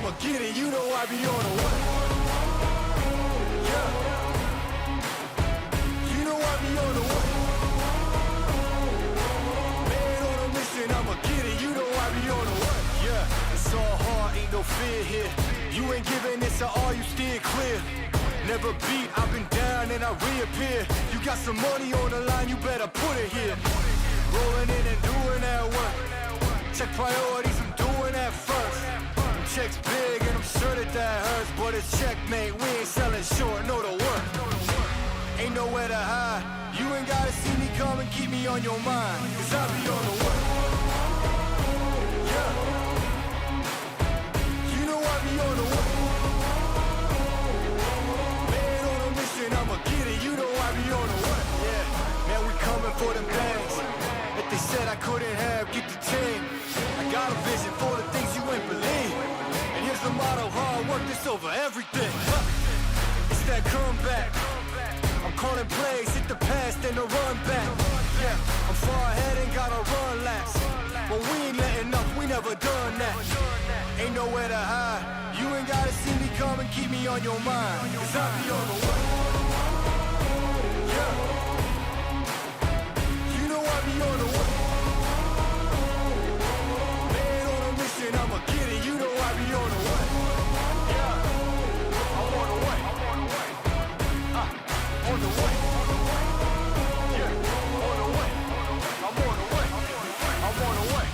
I'ma get it, you know I be on the way. Yeah. You know I be on the way. Man on a mission, I'ma get it, you know I be on the way. Yeah, it's all hard, ain't no fear here. You ain't giving this to all, you steer clear. Never beat, I've been down and I reappear. You got some money on the line, you better put it here. Rolling in and doing that work. Check priorities, I'm doing that first. Checks big and I'm sure that hurts, but it's checkmate, we ain't selling short, know the work. Ain't nowhere to hide, you ain't gotta see me come and keep me on your mind, cause I be on the way. Yeah. You know I be on the way. Man on a mission, I'ma get it, you know I be on the way. Yeah, man we coming for them bags. If they said I couldn't have, get the team. I got a vision for the things you ain't believe. And here's the motto, hard work, this over everything. It's that comeback. I'm calling plays, hit the pass, then the run back. Yeah, I'm far ahead and gotta run laps. But we ain't letting up, we never done that. Ain't nowhere to hide. You ain't gotta see me come and keep me on your mind, cause I be on the way. Yeah. You know I be on the way. Man on a mission, I'ma get it, you know I be on the way. Yeah, I'm on the way. On the way. Yeah, on the way. I'm on the way. I'm on the way.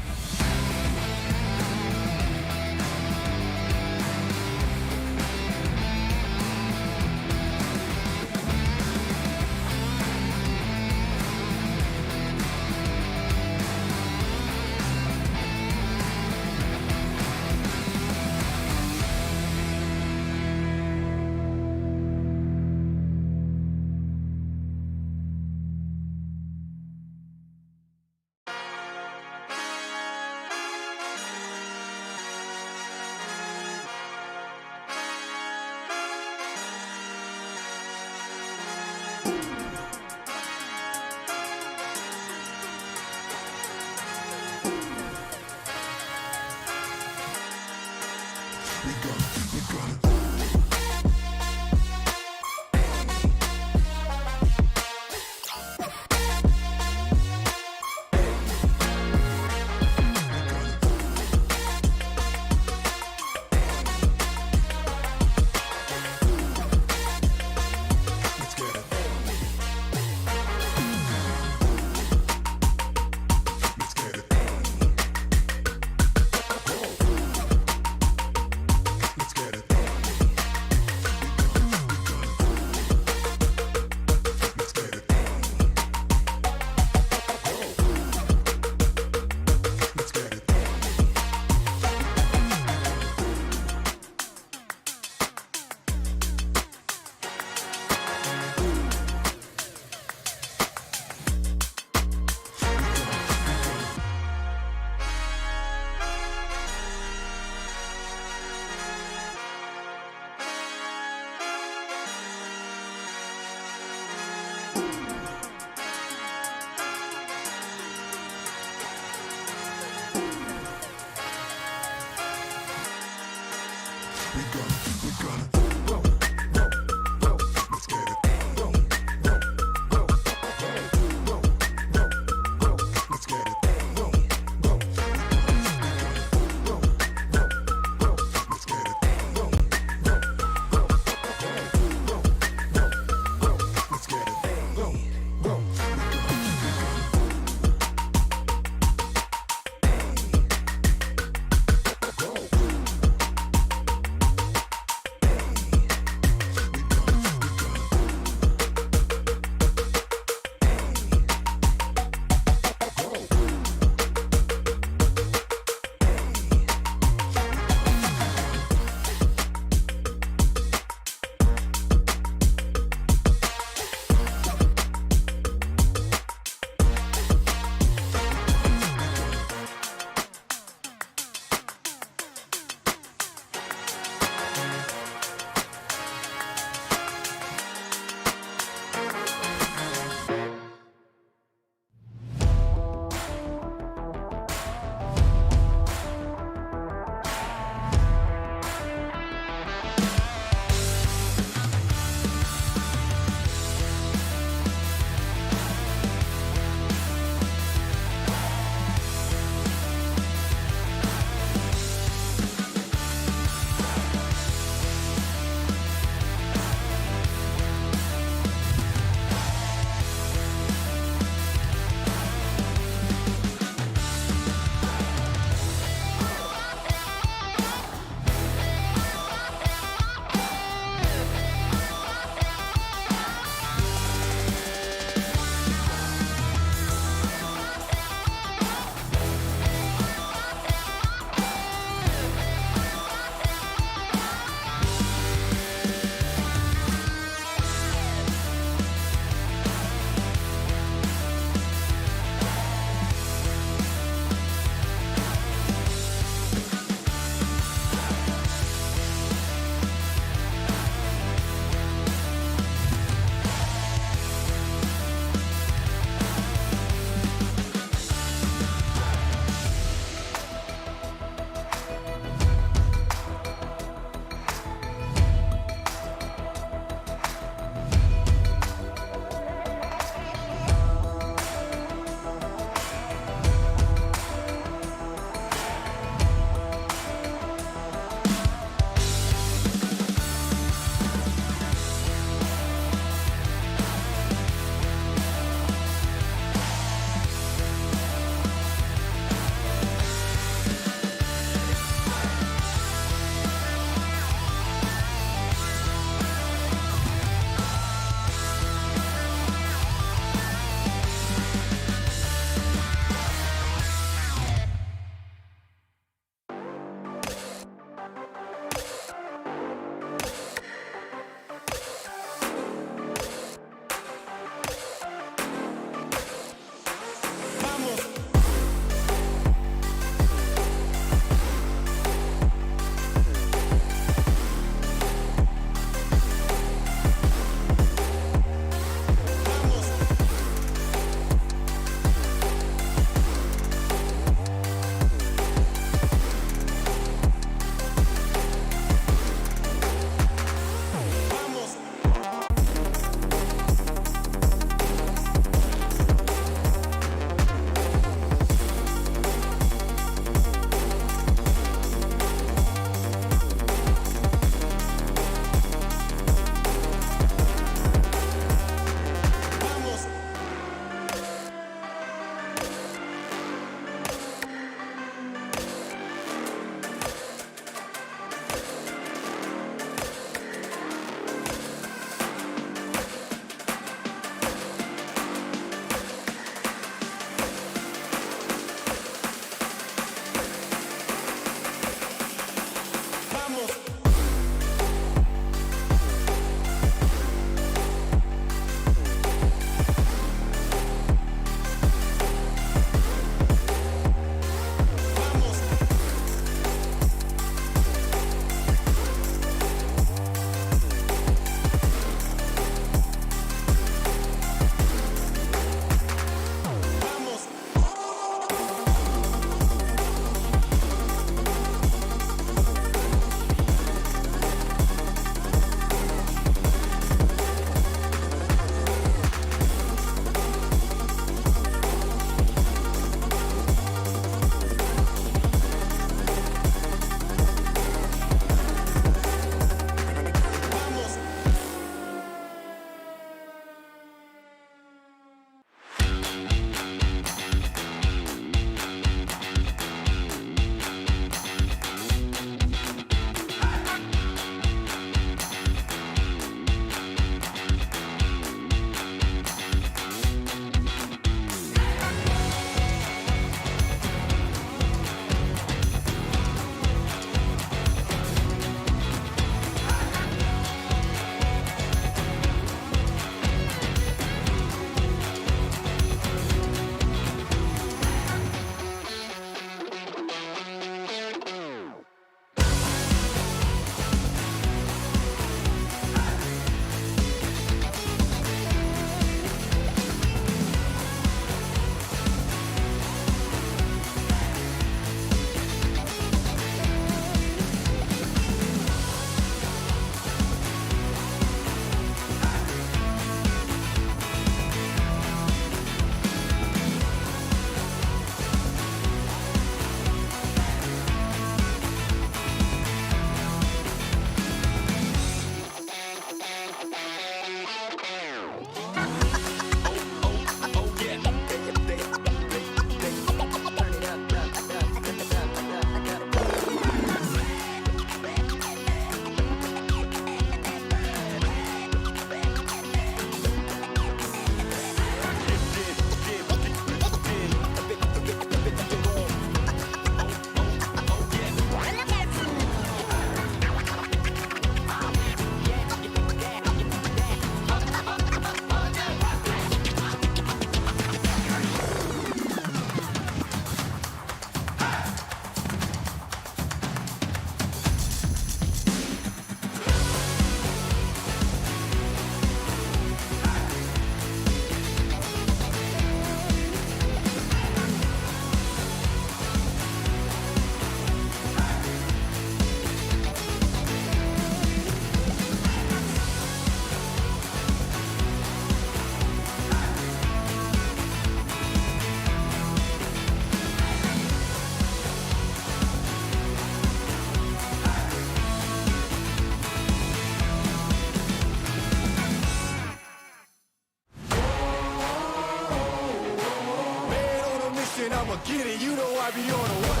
mission, I'ma get it. You know I be on the way.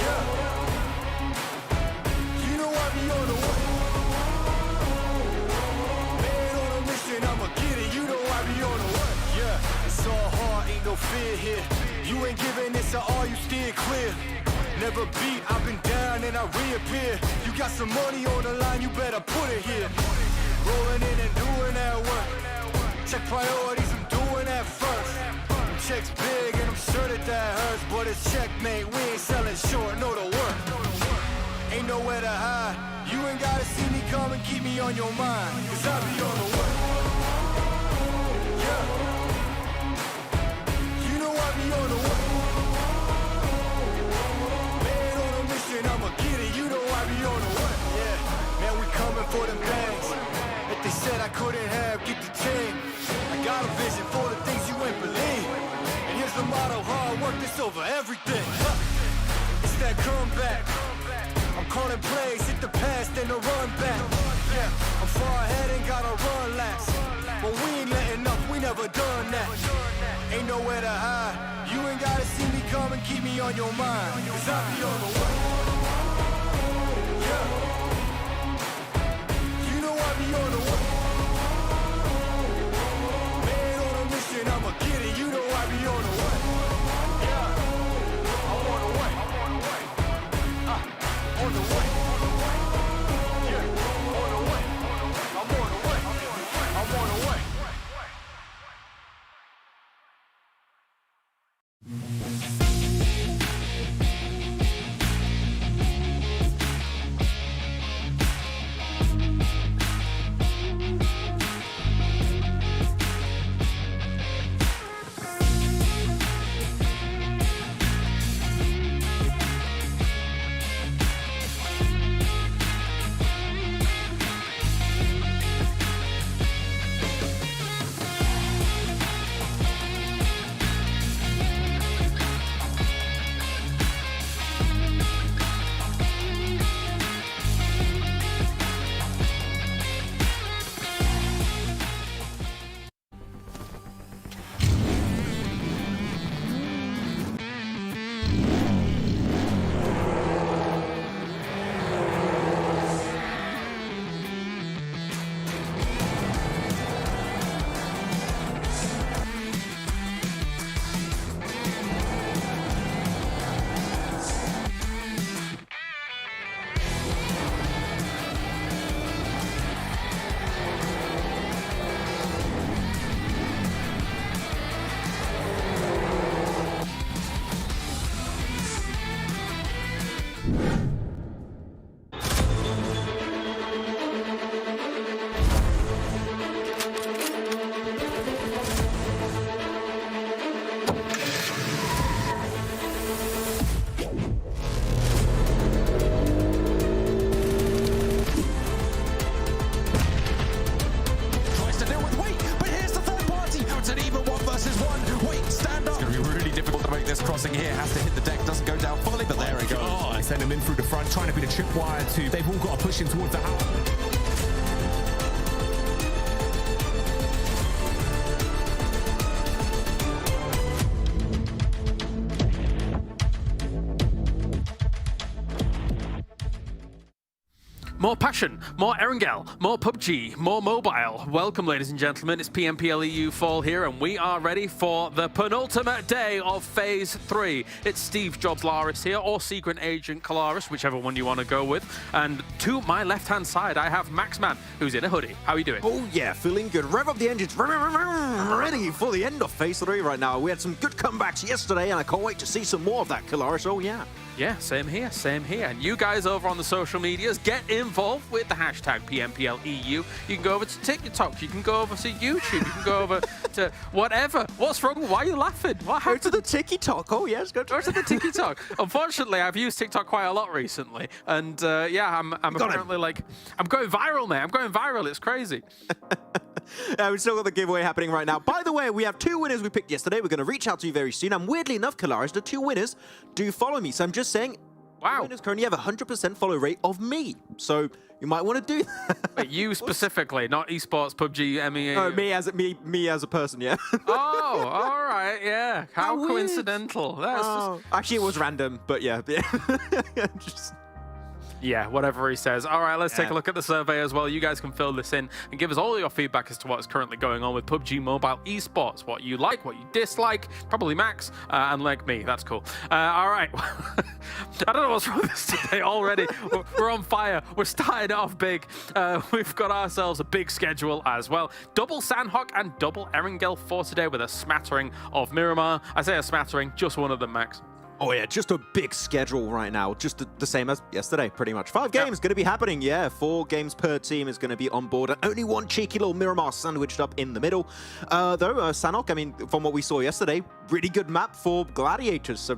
Yeah. You know I be on the way. Man on a mission, I'ma get it. You know I be on the way. Yeah. It's all hard, ain't no fear here. You ain't giving this to all, you steer clear. Never beat, I've been down and I reappear. You got some money on the line, you better put it here. Rolling in and doing that work. Check priorities, I'm doing that first. Checks big and I'm sure that hurts. But it's checkmate, we ain't selling short, know the work. Ain't nowhere to hide. You ain't gotta see me come and keep me on your mind. Cause I be on the way. Yeah. You know I be on the way. Man on a mission, I'ma get it. You know I be on the way. Yeah. Man, we coming for them bags. If they said I couldn't have, get the team. I got a vision for the things you ain't believe. And here's the motto, hard work, this over everything. It's that comeback. I'm calling plays, hit the pass, then the run back. Yeah, I'm far ahead and gotta run last. But we ain't letting up, we never done that. Ain't nowhere to hide. You ain't gotta see me come and keep me on your mind. Cause I be on the way. Yeah. You know I be on the way. Man on a mission, I'ma get it. You know I be on the way. Yeah. I'm on the way. On the way. Yeah, on the way. I'm on the way. I'm on the way. Here has to hit the deck, doesn't go down fully, but there it goes. Oh, I send him in through the front, trying to be the tripwire too. They've all got to push him towards the house. More passion, more Erangel, more PUBG, more mobile. Welcome, ladies and gentlemen. It's PMPL EU Fall here, and we are ready for the penultimate day of Phase 3. It's Steve Jobs Laris here, or Secret Agent Kalaris, whichever one you want to go with. And to my left-hand side, I have Maxman, who's in a hoodie. How are you doing? Oh yeah, feeling good. Rev up the engines. Ready for the end of Phase 3 right now. We had some good comebacks yesterday, and I can't wait to see some more of that, Kalaris. Oh yeah. Yeah, same here, same here. And you guys over on the social medias, get involved with the hashtag PMPLEU. You can go over to TikTok, you can go over to YouTube, you can go over to whatever. What's wrong? Why are you laughing? What happened? Go to the TikTok. Oh yes, go to the TikTok. Unfortunately, I've used TikTok quite a lot recently. And yeah, I'm apparently like, I'm going viral, mate. I'm going viral. It's crazy. We've still got the giveaway happening right now. By the way, we have 2 winners we picked yesterday. We're going to reach out to you very soon. And weirdly enough, Kalaris, the 2 winners do follow me. So I'm just saying, Wow. Winners currently have a 100% follow rate of me. So you might want to do that. Wait, you specifically, not esports, PUBG, MEA. No, me as a person, yeah. Oh, all right, yeah. How weird. coincidental. That's Oh, actually, it was random, but yeah. Just... Yeah, whatever he says. All right, let's take a look at the survey as well. You guys can fill this in and give us all your feedback as to what's currently going on with PUBG Mobile Esports. What you like, what you dislike, probably Max, and like me. That's cool. All right. I don't know what's wrong with this today already. We're on fire. We're starting it off big. We've got ourselves a big schedule as well. Double Sanhok and double Erangel for today with a smattering of Miramar. I say a smattering, just one of them, Max. Oh yeah, just a big schedule right now. Just the same as yesterday, pretty much. 5 games going to be happening, yeah. 4 games per team is going to be on board. And only one cheeky little Miramar sandwiched up in the middle. Though, Sanhok, I mean, from what we saw yesterday, really good map for Gladiators. So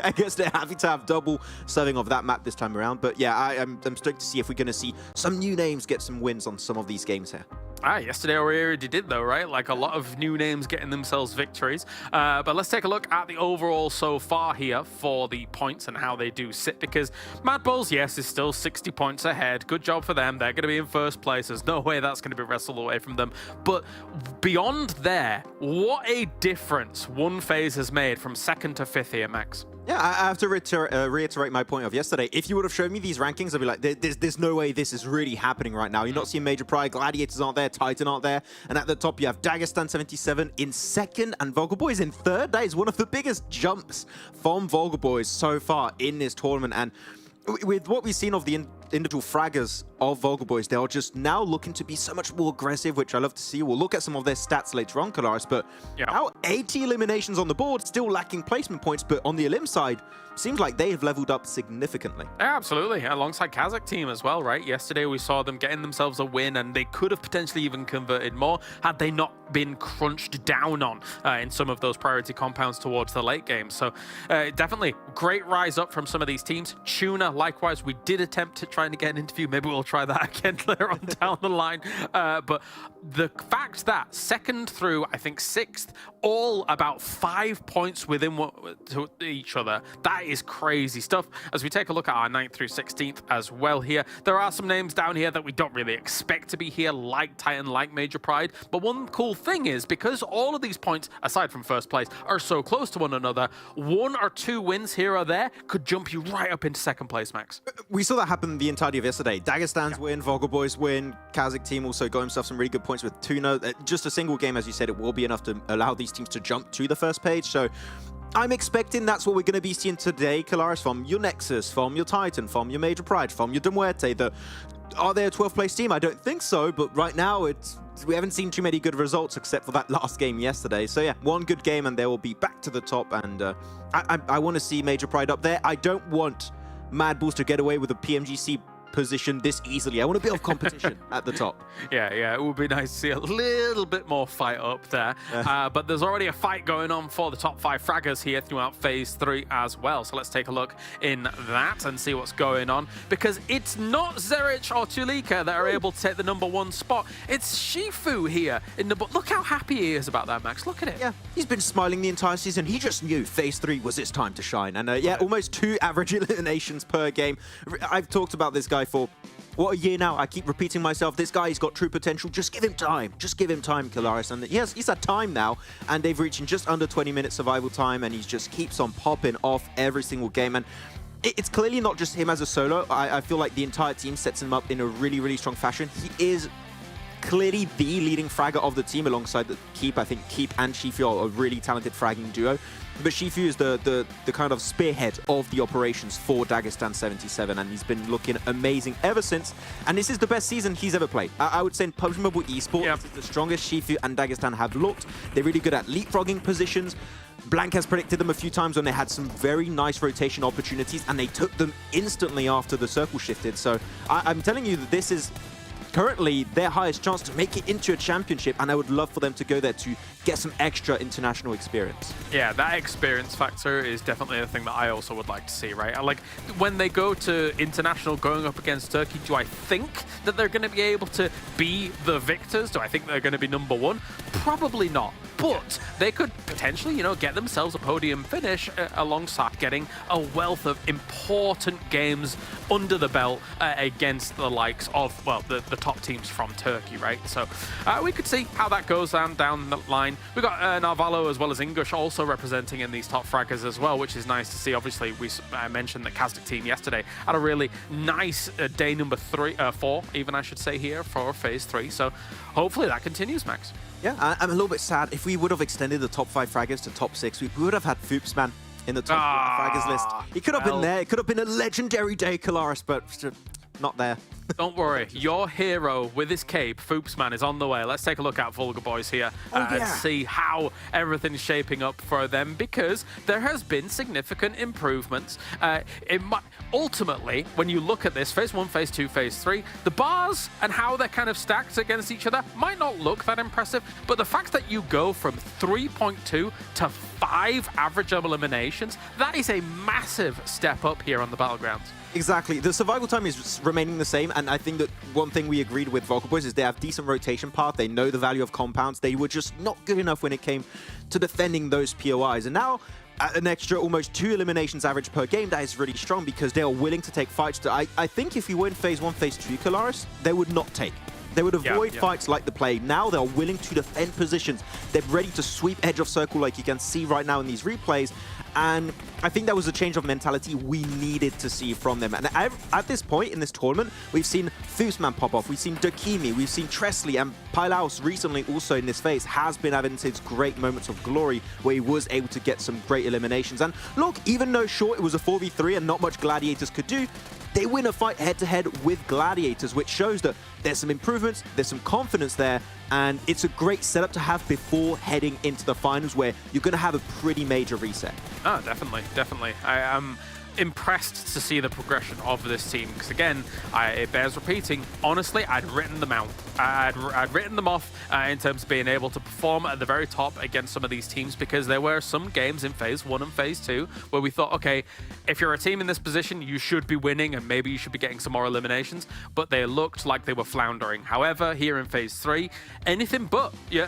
I guess they're happy to have double serving of that map this time around. But yeah, I'm stoked to see if we're going to see some new names get some wins on some of these games here. Yesterday we already did though, right? Like a lot of new names getting themselves victories. But let's take a look at the overall so far here for the points and how they do sit, because MadBulls, yes, is still 60 points ahead. Good job for them. They're going to be in first place. There's no way that's going to be wrestled away from them. But beyond there, what a difference one phase has made from 2nd to 5th here, Max. Yeah, I have to reiterate my point of yesterday. If you would have shown me these rankings, I'd be like, there's no way this is really happening right now. You're not seeing Major Pride, Gladiators aren't there, Titan aren't there. And at the top, you have Dagistan 77 in 2nd and Vulgar Boys in 3rd. That is one of the biggest jumps from Vulgar Boys so far in this tournament. And with what we've seen of the individual fraggers of Vulgar Boys, they are just now looking to be so much more aggressive, which I love to see. We'll look at some of their stats later on, Kalaris, but now 80 eliminations on the board, still lacking placement points, but on the elim side, seems like they have leveled up significantly. Yeah, absolutely. Alongside KASIK team as well, right? Yesterday we saw them getting themselves a win, and they could have potentially even converted more had they not been crunched down on in some of those priority compounds towards the late game. So definitely great rise up from some of these teams. TUNA, likewise, we did attempt to try to get an interview. Maybe we'll try that again later on down the line. But the fact that 2nd through, I think, 6th, all about 5 points within each other, that is crazy stuff. As we take a look at our 9th through 16th as well here, there are some names down here that we don't really expect to be here, like Titan, like Major Pride. But one cool thing is, because all of these points, aside from first place, are so close to one another, 1 or 2 wins here or there could jump you right up into 2nd place, Max. We saw that happen the entirety of yesterday. Dagistan's win, Vulgar Boys win, KASIK team also got himself some really good points with TUNA. Just a single game, as you said, it will be enough to allow these teams to jump to the first page. So I'm expecting that's what we're going to be seeing today, Kalaris, from your NEXUS, from your Titan, from your Major Pride, from your MUERTE. Are they a 12th place team? I don't think so, but right now we haven't seen too many good results except for that last game yesterday. So yeah, one good game and they will be back to the top, and I want to see Major Pride up there. I don't want MadBulls to get away with a PMGC position this easily. I want a bit of competition at the top. Yeah, it would be nice to see a little bit more fight up there. But there's already a fight going on for the top 5 fraggers here throughout phase 3 as well. So let's take a look in that and see what's going on, because it's not Zerich or Tulika that are able to take the #1 spot. It's Shifu here in the... Look how happy he is about that, Max. Look at it. Yeah, he's been smiling the entire season. He just knew phase 3 was his time to shine. And yeah, almost 2 average eliminations per game. I've talked about this guy for what, a year now. I keep repeating myself, this guy's got true potential. Just give him time. Just give him time, Kalaris. And yes, he's had time now, and they've reached in just under 20 minutes survival time, and he just keeps on popping off every single game. And it's clearly not just him as a solo. I feel like the entire team sets him up in a really, really strong fashion. He is clearly the leading fragger of the team alongside the Keep. I think Keep and Shifu are a really talented fragging duo. But Shifu is the kind of spearhead of the operations for Dagistan 77, and he's been looking amazing ever since. And this is the best season he's ever played. I would say in PUBG Mobile Esports, this is the strongest Shifu and Dagistan have looked. They're really good at leapfrogging positions. Blank has predicted them a few times when they had some very nice rotation opportunities, and they took them instantly after the circle shifted. So I'm telling you that this is currently their highest chance to make it into a championship, and I would love for them to go there to get some extra international experience. Yeah, that experience factor is definitely a thing that I also would like to see, right? Like, when they go to international going up against Turkey, do I think that they're going to be able to be the victors? Do I think they're going to be #1? Probably not. but they could potentially, you know, get themselves a podium finish alongside getting a wealth of important games under the belt against the likes of, well, the top teams from Turkey, right? So we could see how that goes down the line. We've got Narvalo as well as Ingush also representing in these top fraggers as well, which is nice to see. Obviously, I mentioned the KASIK team yesterday had a really nice day number 4, even I should say here, for phase 3. So hopefully that continues, Max. Yeah, I'm a little bit sad. If we would have extended the top 5 fraggers to top 6, we would have had FUBGM in the top fraggers list. He could have been there. It could have been a legendary day, Kalaris, but not there. Don't worry, your hero with his cape, FUBGM, is on the way. Let's take a look at Vulgar Boys here and see how everything's shaping up for them, because there has been significant improvements. Ultimately, when you look at this, phase 1, phase 2, phase 3, the bars and how they're kind of stacked against each other might not look that impressive, but the fact that you go from 3.2 to 5 average eliminations, that is a massive step up here on the Battlegrounds. Exactly. The survival time is remaining the same, and I think that one thing we agreed with Vulgar Boys is they have decent rotation path. They know the value of compounds. They were just not good enough when it came to defending those POIs. And now, at an extra almost 2 eliminations average per game, that is really strong because they are willing to take fights that I think if you were in phase 1, phase 2, Kalaris, they would not take. They would avoid fights like the play. Now they're willing to defend positions. They're ready to sweep edge of circle like you can see right now in these replays. And I think that was a change of mentality we needed to see from them. And at this point in this tournament, we've seen FUBGM pop off, we've seen Dakimi, we've seen Tresley, and Pylaus recently also in this phase has been having his great moments of glory where he was able to get some great eliminations. And look, even though it was a 4v3 and not much Gladiators could do, they win a fight head-to-head with Gladiators, which shows that there's some improvements, there's some confidence there, and it's a great setup to have before heading into the finals where you're going to have a pretty major reset. Oh, definitely, definitely. I am impressed to see the progression of this team because, again, it bears repeating. Honestly, I'd written them out. I'd written them off in terms of being able to perform at the very top against some of these teams, because there were some games in phase 1 and phase 2 where we thought, okay, if you're a team in this position, you should be winning and maybe you should be getting some more eliminations, but they looked like they were floundering. However, here in phase 3, anything but. Yeah,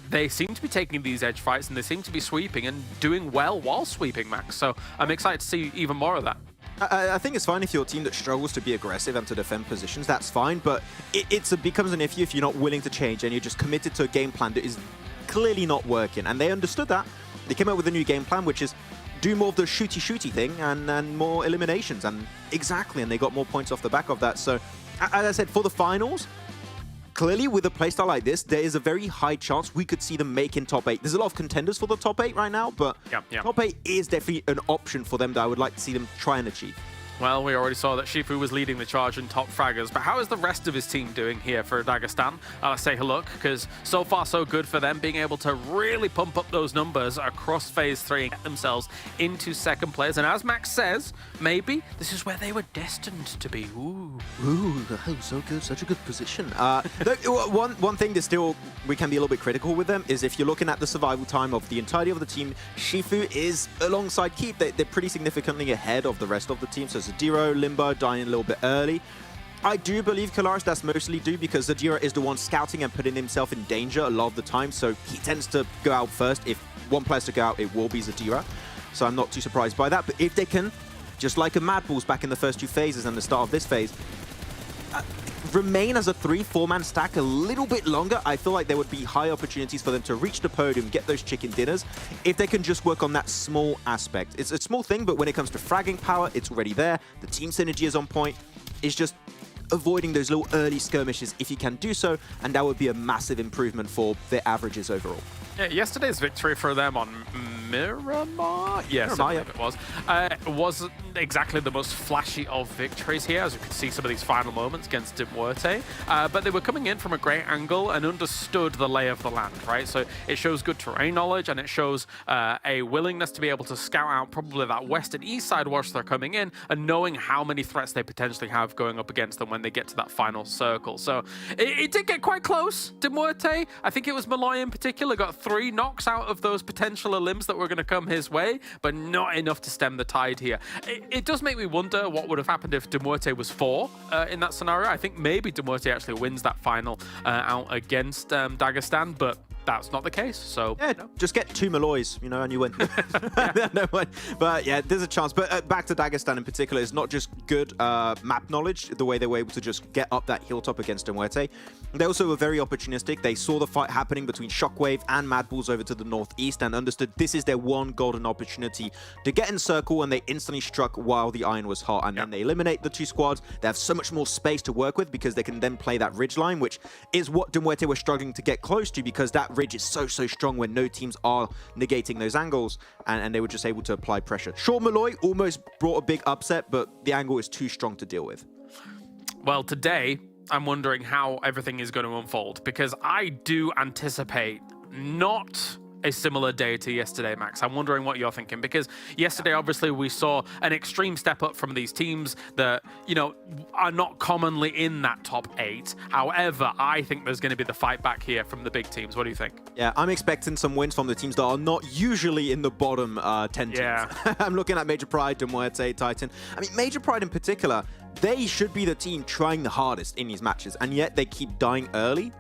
they seem to be taking these edge fights and they seem to be sweeping and doing well while sweeping, Max. So I'm excited to see even more of that. I think it's fine if you're a team that struggles to be aggressive and to defend positions, that's fine, but it becomes an issue if you're not willing to change and you're just committed to a game plan that is clearly not working. And they understood that. They came up with a new game plan, which is do more of the shooty thing and more eliminations. And exactly, and they got more points off the back of that. So, as I said, for the finals, clearly, with a playstyle like this, there is a very high chance we could see them making top 8. There's a lot of contenders for the top 8 right now, but top 8 is definitely an option for them that I would like to see them try and achieve. Well, we already saw that Shifu was leading the charge in top fraggers, but how is the rest of his team doing here for Dagistan? Let's take a look, because so far so good for them, being able to really pump up those numbers across phase 3 and get themselves into second place. And as Max says, maybe this is where they were destined to be. Ooh, so good, such a good position. One thing that still we can be a little bit critical with them is if you're looking at the survival time of the entirety of the team, Shifu is alongside Keep. They're pretty significantly ahead of the rest of the team. So Zadiro, Limbo dying a little bit early. I do believe Kalaris that's mostly due because Zadiro is the one scouting and putting himself in danger a lot of the time, so he tends to go out first. If one player to go out, it will be Zadiro. So I'm not too surprised by that. But if they can, just like a MadBulls back in the first 2 phases and the start of this phase, remain as a 3-4-man stack a little bit longer, I feel like there would be high opportunities for them to reach the podium, get those chicken dinners, if they can just work on that small aspect. It's a small thing, but when it comes to fragging power, it's already there. The team synergy is on point. It's just avoiding those little early skirmishes if you can do so, and that would be a massive improvement for their averages overall. Yeah, yesterday's victory for them on Miramar? Yes, Miramar, it wasn't exactly the most flashy of victories here, as you could see some of these final moments against MUERTE. But they were coming in from a great angle and understood the lay of the land, right? So it shows good terrain knowledge, and it shows a willingness to be able to scout out probably that west and east side whilst they're coming in, and knowing how many threats they potentially have going up against them when they get to that final circle. So it did get quite close to MUERTE. I think it was Malloy in particular got 3 knocks out of those potential limbs that were going to come his way, but not enough to stem the tide here. It does make me wonder what would have happened if MUERTE was 4 in that scenario. I think maybe MUERTE actually wins that final out against Dagistan, but that's not the case. So yeah, just get 2 Malloys, you know, and you win. No, but yeah, there's a chance. But back to Dagistan in particular, it's not just good map knowledge, the way they were able to just get up that hilltop against MUERTE. They also were very opportunistic. They saw the fight happening between SHOCKWAVE and MadBulls over to the northeast and understood this is their one golden opportunity to get in circle, and they instantly struck while the iron was hot. And then they eliminate the 2 squads. They have so much more space to work with because they can then play that ridge line, which is what MUERTE were struggling to get close to, because that ridge is so strong when no teams are negating those angles, and they were just able to apply pressure. Sure, Malloy almost brought a big upset, but the angle is too strong to deal with. Well, today I'm wondering how everything is going to unfold, because I do anticipate not a similar day to yesterday, Max. I'm wondering what you're thinking, because yesterday, obviously, we saw an extreme step up from these teams that, you know, are not commonly in that top 8. However, I think there's going to be the fight back here from the big teams. What do you think? Yeah, I'm expecting some wins from the teams that are not usually in the bottom 10 teams. Yeah. I'm looking at Major Pride, MUERTE, Titan. I mean, Major Pride in particular, they should be the team trying the hardest in these matches, and yet they keep dying early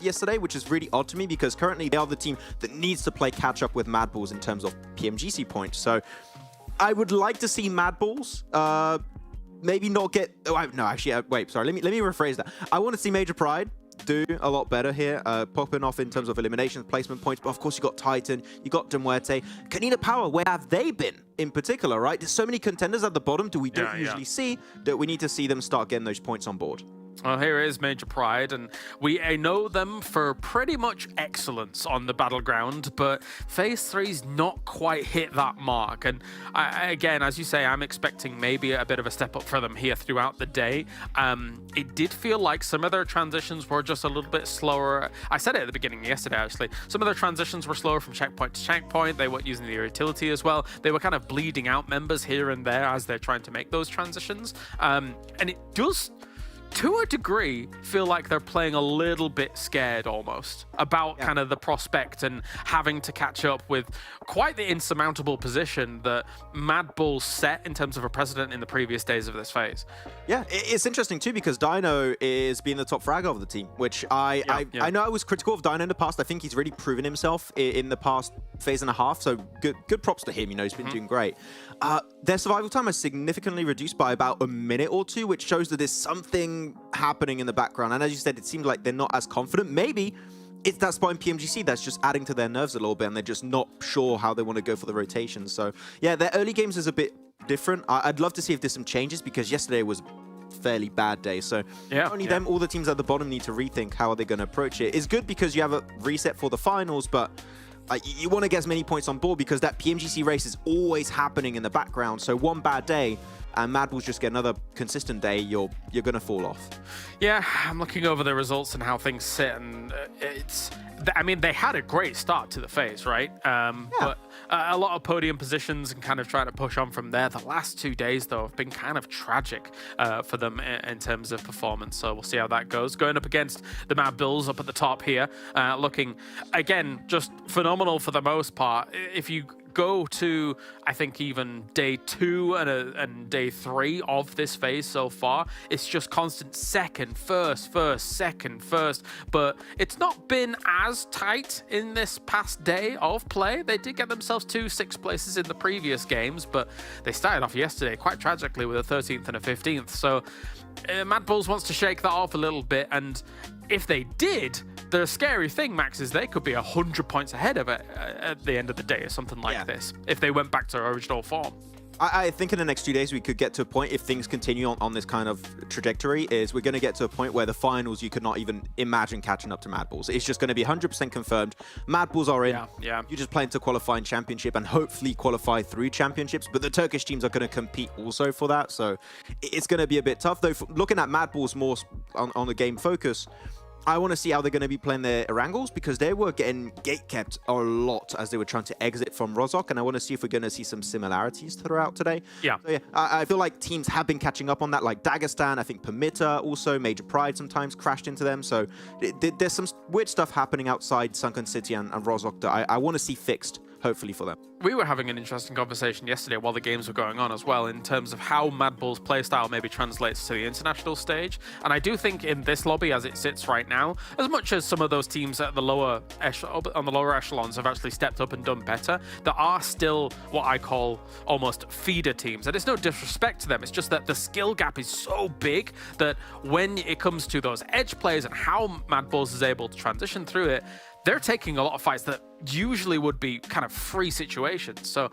yesterday, which is really odd to me, because currently they are the team that needs to play catch up with MadBulls in terms of PMGC points. So I would like to see MadBulls maybe not get... Oh, no, actually, wait, sorry. Let me rephrase that. I want to see Major Pride do a lot better here, popping off in terms of elimination placement points. But of course, you got Titan, you got MUERTE. KONINA Power, where have they been in particular, right? There's so many contenders at the bottom that we don't usually see, that we need to see them start getting those points on board. Well, here is Major Pride, and we know them for pretty much excellence on the battleground, but Phase 3's not quite hit that mark. And again, as you say, I'm expecting maybe a bit of a step up for them here throughout the day. It did feel like some of their transitions were just a little bit slower. I said it at the beginning yesterday, actually. Some of their transitions were slower from checkpoint to checkpoint. They weren't using the utility as well. They were kind of bleeding out members here and there as they're trying to make those transitions. And it does, to a degree, feel like they're playing a little bit scared almost about kind of the prospect and having to catch up with quite the insurmountable position that MadBulls set in terms of a precedent in the previous days of this phase. Yeah, it's interesting too, because Dino is being the top fragger of the team, which I know I was critical of Dino in the past. I think he's really proven himself in the past phase and a half, so good props to him. You know, he's been doing great. Their survival time has significantly reduced by about a minute or two, which shows that there's something happening in the background. And as you said, it seems like they're not as confident. Maybe it's that spot in PMGC that's just adding to their nerves a little bit, and they're just not sure how they want to go for the rotations. So yeah, their early games is a bit different. I'd love to see if there's some changes, because yesterday was a fairly bad day. So not only them, all the teams at the bottom need to rethink how are they going to approach it. It's good because you have a reset for the finals, but you want to get as many points on board, because that PMGC race is always happening in the background. So one bad day and MadBulls just get another consistent day, you're going to fall off. Yeah, I'm looking over the results and how things sit, and I mean, they had a great start to the phase, right? But a lot of podium positions and kind of trying to push on from there. The last 2 days, though, have been kind of tragic for them in terms of performance. So we'll see how that goes. Going up against the MadBulls up at the top here, looking, again, just phenomenal for the most part. If you go to, I think, even day 2 and day 3 of this phase so far, it's just constant second, first, second, first. But it's not been as tight in this past day of play. They did get themselves 2 6th places in the previous games, but they started off yesterday quite tragically with a 13th and a 15th. So MadBulls wants to shake that off a little bit, and if they did, the scary thing, Max, is they could be 100 points ahead of it at the end of the day or something like this, if they went back to their original form. I think in the next 2 days we could get to a point, if things continue on this kind of trajectory, is we're going to get to a point where the finals, you could not even imagine catching up to MadBulls. It's just going to be 100% confirmed. MadBulls are in. You're just playing to qualify in Championship and hopefully qualify through Championships, but the Turkish teams are going to compete also for that, so it's going to be a bit tough. Though, looking at MadBulls more on the game focus, I want to see how they're going to be playing their Erangels, because they were getting gate-kept a lot as they were trying to exit from Rozok, and I want to see if we're going to see some similarities throughout today. So, I feel like teams have been catching up on that, like Dagistan. I think PERMITTA also, Major Pride sometimes crashed into them, so there's some weird stuff happening outside Sunken City and Rozok that I want to see fixed, hopefully, for them. We were having an interesting conversation yesterday while the games were going on as well in terms of how MadBulls playstyle maybe translates to the international stage. And I do think in this lobby as it sits right now, as much as some of those teams at the lower on the lower echelons have actually stepped up and done better, there are still what I call almost feeder teams. And it's no disrespect to them, it's just that the skill gap is so big that when it comes to those edge players and how MadBulls is able to transition through it, they're taking a lot of fights that usually would be kind of free situations. So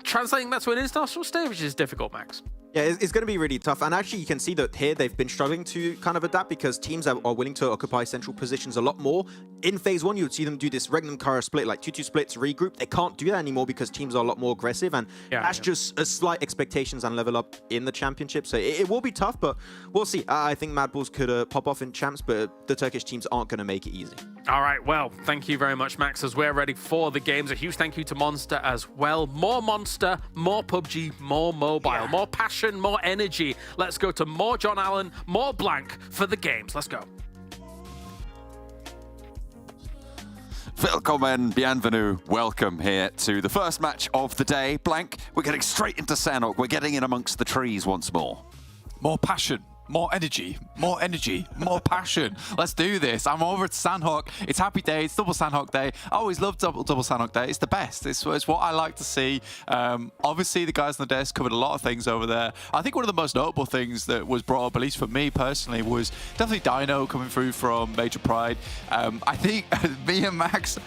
translating that to an international stage is difficult, Max. Yeah, it's going to be really tough. And actually, you can see that here they've been struggling to kind of adapt because teams are willing to occupy central positions a lot more. In Phase 1, you would see them do this Regnum Kara split, like 2-2 splits, regroup. They can't do that anymore because teams are a lot more aggressive. And that's just a slight expectations and level up in the championship. So it will be tough, but we'll see. I think MadBulls could pop off in champs, but the Turkish teams aren't going to make it easy. All right, well, thank you very much, Max, as we're ready for the games. A huge thank you to Monster as well. More Monster, more PUBG, more mobile, more passion, more energy. Let's go to more John Allen, more Blank for the games. Let's go. Willkommen, bienvenue, welcome here to the first match of the day. Blank, we're getting straight into Sanhok. We're getting in amongst the trees once more. More passion. More energy, more passion. Let's do this. I'm over at Sanhok. It's happy day. It's double Sanhok day. I always love double Sanhok day. It's the best. It's what I like to see. Obviously, the guys on the desk covered a lot of things over there. I think one of the most notable things that was brought up, at least for me personally, was definitely Dino coming through from Major Pride. I think me and Max...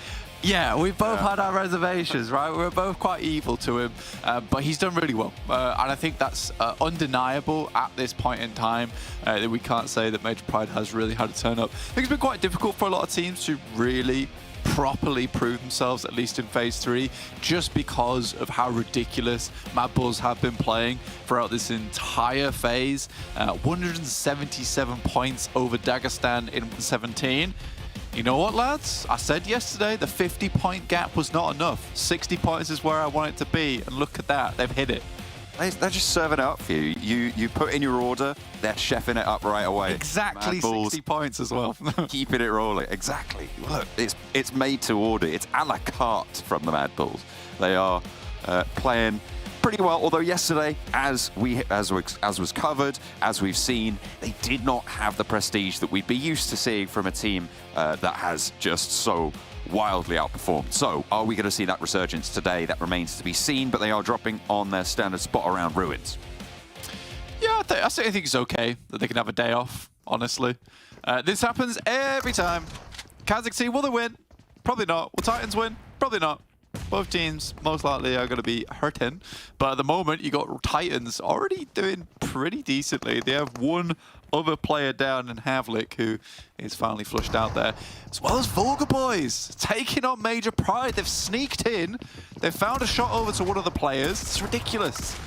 Yeah, we've both had our reservations, right? We're both quite evil to him, but he's done really well. And I think that's undeniable at this point in time, that we can't say that Major Pride has really had a turn up. I think it's been quite difficult for a lot of teams to really properly prove themselves, at least in Phase 3, just because of how ridiculous MadBulls have been playing throughout this entire phase. 177 points over Dagistan in 17. You know what, lads? I said yesterday the 50-point gap was not enough. 60 points is where I want it to be, and look at that. They've hit it. They're just serving it up for you. You put in your order, they're chefing it up right away. Exactly, MadBulls, 60 points as well. Keeping it rolling. Exactly. Look, it's made to order. It's a la carte from the MadBulls. They are playing pretty well, although yesterday, as was covered, as we've seen, they did not have the prestige that we'd be used to seeing from a team that has just so wildly outperformed. So, are we going to see that resurgence today? That remains to be seen, but they are dropping on their standard spot around Ruins. Yeah, I think it's okay that they can have a day off, honestly. This happens every time. KASIK team, will they win? Probably not. Will Titans win? Probably not. Both teams most likely are going to be hurting, but at the moment you got Titans already doing pretty decently. They have one other player down in Havlik, who is finally flushed out there, as well as Vulgar Boys taking on Major Pride. They've sneaked in, they've found a shot over to one of the players. It's ridiculous.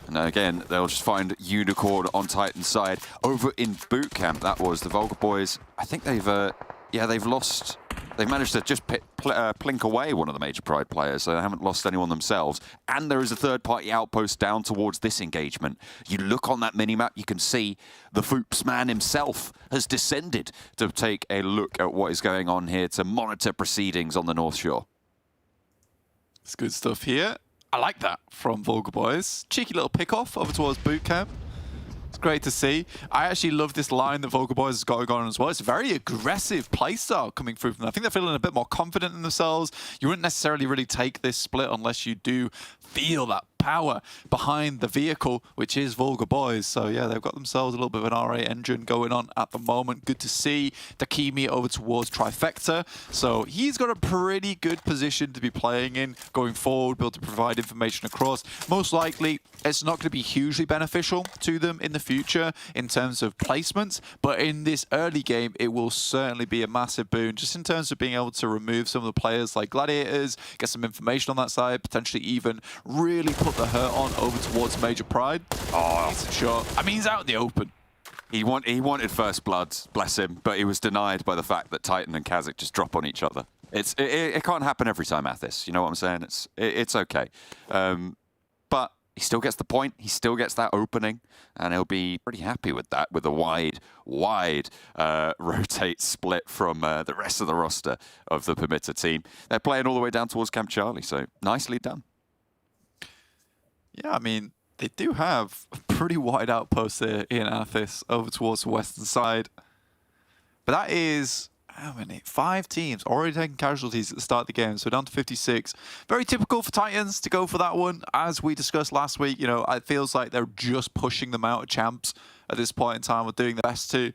And again, they'll just find Unicorn on Titan's side. Over in boot camp, that was the Vulgar Boys. I think they've lost. They've managed to just plink away one of the Major Pride players, so they haven't lost anyone themselves. And there is a third-party outpost down towards this engagement. You look on that minimap, you can see the Foops man himself has descended to take a look at what is going on here, to monitor proceedings on the North Shore. It's good stuff here. I like that from Vulgar Boys. Cheeky little pick-off over towards boot camp. It's great to see. I actually love this line that Vulgar Boys has got going on as well. It's a very aggressive playstyle coming through from them. I think they're feeling a bit more confident in themselves. You wouldn't necessarily really take this split unless you do feel that power behind the vehicle, which is Vulgar Boys. So yeah, they've got themselves a little bit of an R8 engine going on at the moment. Good to see. Dakimi over towards Trifecta. So he's got a pretty good position to be playing in going forward, be able to provide information across. Most likely, it's not going to be hugely beneficial to them in the future in terms of placements, but in this early game, it will certainly be a massive boon just in terms of being able to remove some of the players like Gladiators, get some information on that side, potentially even really put the hurt on over towards Major Pride. Oh, sure. I mean, he's out in the open. He wanted first blood, bless him, but he was denied by the fact that Titan and KASIK just drop on each other. It can't happen every time, Athis. You know what I'm saying? It's okay. But he still gets the point, he still gets that opening, and he'll be pretty happy with that, with a wide rotate split from the rest of the roster of the PERMITTA team. They're playing all the way down towards Camp Charlie, so nicely done. Yeah, I mean, they do have a pretty wide outpost there in Athis over towards the western side. But that is, how many? 5 teams already taking casualties at the start of the game, so down to 56. Very typical for Titans to go for that one. As we discussed last week, you know, it feels like they're just pushing them out of champs at this point in time, or doing the best to.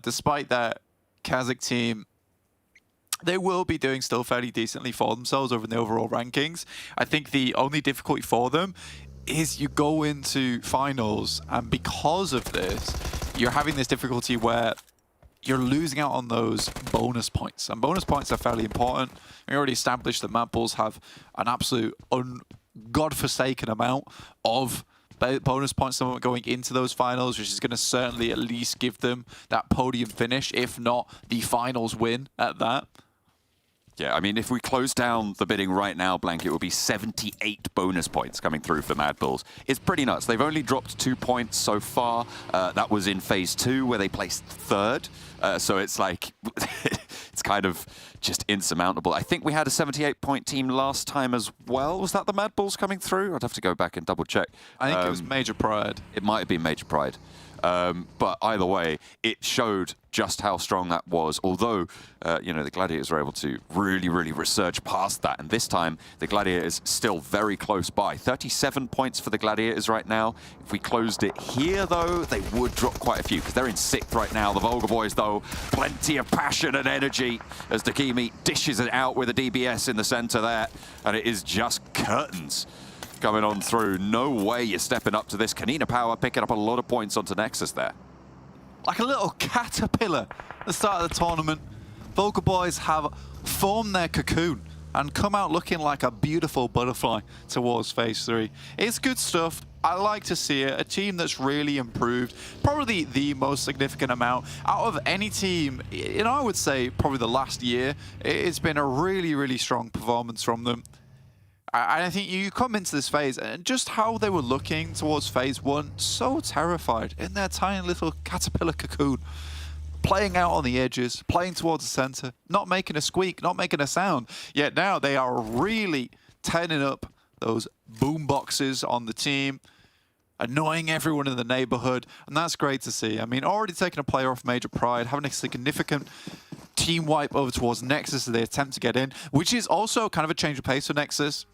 Despite that KASIK team, they will be doing still fairly decently for themselves over in the overall rankings. I think the only difficulty for them is you go into finals, and because of this, you're having this difficulty where you're losing out on those bonus points. And bonus points are fairly important. We already established that MadBulls have an absolute godforsaken amount of bonus points going into those finals, which is going to certainly at least give them that podium finish, if not the finals win at that. Yeah, I mean, if we close down the bidding right now, Blank, it will be 78 bonus points coming through for MadBulls. It's pretty nuts. They've only dropped 2 points so far. That was in Phase 2, where they placed 3rd. So it's like, it's kind of just insurmountable. I think we had a 78-point team last time as well. Was that the MadBulls coming through? I'd have to go back and double check. I think it was Major Pride. It might have been Major Pride. But either way, it showed just how strong that was. Although, you know, the Gladiators were able to really resurge past that. And this time, the Gladiators still very close by. 37 points for the Gladiators right now. If we closed it here, though, they would drop quite a few, because they're in 6th right now. The Vulgar Boys, though, plenty of passion and energy as Dakimi dishes it out with a DBS in the center there. And it is just curtains coming on through. No way you're stepping up to this. KONINA Power picking up a lot of points onto NEXUS there. Like a little caterpillar at the start of the tournament, Vulgar Boys have formed their cocoon and come out looking like a beautiful butterfly towards Phase 3. It's good stuff. I like to see it. A team that's really improved, probably the most significant amount out of any team, you know, I would say probably the last year. It's been a really strong performance from them. I think you come into this phase and just how they were looking towards Phase 1, so terrified in their tiny little caterpillar cocoon, playing out on the edges, playing towards the center, not making a squeak, not making a sound. Yet now they are really turning up those boom boxes on the team, annoying everyone in the neighborhood, and that's great to see. I mean, already taking a player off Major Pride, having a significant team wipe over towards NEXUS as they attempt to get in, which is also kind of a change of pace for NEXUS.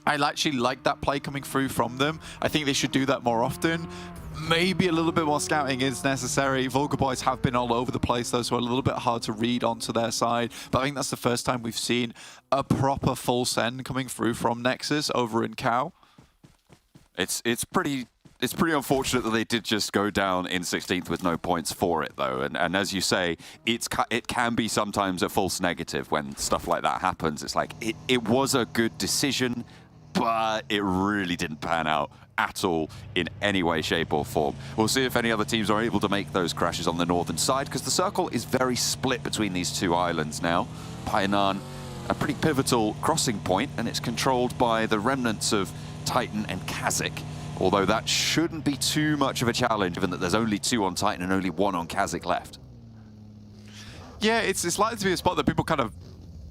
I actually like that play coming through from them. I think they should do that more often. Maybe a little bit more scouting is necessary. Vulgar Boys have been all over the place, though, so a little bit hard to read onto their side. But I think that's the first time we've seen a proper full send coming through from NEXUS over in KAO. It's pretty unfortunate that they did just go down in 16th with no points for it, though. And as you say, it can be sometimes a false negative when stuff like that happens. It's like, it was a good decision, but it really didn't pan out at all in any way, shape or form. We'll see if any other teams are able to make those crashes on the northern side, because the circle is very split between these two islands now. Painan, a pretty pivotal crossing point, and it's controlled by the remnants of Titan and KASIK. Although that shouldn't be too much of a challenge, given that there's only 2 on Titan and only 1 on KASIK left. Yeah, it's likely to be a spot that people kind of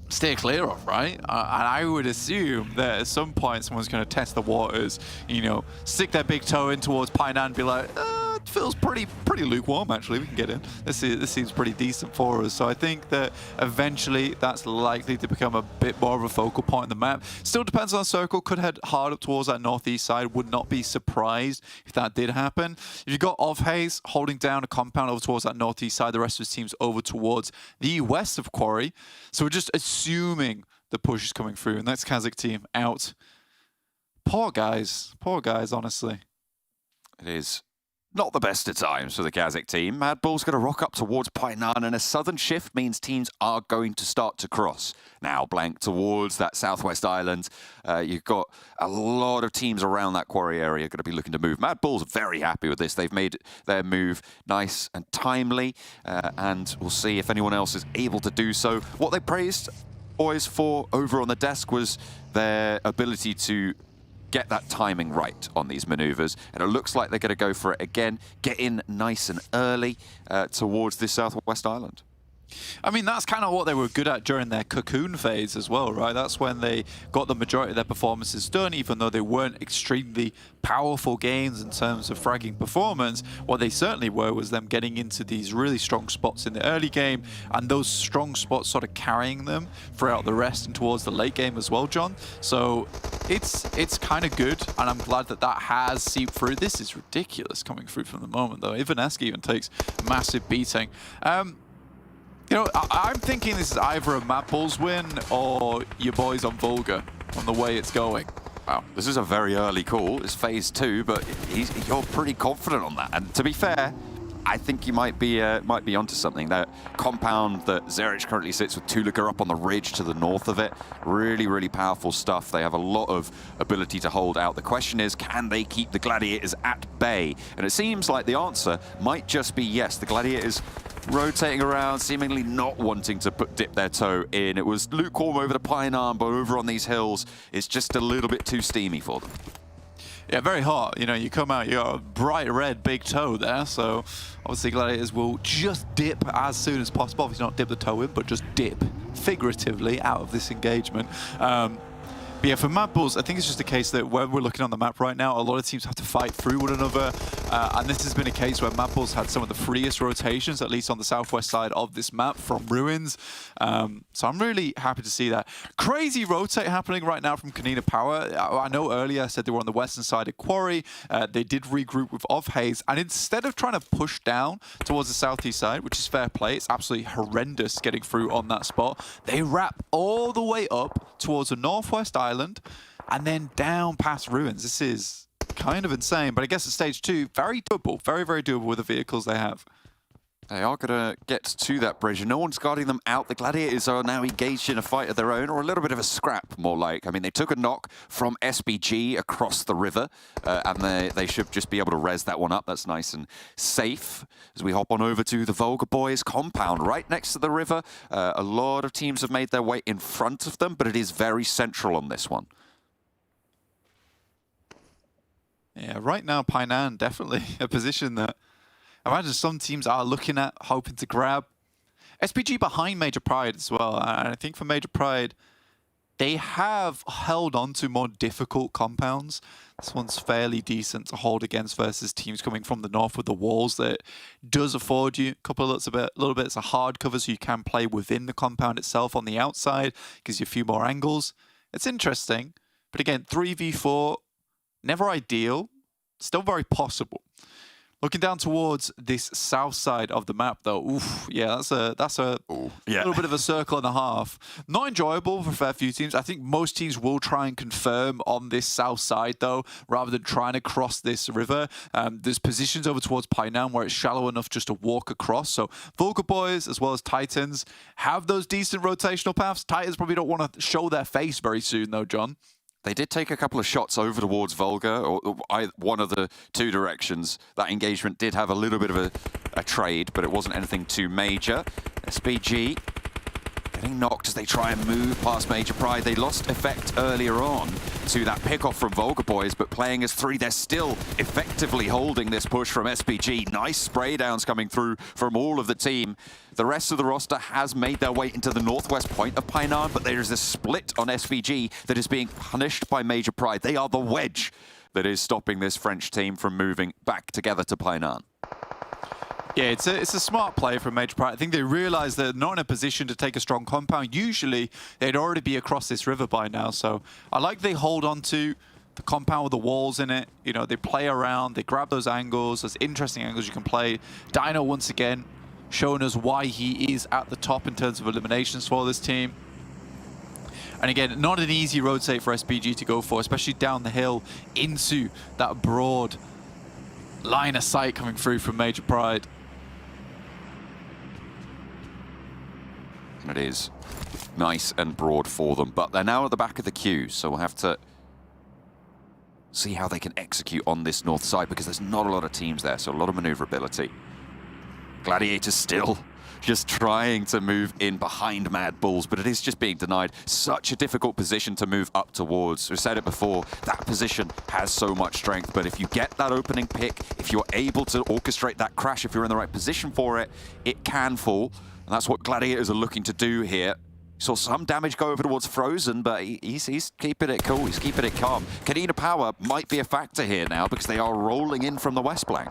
steer clear of, right? And I would assume that at some point someone's going to test the waters, you know, stick their big toe in towards Painan and be like, it feels pretty lukewarm, actually. We can get in. This seems pretty decent for us. So I think that eventually that's likely to become a bit more of a focal point on the map. Still depends on the circle. Could head hard up towards that northeast side. Would not be surprised if that did happen. If you've got Ovhaze holding down a compound over towards that northeast side, the rest of his team's over towards the west of Quarry. So we're just assuming the push is coming through, and that's KASIK team out. Poor guys, honestly. It is not the best of times for the KASIK team. MadBulls going to rock up towards Painan, and a southern shift means teams are going to start to cross. Now, Blank towards that southwest island. You've got a lot of teams around that quarry area going to be looking to move. MadBulls are very happy with this. They've made their move nice and timely, and we'll see if anyone else is able to do so. What they praised boys for over on the desk was their ability to get that timing right on these maneuvers. And it looks like they're going to go for it again, get in nice and early towards this southwest island. I mean, that's kind of what they were good at during their cocoon phase as well, right? That's when they got the majority of their performances done, even though they weren't extremely powerful games in terms of fragging performance. What they certainly were was them getting into these really strong spots in the early game, and those strong spots sort of carrying them throughout the rest and towards the late game as well, John. So it's kind of good, and I'm glad that that has seeped through. This is ridiculous coming through from the moment, though. Ivaneski even takes a massive beating. You know, I'm thinking this is either a MadBulls win or your boys on Vulgar on the way it's going. Wow, this is a very early call. It's phase 2, but you're pretty confident on that. And to be fair, I think you might be onto something. That compound that Zerich currently sits with Tuluka up on the ridge to the north of it, really, really powerful stuff. They have a lot of ability to hold out. The question is, can they keep the Gladiators at bay? And it seems like the answer might just be yes. The Gladiators rotating around, seemingly not wanting to dip their toe in. It was lukewarm over the Painan, but over on these hills, it's just a little bit too steamy for them. Yeah, very hot. You know, you come out, you got a bright red big toe there, so obviously Gladiators will just dip as soon as possible. Obviously not dip the toe in, but just dip figuratively out of this engagement. But yeah, for MadBulls, I think it's just a case that when we're looking on the map right now, a lot of teams have to fight through one another. And this has been a case where MadBulls had some of the freest rotations, at least on the southwest side of this map from Ruins. So I'm really happy to see that. Crazy rotate happening right now from KONINA Power. I know earlier I said they were on the western side of Quarry. They did regroup with Haze. And instead of trying to push down towards the southeast side, which is fair play, it's absolutely horrendous getting through on that spot, they wrap all the way up towards the northwest island and then down past Ruins. This is kind of insane, but I guess at stage 2, very doable, very, very doable with the vehicles they have. They are going to get to that bridge, and no one's guarding them out. The Gladiators are now engaged in a fight of their own, or a little bit of a scrap, more like. I mean, they took a knock from SBG across the river, and they should just be able to res that one up. That's nice and safe. As we hop on over to the Vulgar Boys compound, right next to the river. A lot of teams have made their way in front of them, but it is very central on this one. Yeah, right now, Painan, definitely a position that I imagine some teams are looking at, hoping to grab. SPG behind Major Pride as well. And I think for Major Pride, they have held on to more difficult compounds. This one's fairly decent to hold against versus teams coming from the north with the walls. That does afford you a couple of little bits of hard cover, so you can play within the compound itself on the outside. Gives you a few more angles. It's interesting. But again, 3v4, never ideal. Still very possible. Looking down towards this south side of the map, though, oof, yeah, that's a little bit of a circle and a half. Not enjoyable for a fair few teams. I think most teams will try and confirm on this south side, though, rather than trying to cross this river. There's positions over towards Painan where it's shallow enough just to walk across. So Vulgar Boys, as well as Titans, have those decent rotational paths. Titans probably don't want to show their face very soon, though, John. They did take a couple of shots over towards Vulgar, or one of the two directions. That engagement did have a little bit of a trade, but it wasn't anything too major. SPG getting knocked as they try and move past Major Pride. They lost effect earlier on to that pickoff from Vulgar Boys, but playing as 3, they're still effectively holding this push from SPG. Nice spray downs coming through from all of the team. The rest of the roster has made their way into the northwest point of Painan, but there is a split on SVG that is being punished by Major Pride. They are the wedge that is stopping this French team from moving back together to Painan. Yeah, it's a smart play from Major Pride. I think they realize they're not in a position to take a strong compound. Usually, they'd already be across this river by now. So I like they hold on to the compound with the walls in it. You know, they play around, they grab those angles, those interesting angles you can play. Dino, once again, showing us why he is at the top in terms of eliminations for this team. And again, not an easy rotate for SPG to go for, especially down the hill into that broad line of sight coming through from Major Pride. It is nice and broad for them, but they're now at the back of the queue, so we'll have to see how they can execute on this north side, because there's not a lot of teams there, so a lot of maneuverability. Gladiators still just trying to move in behind MadBulls, but it is just being denied. Such a difficult position to move up towards. We said it before, that position has so much strength, but if you get that opening pick, if you're able to orchestrate that crash, if you're in the right position for it, it can fall. And that's what Gladiators are looking to do here. Saw some damage go over towards Frozen, but he's keeping it cool, he's keeping it calm. KONINA Power might be a factor here now because they are rolling in from the west flank.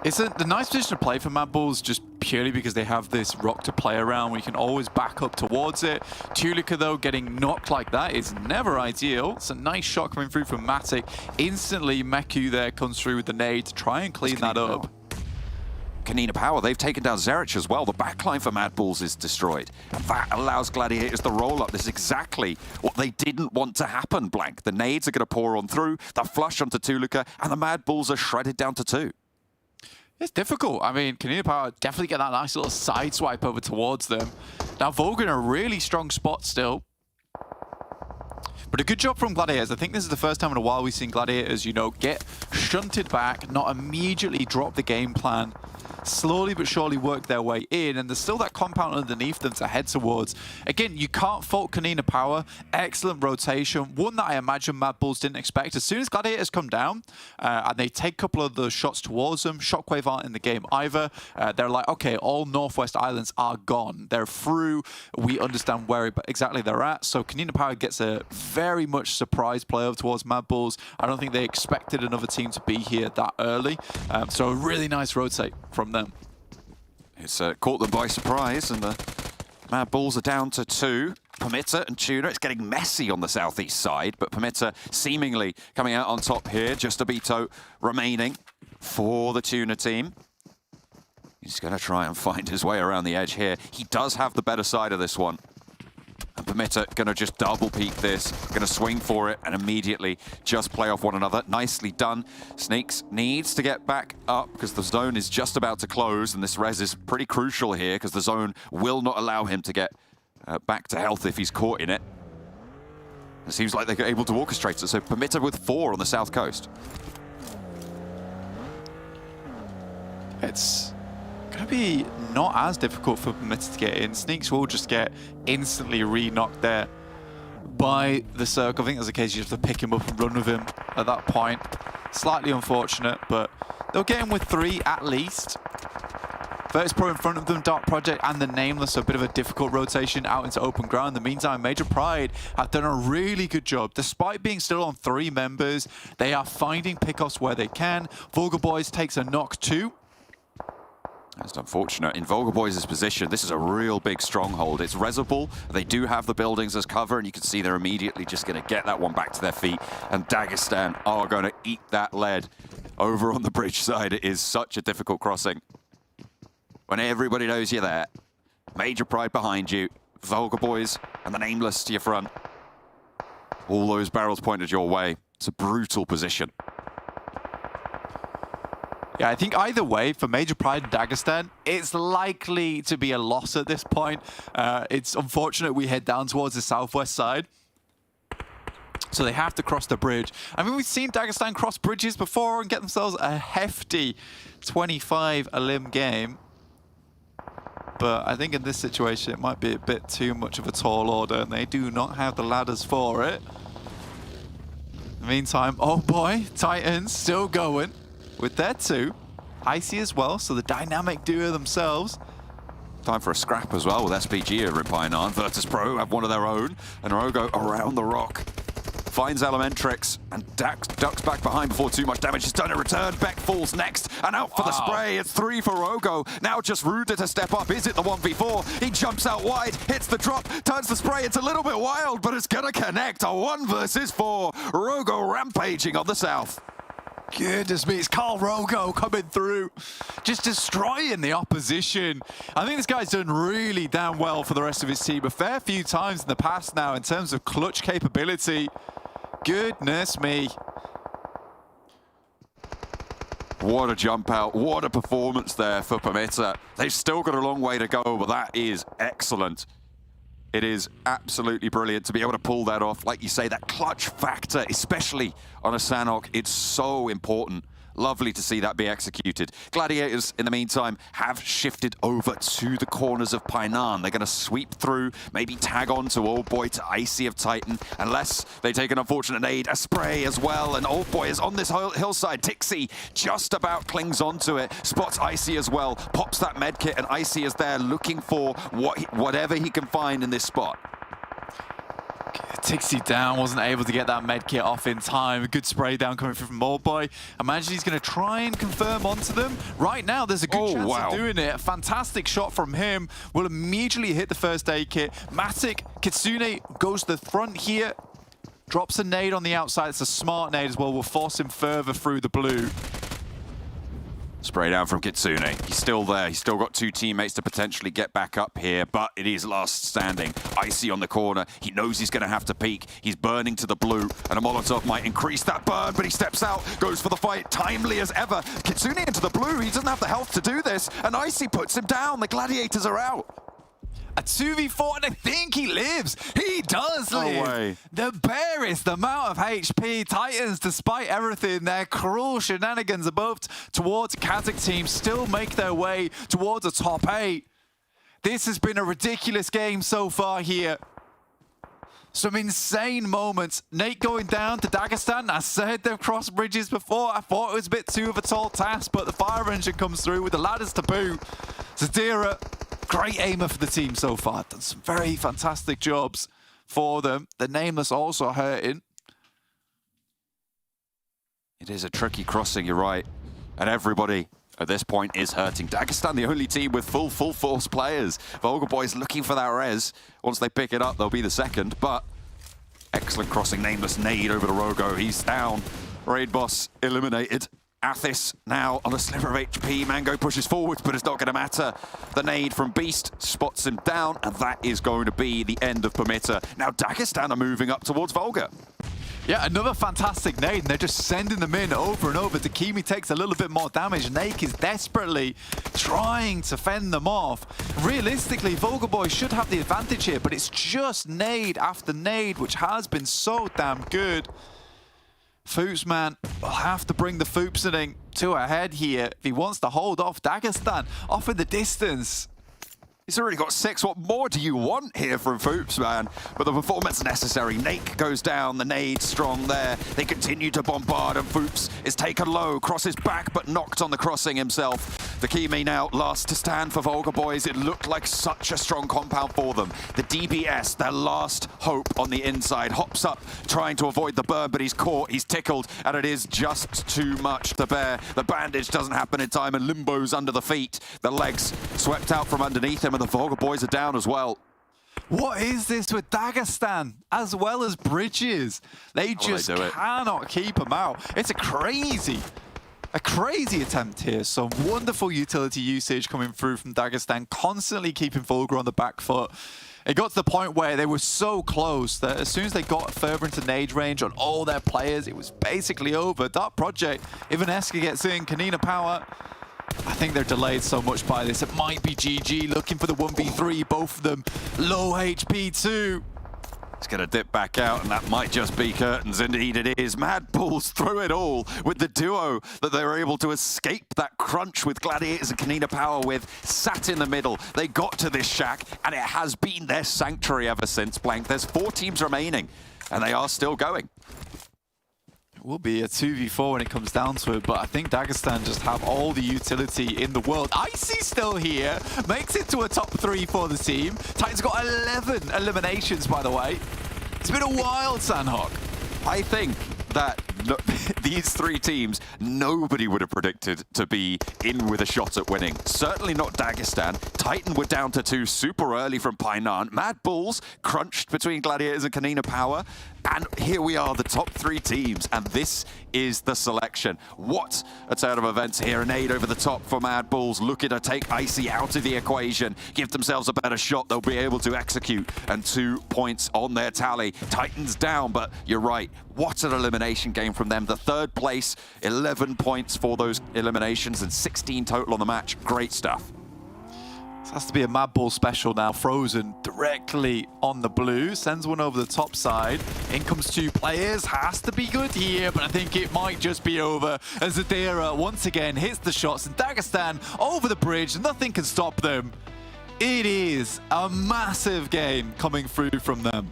It's the nice position to play for MadBulls just purely because they have this rock to play around where you can always back up towards it. TUNA, though, getting knocked like that is never ideal. It's a nice shot coming through from Matic. Instantly, Meku there comes through with the nade to try and clean that up. KONINA Power, they've taken down Zerich as well. The backline for MadBulls is destroyed. And that allows Gladiators to roll up. This is exactly what they didn't want to happen, Blank. The nades are going to pour on through, the flush onto Tuluka, and the MadBulls are shredded down to 2. It's difficult. I mean, KONINA Power definitely get that nice little side swipe over towards them. Now, Vulgar in a really strong spot still. But a good job from Gladiators. I think this is the first time in a while we've seen Gladiators, you know, get shunted back, not immediately drop the game plan. Slowly but surely work their way in, and there's still that compound underneath them to head towards. Again, you can't fault KONINA Power. Excellent rotation. One that I imagine MadBulls didn't expect. As soon as Gladiators come down and they take a couple of those shots towards them, Shockwave aren't in the game either. They're like, okay, all Northwest Islands are gone. They're through. We understand where exactly they're at. So KONINA Power gets a very much surprise play over towards MadBulls. I don't think they expected another team to be here that early. So a really nice rotate from them. It's caught them by surprise, and the MadBulls are down to 2. PERMITTA and TUNA, it's getting messy on the southeast side, but PERMITTA seemingly coming out on top here. Just Abito remaining for the TUNA team. He's going to try and find his way around the edge here. He does have the better side of this one. And PERMITTA going to just double peek this, going to swing for it and immediately just play off one another. Nicely done. Sneaks needs to get back up because the zone is just about to close, and this res is pretty crucial here because the zone will not allow him to get back to health if he's caught in it. It seems like they're able to orchestrate it, so PERMITTA with 4 on the south coast. It's going to be not as difficult for PERMITTA to get in. Sneaks will just get instantly re-knocked there by the circle. I think there's a case you have to pick him up and run with him at that point. Slightly unfortunate, but they'll get him with 3 at least. VIRTUS.PRO in front of them, Dark Project and the Nameless, so a bit of a difficult rotation out into open ground. In the meantime, Major Pride have done a really good job. Despite being still on 3 members, they are finding pickoffs where they can. Vulgar Boys takes a knock too. That's unfortunate. In Vulgar Boys' position, this is a real big stronghold. It's resable. They do have the buildings as cover, and you can see they're immediately just going to get that one back to their feet. And Dagistan are going to eat that lead over on the bridge side. It is such a difficult crossing. When everybody knows you're there, Major Pride behind you, Vulgar Boys and the Nameless to your front. All those barrels pointed your way. It's a brutal position. Yeah, I think either way, for Major Pride and Dagistan, it's likely to be a loss at this point. It's unfortunate we head down towards the southwest side. So they have to cross the bridge. I mean, we've seen Dagistan cross bridges before and get themselves a hefty 25 a limb game. But I think in this situation, it might be a bit too much of a tall order, and they do not have the ladders for it. In the meantime, oh boy, Titans still going with their 2. Icy as well, so the dynamic duo themselves. Time for a scrap as well with SPG replying on. VIRTUS.PRO have one of their own, and Rogo around the rock. Finds Elementrix, and ducks back behind before too much damage is done in return. Beck falls next, and out for the spray. It's 3 for Rogo. Now just Ruda to step up. Is it the 1v4? He jumps out wide, hits the drop, turns the spray. It's a little bit wild, but it's gonna connect. A 1 versus 4. Rogo rampaging on the south. Goodness me, it's Carl Rogo coming through, just destroying the opposition. I think this guy's done really damn well for the rest of his team a fair few times in the past now in terms of clutch capability. Goodness me. What a jump out, what a performance there for PERMITTA. They've still got a long way to go, but that is excellent. It is absolutely brilliant to be able to pull that off. Like you say, that clutch factor, especially on a Sanhok, it's so important. Lovely to see that be executed. Gladiators, in the meantime, have shifted over to the corners of Painan. They're going to sweep through, maybe tag on to Old Boy, to Icy of Titan, unless they take an unfortunate nade, a spray as well, and Old Boy is on this hillside. Tixi just about clings onto it, spots Icy as well, pops that medkit, and Icy is there looking for whatever he can find in this spot. Tixi down, wasn't able to get that medkit off in time. A good spray down coming through from Old Boy. Imagine he's going to try and confirm onto them. Right now, there's a good chance of doing it. A fantastic shot from him. Will immediately hit the first aid kit. Matic, Kitsune goes to the front here. Drops a nade on the outside. It's a smart nade as well. Will force him further through the blue. Spray down from Kitsune. He's still there. He's still got two teammates to potentially get back up here, but it is last standing. Icy on the corner. He knows he's going to have to peek. He's burning to the blue, and a Molotov might increase that burn, but he steps out, goes for the fight, timely as ever. Kitsune into the blue. He doesn't have the health to do this, and Icy puts him down. The Gladiators are out. A 2v4, and I think he lives. He does live. No way. The barest amount of HP. Titans, despite everything, their cruel shenanigans above towards KASIK team, still make their way towards a top 8. This has been a ridiculous game so far here. Some insane moments. Nate going down to Dagistan. I said they've crossed bridges before. I thought it was a bit too of a tall task, but the fire engine comes through with the ladders to boot. Zadira, great aimer for the team so far. Done some very fantastic jobs for them. The Nameless also hurting. It is a tricky crossing, you're right. And everybody at this point is hurting. Dagistan, the only team with full force players. Vulgar Boys looking for that res. Once they pick it up, they'll be the second, but excellent crossing. Nameless nade over to Rogo. He's down. Raid boss eliminated. Athis now on a sliver of HP. Mango pushes forward, but it's not going to matter. The nade from Beast spots him down, and that is going to be the end of PERMITTA. Now Dagistan are moving up towards Vulgar. Yeah, another fantastic nade, and they're just sending them in over and over. Takimi takes a little bit more damage. Nake is desperately trying to fend them off. Realistically, Vulgar Boys should have the advantage here, but it's just nade after nade, which has been so damn good. Foopsman will have to bring the Foopsening to a head here if he wants to hold off Dagistan off in the distance. He's already got 6. What more do you want here from Foops, man? But the performance necessary. Nake goes down, the nade strong there. They continue to bombard, and Foops is taken low, crosses back, but knocked on the crossing himself. The Kimi now last to stand for Vulgar Boys. It looked like such a strong compound for them. The DBS, their last hope on the inside, hops up, trying to avoid the burn, but he's caught, he's tickled, and it is just too much to bear. The bandage doesn't happen in time, and Limbo's under the feet. The legs swept out from underneath him, and the Vulgar Boys are down as well. What is this with Dagistan as well as Bridges? They just cannot keep him out. It's a crazy attempt here. Some wonderful utility usage coming through from Dagistan, constantly keeping Vulgar on the back foot. It got to the point where they were so close that as soon as they got further into nade range on all their players, it was basically over. Dark Project, Ivaneska gets in, KONINA power. I think they're delayed so much by this. It might be GG looking for the 1v3, both of them low HP too. He's going to dip back out, and that might just be curtains. Indeed it is. MadBulls through it all with the duo that they were able to escape that crunch with Gladiators and KONINA power with, sat in the middle. They got to this shack, and it has been their sanctuary ever since, Blank. There's 4 teams remaining, and they are still going. Will be a 2v4 when it comes down to it, but I think Dagistan just have all the utility in the world. Icy's still here, makes it to a top 3 for the team. Titans got 11 eliminations, by the way. It's been a wild, Sanhok. I think that these 3 teams, nobody would have predicted to be in with a shot at winning. Certainly not Dagistan. Titan were down to 2 super early from Painan. MadBulls crunched between Gladiators and KONINA power. And here we are, the top 3 teams, and this is the selection. What a turn of events here. A nade over the top for MadBulls, looking to take Icy out of the equation, give themselves a better shot they'll be able to execute, and 2 points on their tally. Titans down, but you're right, what an elimination game from them. The 3rd place, 11 points for those eliminations, and 16 total on the match. Great stuff. This has to be a MadBulls special now. Frozen directly on the blue. Sends one over the top side. In comes 2 players. Has to be good here, but I think it might just be over as Zadira once again hits the shots. And Dagistan over the bridge. Nothing can stop them. It is a massive game coming through from them.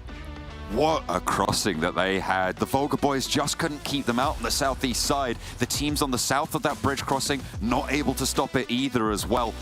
What a crossing that they had. The Vulgar Boys just couldn't keep them out on the southeast side. The teams on the south of that bridge crossing not able to stop it either as well.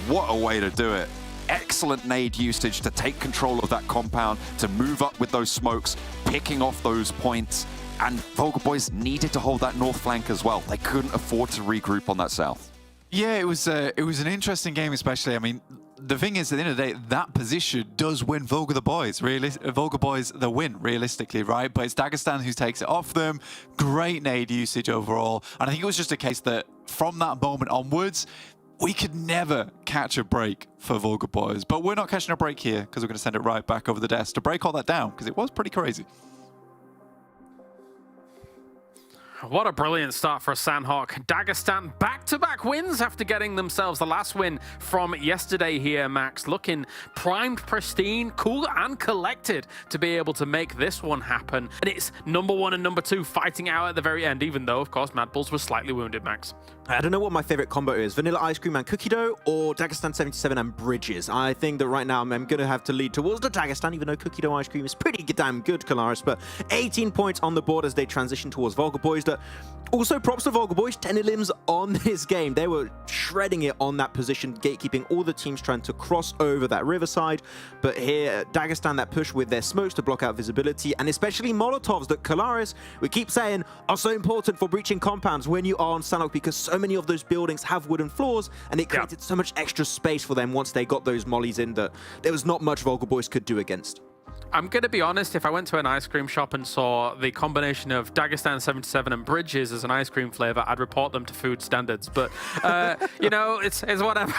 What a way to do it. Excellent nade usage to take control of that compound, to move up with those smokes, picking off those points. And Vulgar Boys needed to hold that north flank as well. They couldn't afford to regroup on that south. Yeah, it was an interesting game, especially. I mean, the thing is, at the end of the day, that position does win Vulgar the Boys. Vulgar Boys the win, realistically, right? But it's Dagistan who takes it off them. Great nade usage overall. And I think it was just a case that from that moment onwards, we could never catch a break for Vulgar Boys. But we're not catching a break here because we're going to send it right back over the desk to break all that down because it was pretty crazy. What a brilliant start for Sanhok. Dagistan back-to-back wins after getting themselves the last win from yesterday here, Max. Looking primed, pristine, cool and collected to be able to make this one happen. And it's number 1 and number 2 fighting out at the very end, even though, of course, MadBulls was slightly wounded, Max. I don't know what my favorite combo is, Vanilla Ice Cream and Cookie Dough or Dagistan 77 and Bridges. I think that right now I'm going to have to lead towards the Dagistan, even though Cookie Dough Ice Cream is pretty damn good, Kalaris. But 18 points on the board as they transition towards Vulgar Boys. Also, props to Vulgar Boys, 10 elims on this game. They were shredding it on that position, gatekeeping all the teams trying to cross over that riverside. But here, Dagistan, that push with their smokes to block out visibility, and especially Molotovs that Kalaris, we keep saying, are so important for breaching compounds when you are on Sanhok because so many of those buildings have wooden floors, and it created so much extra space for them once they got those mollies in that there was not much Vulgar Boys could do against. I'm going to be honest, if I went to an ice cream shop and saw the combination of Dagistan 77 and Bridges as an ice cream flavor, I'd report them to food standards. But, you know, it's whatever.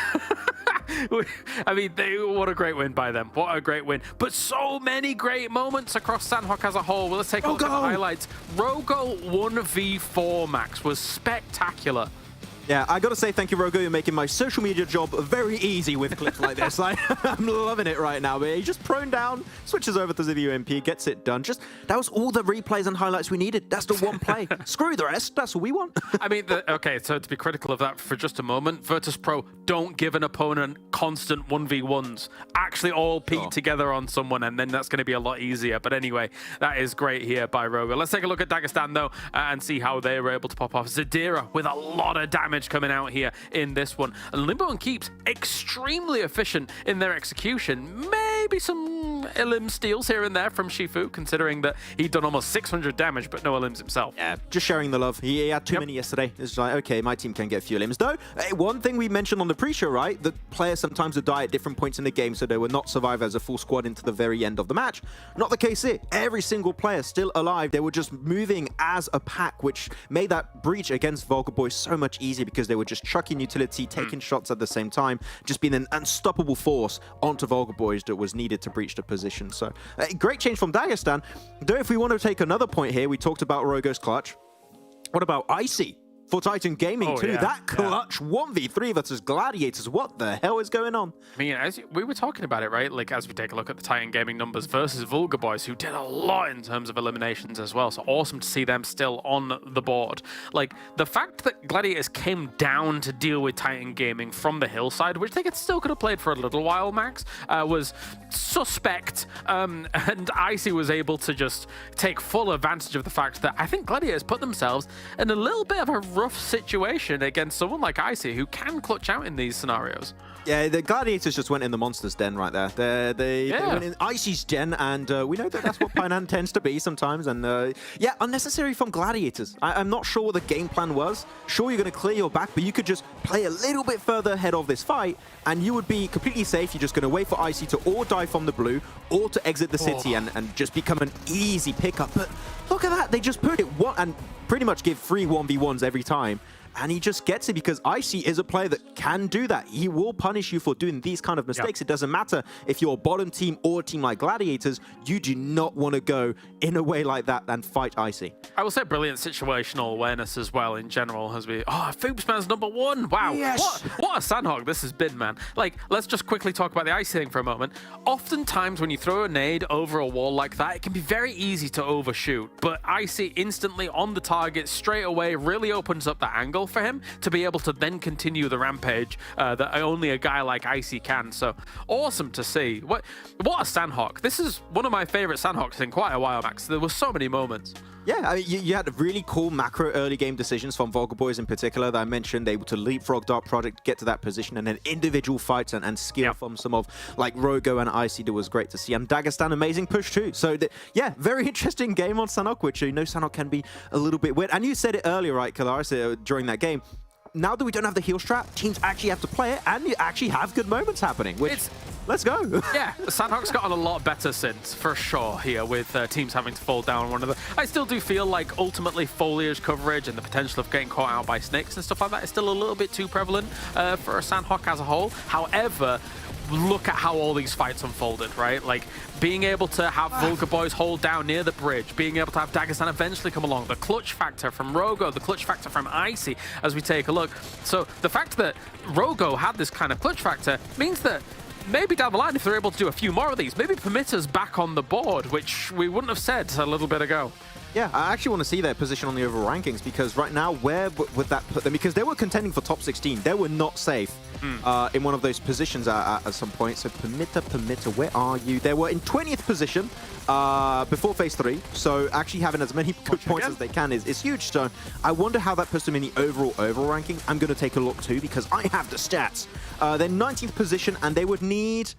I mean, what a great win by them. What a great win. But so many great moments across Sanhok as a whole. Well, let's take a look at the highlights. Rogo 1v4, Max, was spectacular. Yeah, I gotta say thank you, Rogo. You're making my social media job very easy with clips like this. I'm loving it right now. But he just prone down, switches over to the UMP, gets it done. That was all the replays and highlights we needed. That's the one play. Screw the rest. That's what we want. I mean, okay, so to be critical of that for just a moment, VIRTUS.PRO don't give an opponent constant 1v1s. Actually all peek together on someone, and then that's going to be a lot easier. But anyway, that is great here by Rogo. Let's take a look at Dagistan, though, and see how they were able to pop off. Zadira with a lot of damage coming out here in this one. And Limbo and Keeps extremely efficient in their execution. Maybe some elim steals here and there from Shifu, considering that he'd done almost 600 damage, but no elims himself. Yeah, just sharing the love. He had too many yesterday. It's like, okay, my team can get a few elims. Though, one thing we mentioned on the pre-show, right? That players sometimes would die at different points in the game, so they would not survive as a full squad into the very end of the match. Not the case here. Every single player still alive. They were just moving as a pack, which made that breach against Vulgar Boys so much easier because they were just chucking utility, taking shots at the same time, just being an unstoppable force onto Vulgar Boys that was needed to breach the position. So, great change from Dagistan. Though if we want to take another point here, we talked about Rogo's clutch. What about Icy for Titan Gaming too? That clutch 1v3 versus Gladiators. What the hell is going on? I mean, we were talking about it, right? Like, as we take a look at the Titan Gaming numbers versus Vulgar Boys, who did a lot in terms of eliminations as well. So awesome to see them still on the board. Like, the fact that Gladiators came down to deal with Titan Gaming from the hillside, which they still could have played for a little while, Max, was suspect. And Icy was able to just take full advantage of the fact that I think Gladiators put themselves in a little bit of a rough situation against someone like Icy, who can clutch out in these scenarios. Yeah, the Gladiators just went in the monster's den right there. They went in Icy's den, and we know that that's what Painan tends to be sometimes. And yeah, unnecessary from Gladiators. I'm not sure what the game plan was. Sure, you're going to clear your back, but you could just play a little bit further ahead of this fight, and you would be completely safe. You're just going to wait for Icy to or die from the blue, or to exit the city and just become an easy pickup. But look at that. They just put it and pretty much give 3 1v1s every time. and he just gets it because Icy is a player that can do that. He will punish you for doing these kind of mistakes. It doesn't matter if you're a bottom team or a team like Gladiators, you do not want to go in a way like that and fight Icy. I will say brilliant situational awareness as well in general as we... Oh, Foobsman's #1. Wow. Yes. What a Sanhok this has been, man. Like, let's just quickly talk about the Icy thing for a moment. Oftentimes when you throw a nade over a wall like that, it can be very easy to overshoot, but Icy instantly on the target straight away really opens up that angle for him to be able to then continue the rampage that only a guy like Icy can. So awesome to see. What a Sanhok. This is one of my favorite Sanhoks in quite a while, Max. There were so many moments. Yeah, I mean, you had really cool macro early game decisions from Vulgar Boys in particular that I mentioned, able to leapfrog Dark Project, get to that position, and then individual fights and skill from some of like Rogo and Icy that was great to see. And Dagistan, amazing push too. So yeah, very interesting game on Sanhok, which you know Sanhok can be a little bit weird. And you said it earlier, right, Kalaris, during that game. Now that we don't have the heal strat, teams actually have to play it, and you actually have good moments happening, which... Let's go. Yeah, Sanhok's gotten a lot better since, for sure, here with teams having to fall down one another. I still do feel like ultimately foliage coverage and the potential of getting caught out by snakes and stuff like that is still a little bit too prevalent for a Sanhok as a whole. However, look at how all these fights unfolded, right? Like, being able to have Vulgar Boys hold down near the bridge, being able to have Dagistan eventually come along, the clutch factor from Rogo, the clutch factor from Icy as we take a look. So the fact that Rogo had this kind of clutch factor means that maybe down the line, if they're able to do a few more of these, maybe PERMITTA's back on the board, which we wouldn't have said a little bit ago. Yeah, I actually want to see their position on the overall rankings, because right now, where would that put them? Because they were contending for top 16. They were not safe in one of those positions at some point. So PERMITTA, where are you? They were in 20th position before phase 3. So actually having as many good points as they can is huge. So I wonder how that puts them in the overall ranking. I'm going to take a look too, because I have the stats. They're 19th position, and they would need...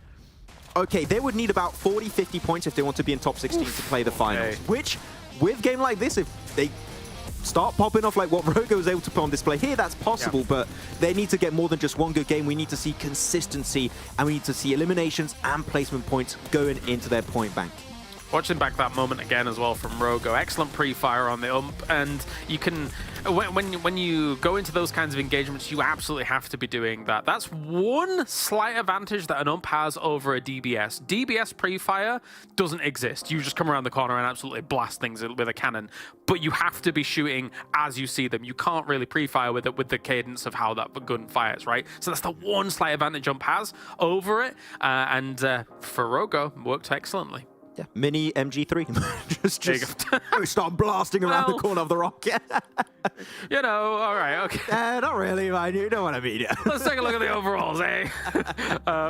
Okay, they would need about 40, 50 points if they want to be in top 16 to play the finals, which... With a game like this, if they start popping off like what Rogo was able to put on display here, that's possible, but they need to get more than just one good game. We need to see consistency, and we need to see eliminations and placement points going into their point bank. Watching back that moment again as well from Rogo, excellent pre-fire on the ump, and you can, when you go into those kinds of engagements, you absolutely have to be doing that. That's one slight advantage that an ump has over a DBS. DBS pre-fire doesn't exist. You just come around the corner and absolutely blast things with a cannon, but you have to be shooting as you see them. You can't really pre-fire with it with the cadence of how that gun fires, right? So that's the one slight advantage ump has over it, and for Rogo, worked excellently. Yeah, mini MG3. just start blasting around the corner of the rock. You know, all right, okay. Not really, man. You know what I mean. Let's take a look at the overalls, eh?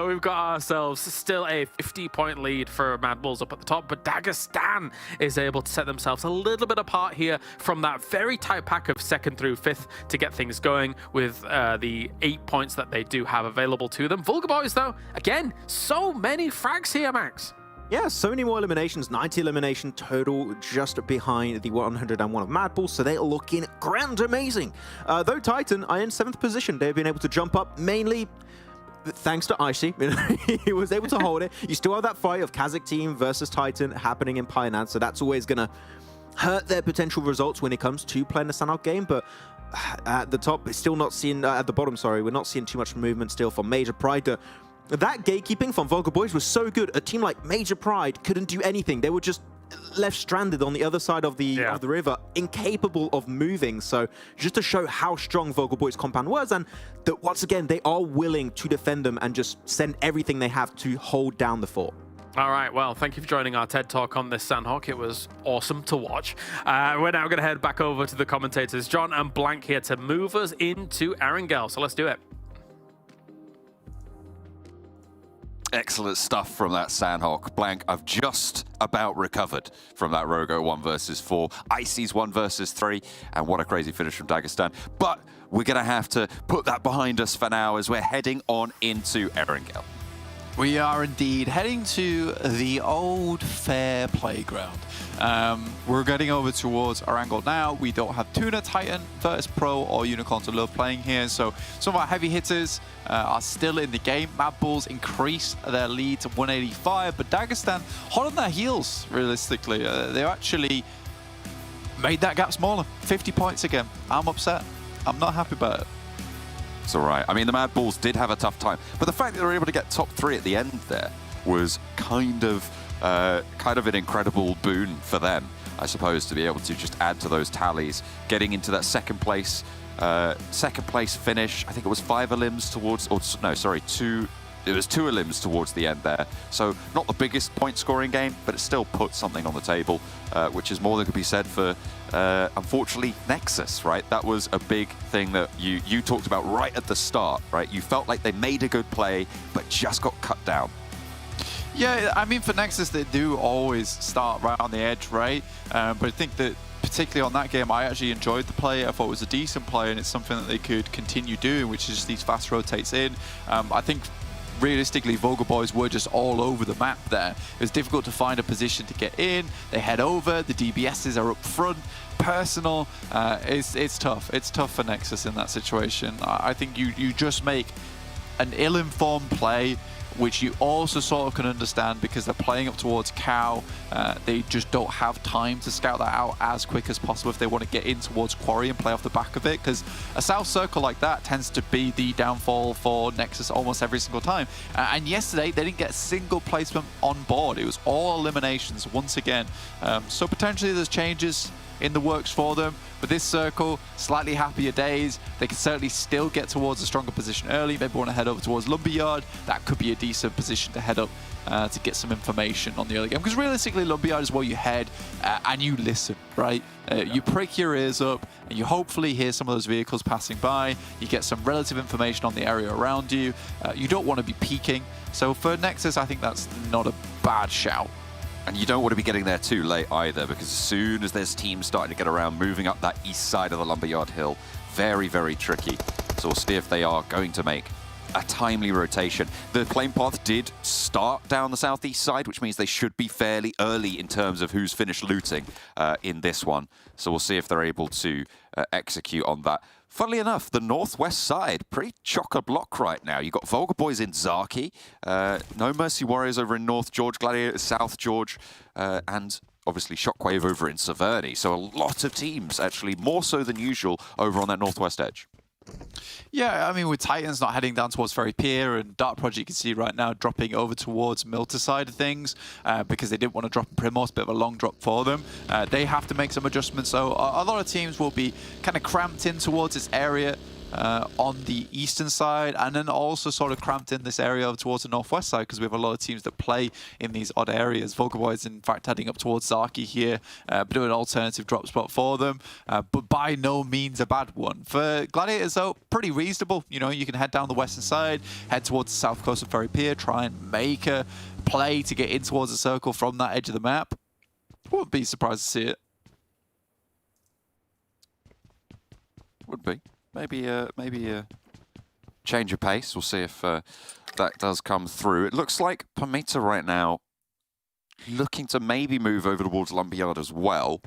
We've got ourselves still a 50-point lead for MadBulls up at the top, but Dagistan is able to set themselves a little bit apart here from that very tight pack of 2nd through 5th to get things going with the 8 points that they do have available to them. Vulgar Boys, though, again, so many frags here, Max. Yeah, so many more eliminations, 90 elimination total, just behind the 101 of MadBulls, so they're looking grand amazing. Though Titan are in 7th position, they've been able to jump up mainly thanks to Icy. He was able to hold it. You still have that fight of KASIK team versus Titan happening in Pioneer, so that's always going to hurt their potential results when it comes to playing the Sanhok game, but at the top, it's still not seeing, at the bottom, sorry, we're not seeing too much movement still from Major Pride. That gatekeeping from Vulgar Boys was so good. A team like Major Pride couldn't do anything. They were just left stranded on the other side of the river, incapable of moving. So just to show how strong Vulgar Boys compound was, and that once again, they are willing to defend them and just send everything they have to hold down the fort. All right, well, thank you for joining our TED Talk on this Sanhok. It was awesome to watch. We're now going to head back over to the commentators, John and Blank, here to move us into Erangel. So let's do it. Excellent stuff from that Sanhok. Blank, I've just about recovered from that Rogo 1 versus 4, Icy's 1 versus 3, and what a crazy finish from Dagistan. But we're going to have to put that behind us for now as we're heading on into Erangel. We are indeed heading to the old fair playground. We're getting over towards Erangel now. We don't have TUNA, Titan, VIRTUS.PRO, or Unicorn to love playing here, so some of our heavy hitters are still in the game. MadBulls increase their lead to 185, but Dagistan hot on their heels, realistically. They actually made that gap smaller. 50 points again. I'm upset. I'm not happy about it. It's all right. I mean, the MadBulls did have a tough time, but the fact that they were able to get top 3 at the end there was kind of an incredible boon for them, I suppose, to be able to just add to those tallies, getting into that second place finish. I think it was 5 elims towards, or no, sorry, 2. It was 2 elims towards the end there. So not the biggest point scoring game, but it still put something on the table, which is more than could be said for, unfortunately, Nexus, right? That was a big thing that you talked about right at the start, right? You felt like they made a good play, but just got cut down. Yeah, I mean, for Nexus, they do always start right on the edge, right? But I think that particularly on that game, I actually enjoyed the play. I thought it was a decent play, and it's something that they could continue doing, which is just these fast rotates in. I think realistically, Vulgar Boys were just all over the map there. It was difficult to find a position to get in. They head over. The DBSs are up front. Personal. It's tough. It's tough for Nexus in that situation. I think you just make an ill-informed play, which you also sort of can understand because they're playing up towards Cow. They just don't have time to scout that out as quick as possible if they want to get in towards Quarry and play off the back of it, because a south circle like that tends to be the downfall for Nexus almost every single time. And yesterday, they didn't get a single placement on board. It was all eliminations once again. So potentially there's changes in the works for them. But this circle, slightly happier days. They can certainly still get towards a stronger position early. Maybe want to head over towards Lumberyard. That could be a decent position to head up to get some information on the early game. Because realistically, Lumberyard is where you head and you listen, right? You prick your ears up and you hopefully hear some of those vehicles passing by. You get some relative information on the area around you. You don't want to be peeking. So for Nexus, I think that's not a bad shout. And you don't want to be getting there too late either, because as soon as there's teams starting to get around, moving up that east side of the Lumberyard Hill, very, very tricky. So we'll see if they are going to make a timely rotation. The plane path did start down the southeast side, which means they should be fairly early in terms of who's finished looting in this one. So we'll see if they're able to execute on that. Funnily enough, the northwest side, pretty chock-a-block right now. You've got Vulgar Boys in Zaki, No Mercy Warriors over in North George, Gladiators South George, and obviously Shockwave over in Severny. So a lot of teams, actually, more so than usual, over on that northwest edge. Yeah, I mean, with Titans not heading down towards Ferry Pier and Dark Project, you can see right now dropping over towards MUERTE side of things because they didn't want to drop Primos, bit of a long drop for them. They have to make some adjustments, so a lot of teams will be kind of cramped in towards this area on the eastern side, and then also sort of cramped in this area towards the northwest side because we have a lot of teams that play in these odd areas. Vulgar Boys, in fact, heading up towards Zaki here, a bit of an alternative drop spot for them, but by no means a bad one. For Gladiators, though, pretty reasonable. You know, you can head down the western side, head towards the south coast of Ferry Pier, try and make a play to get in towards the circle from that edge of the map. Wouldn't be surprised to see it. Would be. Maybe a change of pace. We'll see if that does come through. It looks like PERMITTA right now looking to maybe move over towards Lumberyard as well,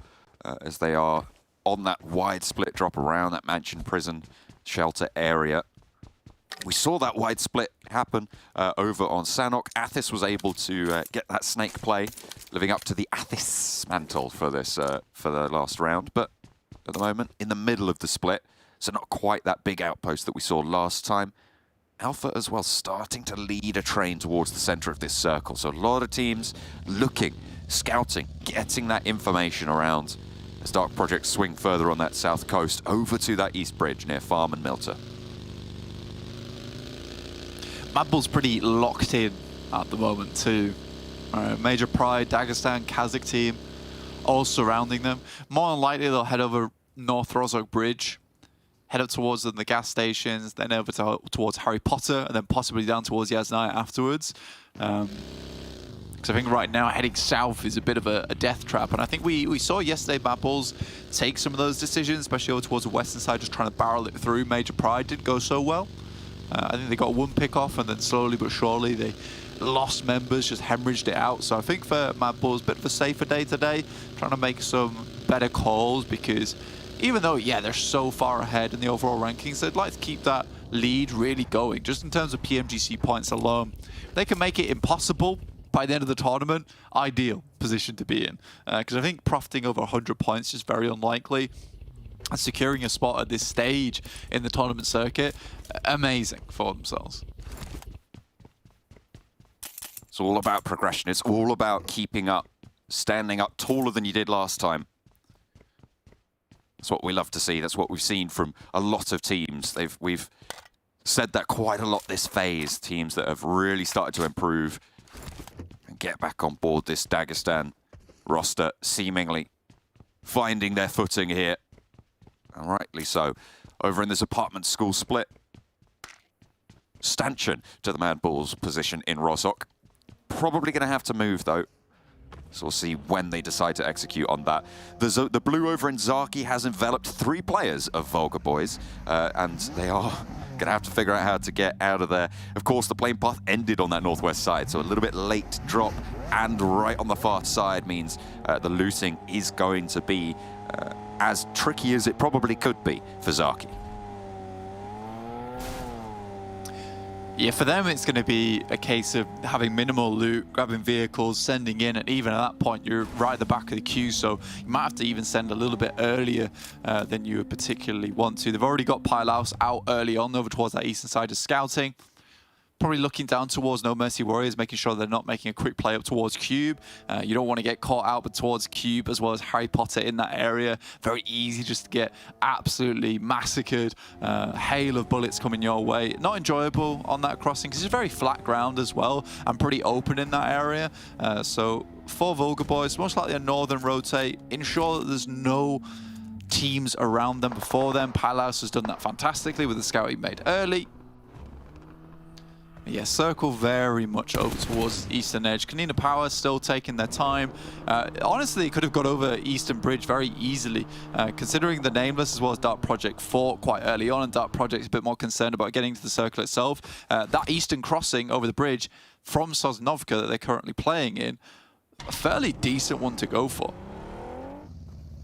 as they are on that wide split drop around that mansion prison shelter area. We saw that wide split happen over on Sanhok. Athis was able to get that snake play, living up to the Athis mantle for this for the last round. But at the moment, in the middle of the split, so not quite that big outpost that we saw last time. Alpha as well starting to lead a train towards the center of this circle. So a lot of teams looking, scouting, getting that information around as Dark Project swing further on that south coast over to that east bridge near Farm and MUERTE. MadBulls pretty locked in at the moment too. Major Pride, Dagistan, KASIK team all surrounding them. More than likely they'll head over North Rozo Bridge, head up towards the gas stations, then over towards Harry Potter, and then possibly down towards Yasnaya afterwards. Because I think right now heading south is a bit of a death trap, and I think we saw yesterday MadBulls take some of those decisions, especially over towards the western side, just trying to barrel it through. Major Pride didn't go so well. I think they got one pick off, and then slowly but surely they lost members, just hemorrhaged it out. So I think for MadBulls, a bit of a safer day today, trying to make some better calls, because even though, yeah, they're so far ahead in the overall rankings, they'd like to keep that lead really going. Just in terms of PMGC points alone, they can make it impossible by the end of the tournament. Ideal position to be in. Because I think profiting over 100 points is very unlikely. and securing a spot at this stage in the tournament circuit, amazing for themselves. It's all about progression. It's all about keeping up, standing up taller than you did last time. That's what we love to see. That's what we've seen from a lot of teams. We've said that quite a lot this phase. Teams that have really started to improve and get back on board this Dagistan roster, seemingly finding their footing here. And rightly so. Over in this apartment school split, stanchion to the MadBulls position in Rogo. Probably going to have to move though. So we'll see when they decide to execute on that. The blue over in Zaki has enveloped 3 players of Vulgar Boys, and they are going to have to figure out how to get out of there. Of course, the plane path ended on that northwest side, so a little bit late drop, and right on the far side means the looting is going to be as tricky as it probably could be for Zaki. Yeah, for them it's going to be a case of having minimal loot, grabbing vehicles, sending in, and even at that point you're right at the back of the queue, so you might have to even send a little bit earlier than you would particularly want to. They've already got Pilehouse out early on over towards that eastern side of scouting. Probably looking down towards No Mercy Warriors, making sure they're not making a quick play up towards Cube. You don't want to get caught out, but towards Cube as well as Harry Potter in that area. Very easy just to get absolutely massacred. Hail of bullets coming your way. Not enjoyable on that crossing because it's very flat ground as well and pretty open in that area. So for Vulgar Boys, most likely a northern rotate. Ensure that there's no teams around them before them. Pilehouse has done that fantastically with the scout he made early. Yeah, circle very much over towards Eastern Edge. KONINA Power still taking their time. Honestly, it could have got over Eastern Bridge very easily, considering the Nameless as well as Dark Project fought quite early on, and Dark Project's a bit more concerned about getting to the circle itself. That Eastern crossing over the bridge from Sosnovka that they're currently playing in, a fairly decent one to go for.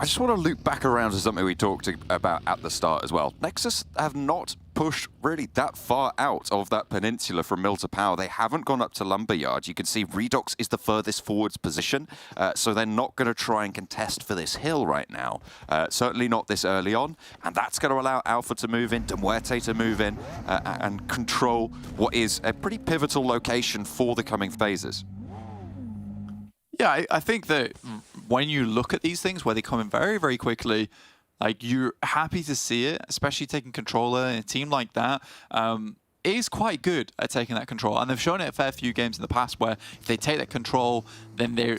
I just want to loop back around to something we talked about at the start as well. Nexus have not pushed really that far out of that peninsula from Mill to Power. They haven't gone up to Lumberyard. You can see Redox is the furthest forwards position, so they're not going to try and contest for this hill right now. Certainly not this early on, and that's going to allow Alpha to move in, MUERTE to move in, and control what is a pretty pivotal location for the coming phases. Yeah, I think that when you look at these things where they come in very, very quickly, like you're happy to see it, especially taking controller in a team like that. Is quite good at taking that control. And they've shown it a fair few games in the past where if they take that control, then they're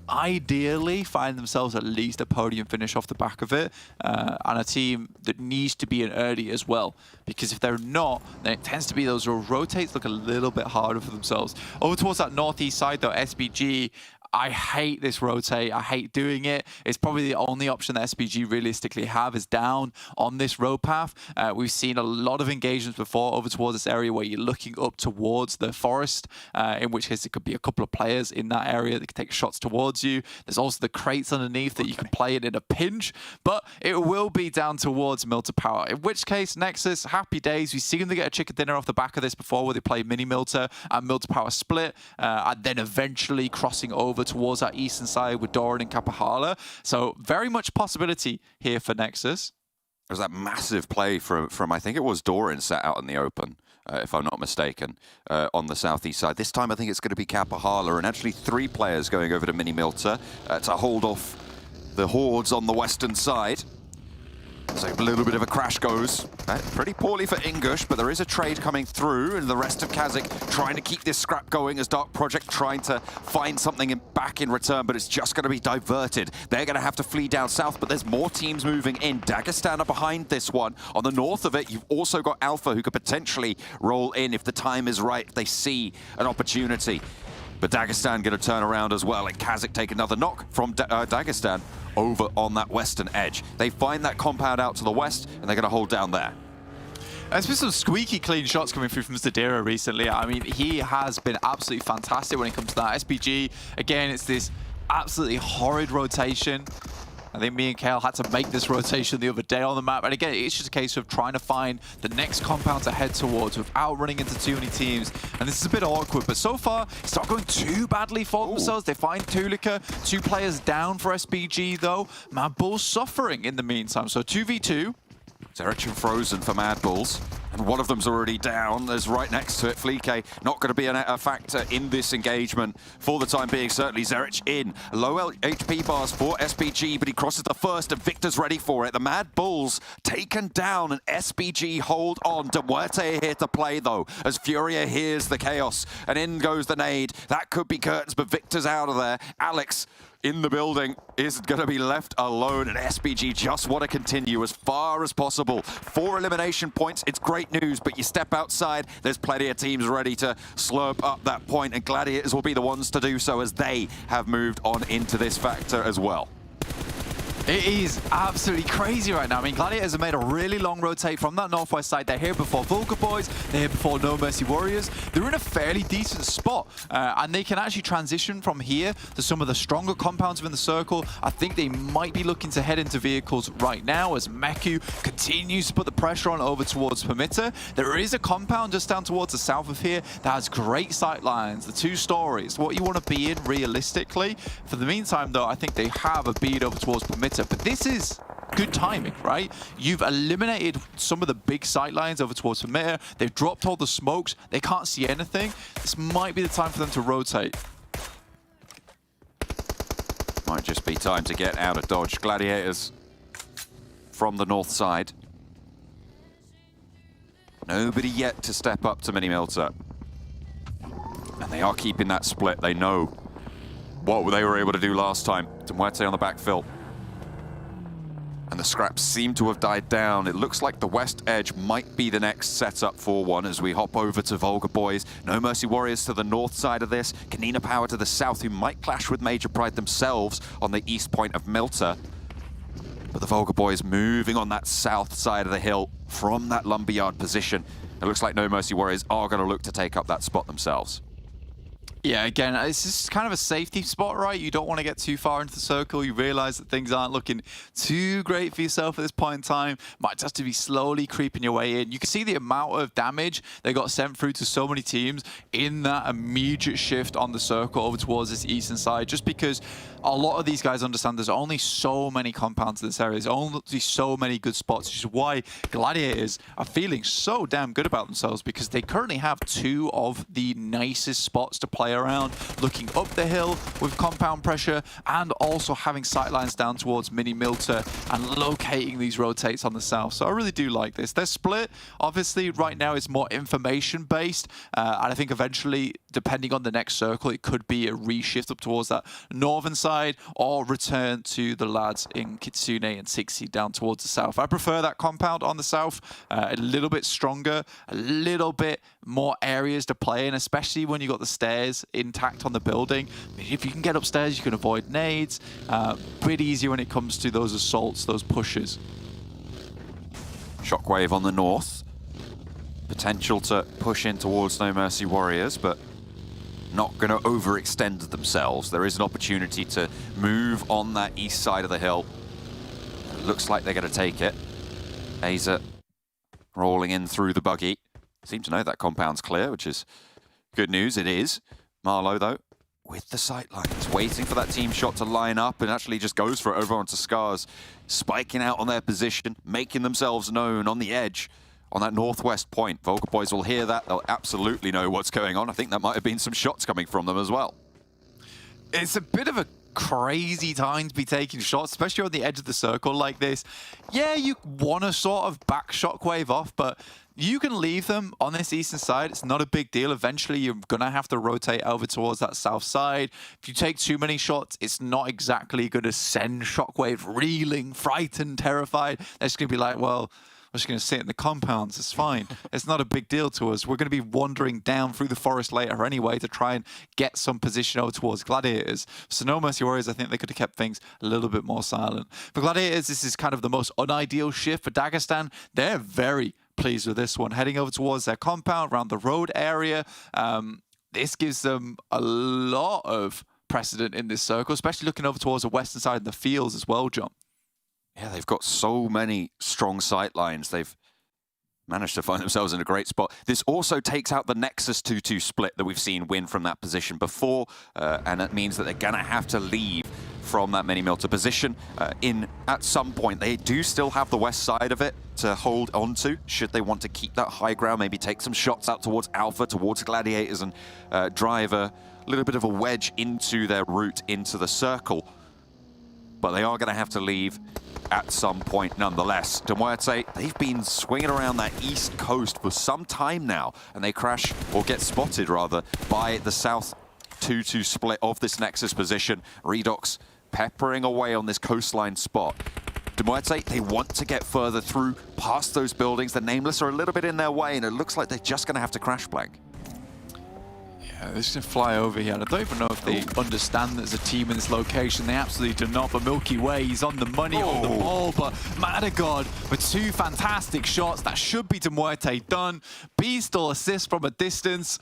ideally find themselves at least a podium finish off the back of it, and a team that needs to be in early as well, because if they're not, then it tends to be those rotates look a little bit harder for themselves. Over towards that northeast side though, SBG, I hate this rotate. I hate doing it. It's probably the only option that SBG realistically have is down on this road path. We've seen a lot of engagements before over towards this area where you're looking up towards the forest, in which case it could be a couple of players in that area that can take shots towards you. There's also the crates underneath that you can play it in a pinch, but it will be down towards Mill to Power, in which case Nexus, happy days. We've seen them get a chicken dinner off the back of this before where they play Mini Milter and Mill to Power split, and then eventually crossing over towards that eastern side with Doran and Kapahala. So very much possibility here for Nexus. There's that massive play from I think it was Doran sat out in the open, if I'm not mistaken, on the southeast side. This time I think it's going to be Kapahala, and actually 3 players going over to Mini Milter to hold off the hordes on the western side. So a little bit of a crash goes. Pretty poorly for Ingush, but there is a trade coming through, and the rest of KASIK trying to keep this scrap going as Dark Project trying to find something back in return, but it's just going to be diverted. They're going to have to flee down south, but there's more teams moving in. Dagistan are behind this one. On the north of it, you've also got Alpha, who could potentially roll in if the time is right, if they see an opportunity. But Dagistan going to turn around as well, and KASIK take another knock from Dagistan over on that western edge. They find that compound out to the west, and they're going to hold down there. There's been some squeaky clean shots coming through from Zadira recently. I mean, he has been absolutely fantastic when it comes to that. SBG, again, it's this absolutely horrid rotation. I think me and Kale had to make this rotation the other day on the map. And again, it's just a case of trying to find the next compound to head towards without running into too many teams. And this is a bit awkward, but so far, it's not going too badly for themselves. They find Tulika, 2 players down for SBG though. MadBulls suffering in the meantime. So 2v2. Zerich and Frozen for MadBulls, and one of them's already down. There's right next to it, Fleeke, not going to be a factor in this engagement for the time being, certainly. Zerich in, low HP bars for SBG, but he crosses the first, and Victor's ready for it. The MadBulls taken down, and SBG hold on. MUERTE here to play, though, as Furia hears the chaos, and in goes the nade. That could be curtains, but Victor's out of there. Alex in the building is going to be left alone, and SBG just want to continue as far as possible. 4 elimination points, it's great news, but you step outside, there's plenty of teams ready to slurp up that point, and Gladiators will be the ones to do so as they have moved on into this factor as well. It is absolutely crazy right now. I mean, Gladiators have made a really long rotate from that northwest side. They're here before Vulgar Boys. They're here before No Mercy Warriors. They're in a fairly decent spot, and they can actually transition from here to some of the stronger compounds within the circle. I think they might be looking to head into vehicles right now as Meku continues to put the pressure on over towards PERMITTA. There is a compound just down towards the south of here that has great sight lines, the 2 stories, what you want to be in realistically. For the meantime, though, I think they have a bead over towards PERMITTA. But this is good timing, right? You've eliminated some of the big sight lines over towards PERMITTA. They've dropped all the smokes. They can't see anything. This might be the time for them to rotate. Might just be time to get out of dodge. Gladiators from the north side. Nobody yet to step up to MiniMilter. And they are keeping that split. They know what they were able to do last time. MUERTE on the backfill. And the scraps seem to have died down. It looks like the west edge might be the next setup for one as we hop over to Vulgar Boys. No Mercy Warriors to the north side of this. KONINA Power to the south, who might clash with Major Pride themselves on the east point of Milter. But the Vulgar Boys moving on that south side of the hill from that lumberyard position. It looks like No Mercy Warriors are going to look to take up that spot themselves. Yeah, again, it's just kind of a safety spot, right? You don't want to get too far into the circle. You realize that things aren't looking too great for yourself at this point in time. Might just have to be slowly creeping your way in. You can see the amount of damage they got sent through to so many teams in that immediate shift on the circle over towards this eastern side, just because a lot of these guys understand there's only so many compounds in this area. There's only so many good spots, which is why Gladiators are feeling so damn good about themselves, because they currently have 2 of the nicest spots to play around, looking up the hill with compound pressure and also having sightlines down towards MiniMilter and locating these rotates on the south. So I really do like this. Their split, obviously, right now is more information-based, and I think eventually, depending on the next circle, it could be a reshift up towards that northern side or return to the lads in Kitsune and Sixi down towards the south. I prefer that compound on the south, a little bit stronger, a little bit more areas to play in, especially when you got the stairs intact on the building. If you can get upstairs, you can avoid nades. A bit easier when it comes to those assaults, those pushes. Shockwave on the north. Potential to push in towards No Mercy Warriors, but not going to overextend themselves. There is an opportunity to move on that east side of the hill. It looks like they're going to take it. Aza rolling in through the buggy. Seem to know that compound's clear, which is good news. It is. Marlowe, though, with the sightlines, waiting for that team shot to line up, and actually just goes for it over onto Scars, spiking out on their position, making themselves known on the edge on that northwest point. Vulgar Boys will hear that. They'll absolutely know what's going on. I think that might have been some shots coming from them as well. It's a bit of a crazy time to be taking shots, especially on the edge of the circle like this. Yeah, you want to sort of back Shockwave off, but you can leave them on this eastern side. It's not a big deal. Eventually, you're going to have to rotate over towards that south side. If you take too many shots, it's not exactly going to send Shockwave reeling, frightened, terrified. They're just going to be like, well, we're just going to sit in the compounds. It's fine. It's not a big deal to us. We're going to be wandering down through the forest later anyway to try and get some position over towards Gladiators. So No Mercy Warriors, I think they could have kept things a little bit more silent. For Gladiators, this is kind of the most unideal shift. For Dagistan, they're very pleased with this one. Heading over towards their compound around the road area. This gives them a lot of precedent in this circle, especially looking over towards the western side of the fields as well, John. Yeah, they've got so many strong sight lines. They've managed to find themselves in a great spot. This also takes out the NEXUS 2-2 split that we've seen win from that position before, and that means that they're going to have to leave from that mini-milter position at some point. They do still have the west side of it to hold on to, should they want to keep that high ground, maybe take some shots out towards Alpha, towards Gladiators, and drive a little bit of a wedge into their route into the circle. But they are going to have to leave at some point nonetheless. MUERTE, they've been swinging around that east coast for some time now, and they crash, or get spotted rather, by the south 2-2 split of this NEXUS position. Redox peppering away on this coastline spot. MUERTE, they want to get further through past those buildings. The Nameless are a little bit in their way, and it looks like they're just going to have to crash blank. Yeah, they're just going to fly over here. And I don't even know if they understand there's a team in this location. They absolutely do not. But Milky Way, he's on the money, on the ball. But Madagod with 2 fantastic shots. That should be MUERTE done. Beastal assist from a distance.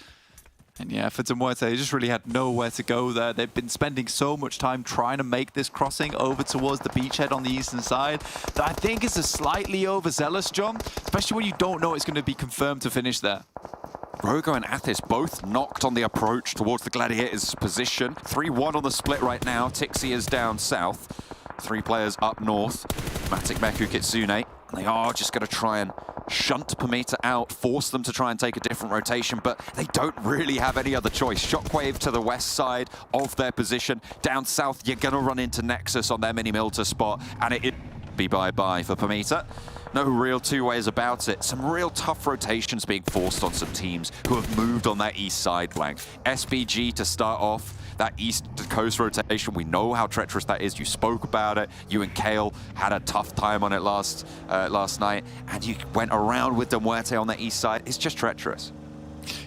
And yeah, for MUERTE, they just really had nowhere to go there. They've been spending so much time trying to make this crossing over towards the beachhead on the eastern side that I think is a slightly overzealous, John, especially when you don't know it's going to be confirmed to finish there. Rogo and Athis both knocked on the approach towards the Gladiators' position. 3-1 on the split right now. Tixi is down south. 3 players up north. Matic, Meku, Kitsune. And they are just going to try and shunt PERMITTA out, force them to try and take a different rotation, but they don't really have any other choice. Shockwave to the west side of their position. Down south, you're going to run into NEXUS on their mini-milter spot, and it be bye-bye for PERMITTA. No real two ways about it. Some real tough rotations being forced on some teams who have moved on that east side flank. SBG to start off that east coast rotation. We know how treacherous that is. You spoke about it. You and Kale had a tough time on it last night, and you went around with MUERTE on the east side. It's just treacherous.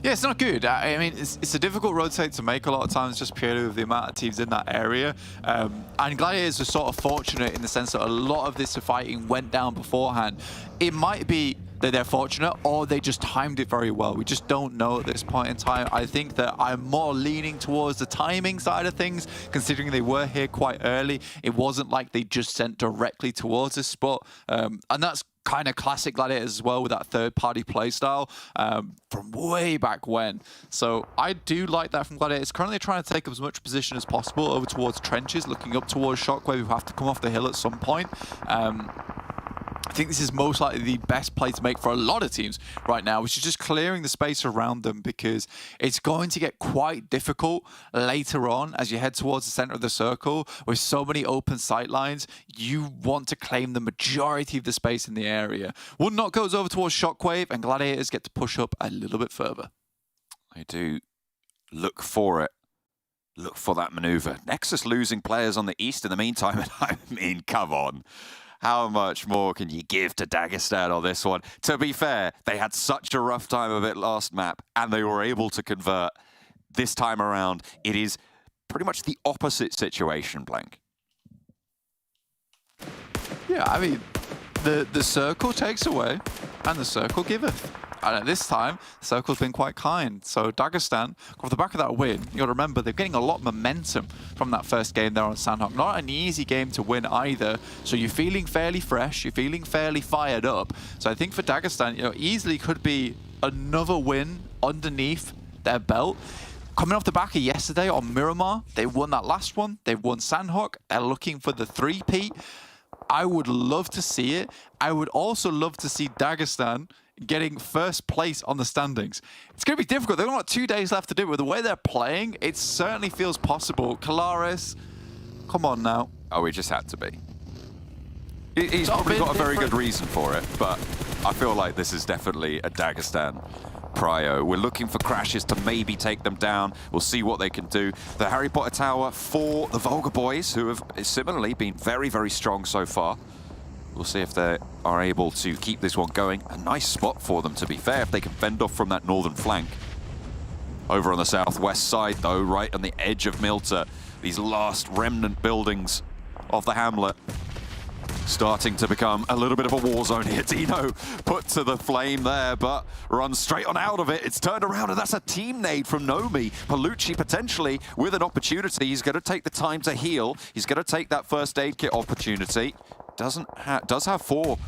Yeah, it's not good. I mean, it's a difficult rotate to make a lot of times, just purely with the amount of teams in that area. And Gladiators are sort of fortunate in the sense that a lot of this fighting went down beforehand. It might be that they're fortunate, or they just timed it very well. We just don't know at this point in time. I think that I'm more leaning towards the timing side of things, considering they were here quite early. It wasn't like they just sent directly towards this spot. And that's kind of classic Gladiators as well, with that third-party playstyle from way back when. So I do like that from Gladiators. Currently trying to take up as much position as possible over towards trenches, looking up towards Shockwave, who have to come off the hill at some point. I think this is most likely the best play to make for a lot of teams right now, which is just clearing the space around them, because it's going to get quite difficult later on as you head towards the center of the circle with so many open sight lines. You want to claim the majority of the space in the area. One knock goes over towards Shockwave, and Gladiators get to push up a little bit further. I do look for it. Look for that maneuver. NEXUS losing players on the east in the meantime, and I mean, come on. How much more can you give to Dagistan on this one? To be fair, they had such a rough time of it last map, and they were able to convert. This time around, it is pretty much the opposite situation, Blank. Yeah, I mean, the circle takes away, and the circle giveth. And at this time, the circle's been quite kind. So Dagistan, off the back of that win, you got to remember they're getting a lot of momentum from that first game there on Sanhok. Not an easy game to win either. So you're feeling fairly fresh, you're feeling fairly fired up. So I think for Dagistan, you know, easily could be another win underneath their belt. Coming off the back of yesterday on Miramar, they won that last one. They've won Sanhok. They're looking for the 3-peat. I would love to see it. I would also love to see Dagistan getting first place on the standings. It's going to be difficult. They've got 2 days left to do it. With the way they're playing, it certainly feels possible. Kalaris, come on now. Oh, he just had to be. He's probably got a very good reason for it, but I feel like this is definitely a Dagistan prio. We're looking for crashes to maybe take them down. We'll see what they can do. The Harry Potter Tower for the Vulgar Boys, who have similarly been very, very strong so far. We'll see if they are able to keep this one going. A nice spot for them, to be fair, if they can fend off from that northern flank. Over on the southwest side, though, right on the edge of MUERTE, these last remnant buildings of the hamlet. starting to become a little bit of a war zone here. Dino put to the flame there, but runs straight on out of it. It's turned around, and that's a team nade from Nomi. Palucci potentially with an opportunity. He's going to take the time to heal. He's going to take that first aid kit opportunity. Does have 4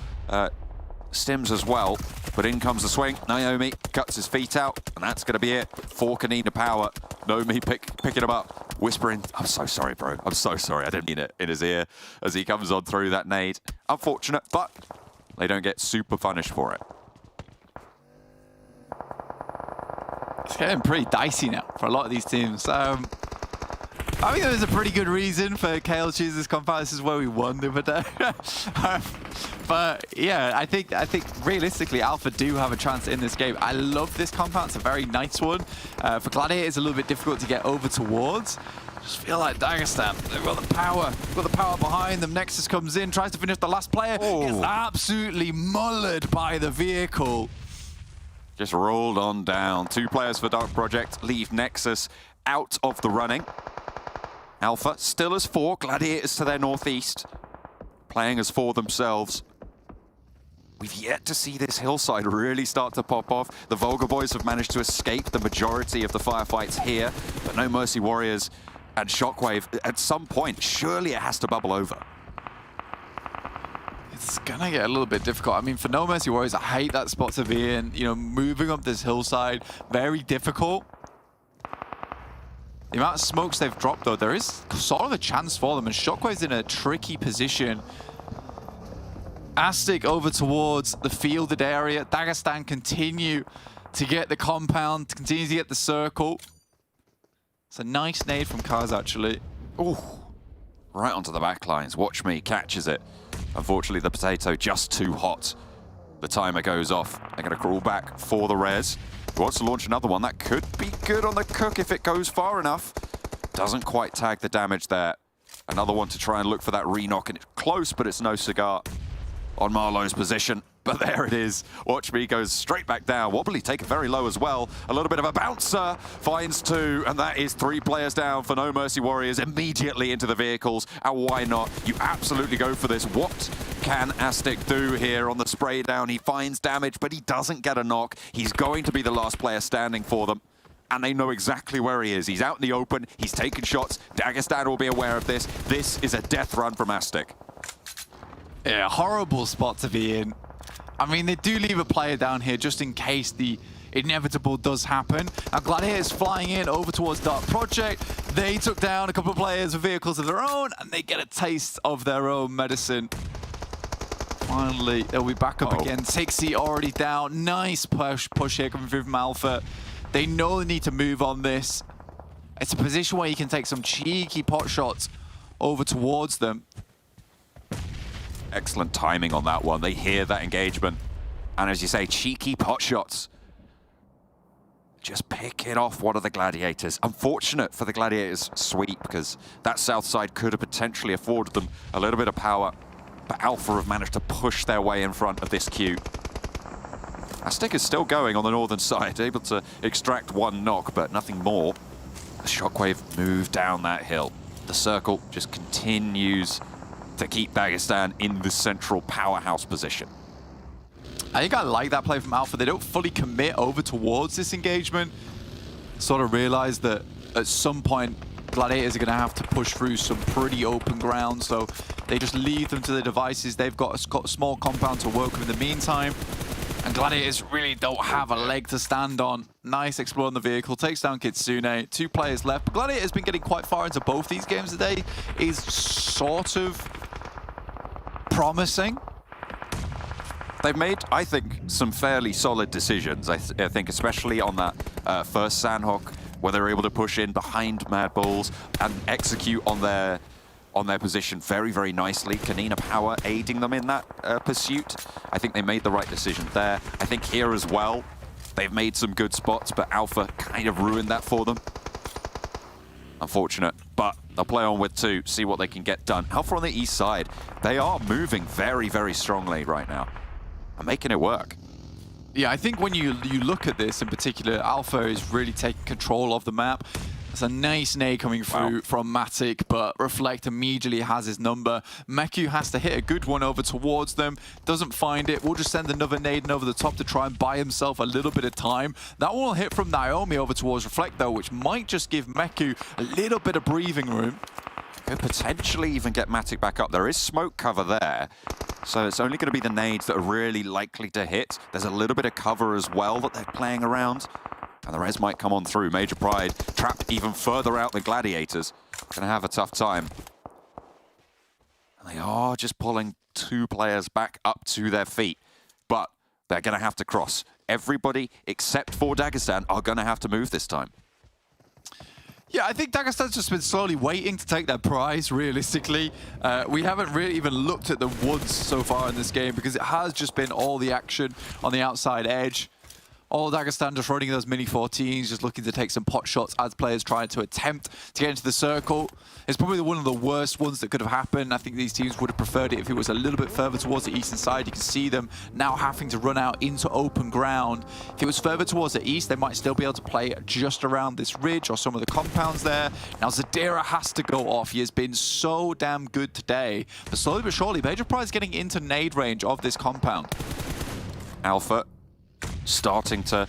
stims as well, but in comes the swing. Naomi cuts his feet out, and that's going to be it for KONINA Power. Nomi picking him up, whispering, "I'm so sorry, bro. I'm so sorry. I didn't mean it," in his ear as he comes on through that nade. Unfortunate, but they don't get super punished for it. It's getting pretty dicey now for a lot of these teams. I think there's a pretty good reason for KL choose this compound. This is where we won the other day. But yeah, I think realistically, Alpha do have a chance in this game. I love this compound. It's a very nice one. For Gladiator, it's a little bit difficult to get over towards. Just feel like Dagistan, they've got the power. Got the power behind them. Nexus comes in, tries to finish the last player. Gets absolutely mullered by the vehicle. Just rolled on down. 2 players for Dark Project leave Nexus out of the running. Alpha still as 4, Gladiators to their northeast, playing as 4 themselves. We've yet to see this hillside really start to pop off. The Vulgar Boys have managed to escape the majority of the firefights here, but No Mercy Warriors and Shockwave, at some point, surely it has to bubble over. It's gonna get a little bit difficult. I mean, for No Mercy Warriors, I hate that spot to be in. You know, moving up this hillside, very difficult. The amount of smokes they've dropped, though, there is sort of a chance for them, and Shockwave's in a tricky position. Aztec over towards the fielded area. Dagistan continue to get the compound, continue to get the circle. It's a nice nade from Kaz, actually. Ooh, right onto the back lines. Watch me, catches it. Unfortunately, the potato just too hot. The timer goes off. They're going to crawl back for the res. Wants to launch another one. That could be good on the cook if it goes far enough. Doesn't quite tag the damage there. Another one to try and look for that re-knock, and it's close, but it's no cigar on Marlowe's position. But there it is. Watch me goes straight back down. Wobbly taken very low as well. A little bit of a bouncer. Finds 2, and that is 3 players down for No Mercy Warriors immediately into the vehicles. And why not? You absolutely go for this. What can Aztec do here on the spray down? He finds damage, but he doesn't get a knock. He's going to be the last player standing for them. And they know exactly where he is. He's out in the open. He's taking shots. Dagistan will be aware of this. This is a death run from Aztec. Yeah, horrible spot to be in. I mean, they do leave a player down here just in case the inevitable does happen. Now, Gladiators flying in over towards Dark Project. They took down a couple of players with vehicles of their own, and they get a taste of their own medicine. Finally, they'll be back up again. Tixie already down. Nice push here coming through from Alpha. They know they need to move on this. It's a position where you can take some cheeky pot shots over towards them. Excellent timing on that one. They hear that engagement. And as you say, cheeky pot shots. Just pick it off one of the Gladiators. Unfortunate for the Gladiators' sweep, because that south side could have potentially afforded them a little bit of power. But Alpha have managed to push their way in front of this queue. Aztec is still going on the northern side, able to extract 1 knock, but nothing more. The Shockwave move down that hill. The circle just continues to keep Dagistan in the central powerhouse position. I think I like that play from Alpha. They don't fully commit over towards this engagement. Sort of realize that at some point, Gladiators are going to have to push through some pretty open ground, so they just leave them to the devices. They've got a small compound to work with in the meantime, and Gladiators really don't have a leg to stand on. Nice exploring the vehicle, takes down Kitsune. 2 players left. But Gladiators been getting quite far into both these games today. Is sort of promising. They've made, I think, some fairly solid decisions. I think especially on that first Sanhok, where they're able to push in behind MadBulls and execute on their position very, very nicely. KONINA Power aiding them in that pursuit. I think they made the right decision there. I think here as well, they've made some good spots, but Alpha kind of ruined that for them. Unfortunate, but they'll play on with 2, see what they can get done. Alpha on the east side, they are moving very, very strongly right now and making it work. Yeah, I think when you look at this in particular, Alpha is really taking control of the map. It's a nice nade coming through from Matic, but Reflect immediately has his number. Meku has to hit a good one over towards them. Doesn't find it. We'll just send another nade over the top to try and buy himself a little bit of time. That one will hit from Naomi over towards Reflect, though, which might just give Meku a little bit of breathing room. Could potentially even get Matic back up. There is smoke cover there, so it's only going to be the nades that are really likely to hit. There's a little bit of cover as well that they're playing around. And the res might come on through. Major Pride trapped even further out the Gladiators. Gonna have a tough time. And they are just pulling 2 players back up to their feet. But they're gonna have to cross. Everybody except for Dagistan are gonna have to move this time. Yeah, I think Dagistan's just been slowly waiting to take their prize, realistically. We haven't really even looked at the woods so far in this game because it has just been all the action on the outside edge. All Dagistan just running those mini 14s, just looking to take some pot shots as players trying to attempt to get into the circle. It's probably one of the worst ones that could have happened. I think these teams would have preferred it if it was a little bit further towards the eastern side. You can see them now having to run out into open ground. If it was further towards the east, they might still be able to play just around this ridge or some of the compounds there. Now Zadira has to go off. He has been so damn good today. But slowly but surely, Major Pride is getting into nade range of this compound. Alpha starting to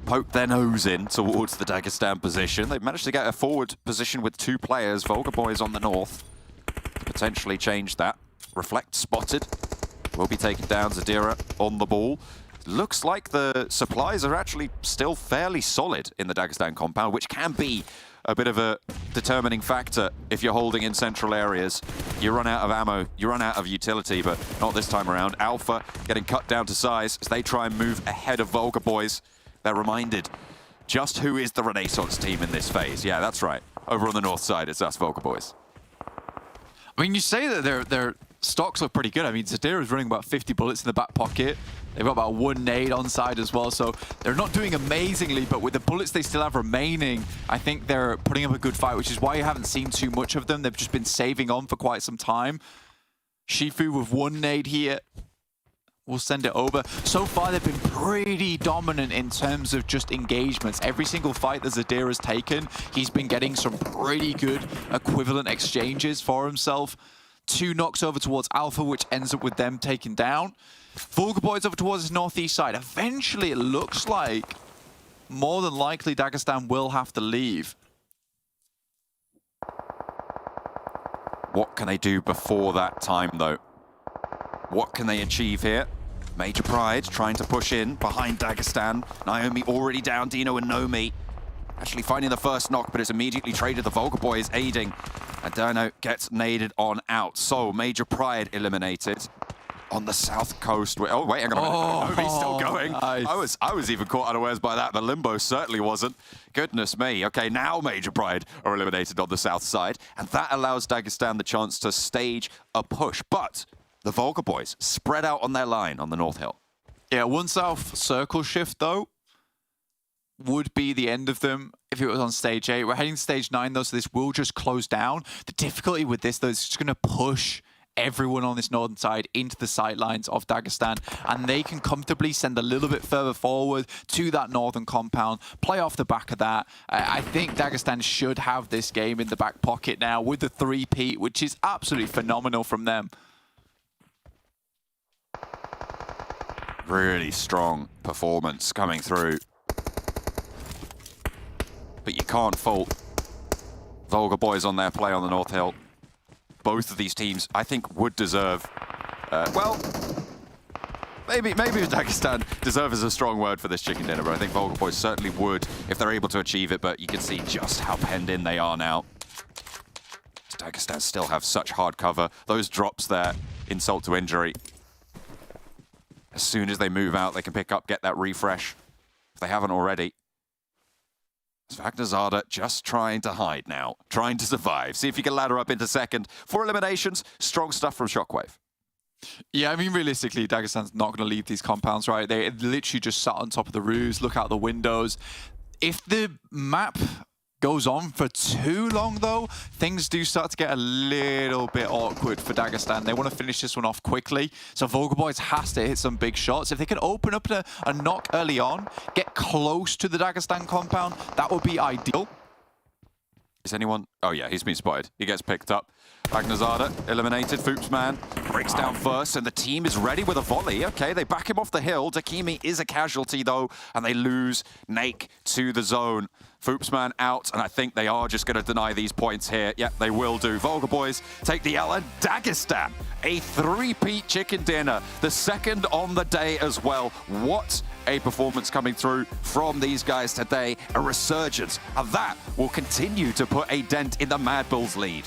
poke their nose in towards the Dagistan position. They've managed to get a forward position with 2 players. Vulgar Boys on the north. Potentially change that. Reflect spotted. Will be taken down. Zadira on the ball. Looks like the supplies are actually still fairly solid in the Dagistan compound, which can be a bit of a determining factor if you're holding in central areas. You run out of ammo, you run out of utility, but not this time around. Alpha getting cut down to size as they try and move ahead of Vulgar Boys. They're reminded just who is the Renaissance team in this phase. Yeah, that's right. Over on the north side, it's us, Vulgar Boys. I mean, you say that their stocks look pretty good. I mean, Zadira is running about 50 bullets in the back pocket. They've got about 1 nade on side as well, so they're not doing amazingly, but with the bullets they still have remaining, I think they're putting up a good fight, which is why you haven't seen too much of them. They've just been saving on for quite some time. Shifu with 1 nade here. We'll send it over. So far, they've been pretty dominant in terms of just engagements. Every single fight that Zadira's taken, he's been getting some pretty good equivalent exchanges for himself. 2 knocks over towards Alpha, which ends up with them taken down. Vulgar Boys over towards his northeast side. Eventually, it looks like more than likely Dagistan will have to leave. What can they do before that time, though? What can they achieve here? Major Pride trying to push in behind Dagistan. Naomi already down, Dino and Nomi actually finding the first knock, but it's immediately traded. The Vulgar Boys aiding. And Dino gets naded on out. So Major Pride eliminated on the south coast. Oh, wait, hang on a minute. Nomi's still going. Nice. I was even caught unawares by that. The Limbo certainly wasn't. Goodness me. Okay, now Major Pride are eliminated on the south side. And that allows Dagistan the chance to stage a push. But the Vulgar Boys spread out on their line on the North Hill. Yeah, 1 south circle shift, though, would be the end of them if it was on stage 8. We're heading to stage 9, though, so this will just close down. The difficulty with this, though, is it's just going to push everyone on this northern side into the sightlines of Dagistan, and they can comfortably send a little bit further forward to that northern compound, play off the back of that. I think Dagistan should have this game in the back pocket now with the 3-peat, which is absolutely phenomenal from them. Really strong performance coming through. But you can't fault Vulgar Boys on their play on the North Hill. Both of these teams, I think, would deserve, well, maybe Dagistan deserve is a strong word for this chicken dinner, but I think Vulgar Boys certainly would if they're able to achieve it, but you can see just how penned in they are now. Dagistan still have such hard cover. Those drops there, insult to injury. As soon as they move out, they can pick up, get that refresh, if they haven't already. Svagnazada just trying to hide now, trying to survive. See if you can ladder up into second. 4 eliminations, strong stuff from Shockwave. Yeah, I mean, realistically, Dagistan's not going to leave these compounds, right? They literally just sat on top of the roofs, look out the windows. If the map goes on for too long, though, things do start to get a little bit awkward for Dagistan. They want to finish this one off quickly, so Vulgar Boys has to hit some big shots. If they can open up a knock early on, get close to the Dagistan compound, that would be ideal. Is anyone? Oh yeah, he's been spotted. He gets picked up. Magnazada eliminated. Foopsman breaks down first, and the team is ready with a volley. Okay, they back him off the hill. Dakimi is a casualty though, and they lose Nake to the zone. Foopsman out, and I think they are just going to deny these points here. Yep, they will do. Vulgar Boys take the L, and Dagistan, a three-peat chicken dinner, the second on the day as well. What a performance coming through from these guys today, a resurgence, and that will continue to put a dent in the MadBulls lead.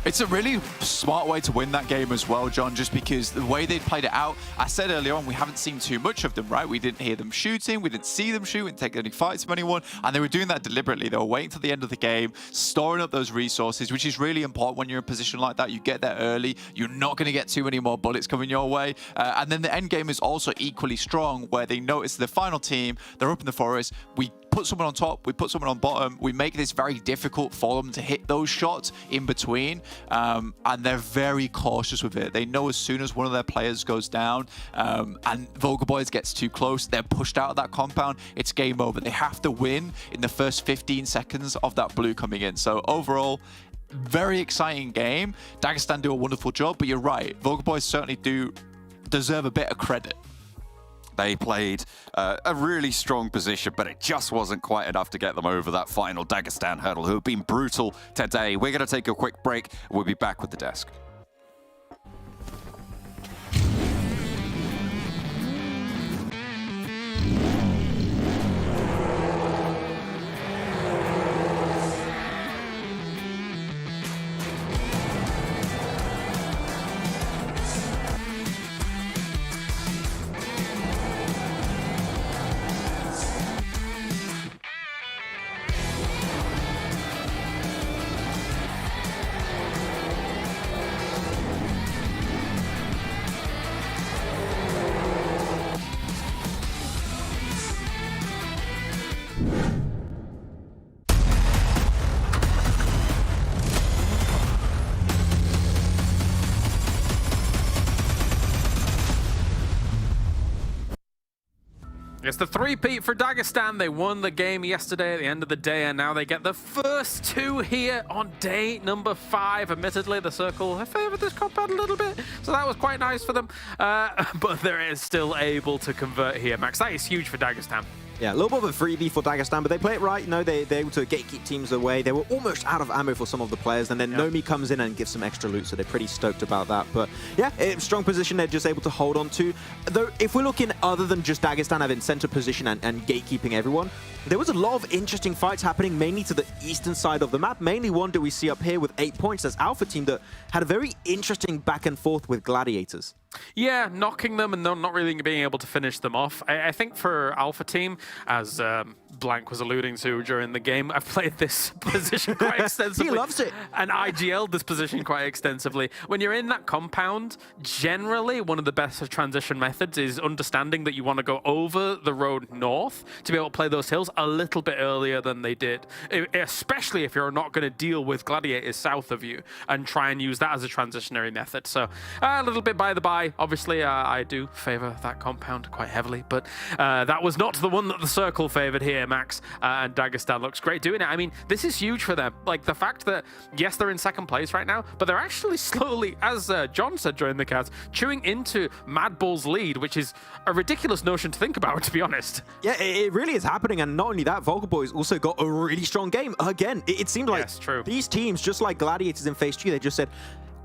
It's a really smart way to win that game as well, John, just because the way they played it out, I said earlier on, we haven't seen too much of them, right? We didn't hear them shooting, we didn't see them shoot, we didn't take any fights from anyone, and they were doing that deliberately. They were waiting till the end of the game, storing up those resources, which is really important when you're in a position like that. You get there early, you're not going to get too many more bullets coming your way. And then the end game is also equally strong, where they notice the final team, they're up in the forest, we put someone on top, we put someone on bottom, we make this very difficult for them to hit those shots in between, and they're very cautious with it. They know as soon as one of their players goes down and Vulgar Boys gets too close, they're pushed out of that compound, it's game over. They have to win in the first 15 seconds of that blue coming in. So overall, very exciting game. Dagistan do a wonderful job, but you're right, Vulgar Boys certainly do deserve a bit of credit. They played a really strong position, but it just wasn't quite enough to get them over that final Dagistan hurdle, who have been brutal today. We're going to take a quick break. We'll be back with the desk. It's the three-peat for Dagistan. They won the game yesterday at the end of the day, and now they get the first two here on day number 5. Admittedly, the Circle have favored this compound a little bit, so that was quite nice for them. But they're still able to convert here, Max. That is huge for Dagistan. Yeah, a little bit of a freebie for Dagistan, but they play it right. You know, they're able to gatekeep teams away. They were almost out of ammo for some of the players, and then Nomi comes in and gives some extra loot, so they're pretty stoked about that. But yeah, strong position they're just able to hold on to. Though, if we're looking other than just Dagistan having center position and gatekeeping everyone, there was a lot of interesting fights happening, mainly to the eastern side of the map. Mainly one that we see up here with 8 points. That's Alpha team that had a very interesting back and forth with Gladiators. Yeah, knocking them and not really being able to finish them off. I think for Alpha team, as Blank was alluding to during the game, I've played this position quite extensively. He loves it. And IGL'd this position quite extensively. When you're in that compound, generally one of the best transition methods is understanding that you want to go over the road north to be able to play those hills a little bit earlier than they did, especially if you're not going to deal with Gladiators south of you and try and use that as a transitionary method. So a little bit by the by. Obviously, I do favor that compound quite heavily, but that was not the one that the Circle favored here, Max, and Dagistan looks great doing it. I mean, this is huge for them. Like, the fact that, yes, they're in second place right now, but they're actually slowly, as John said during the cast, chewing into MadBulls' lead, which is a ridiculous notion to think about, to be honest. Yeah, it really is happening, and not only that, Vulgar Boys also got a really strong game. Again, it seemed like these teams, just like Gladiators in Phase 2, they just said,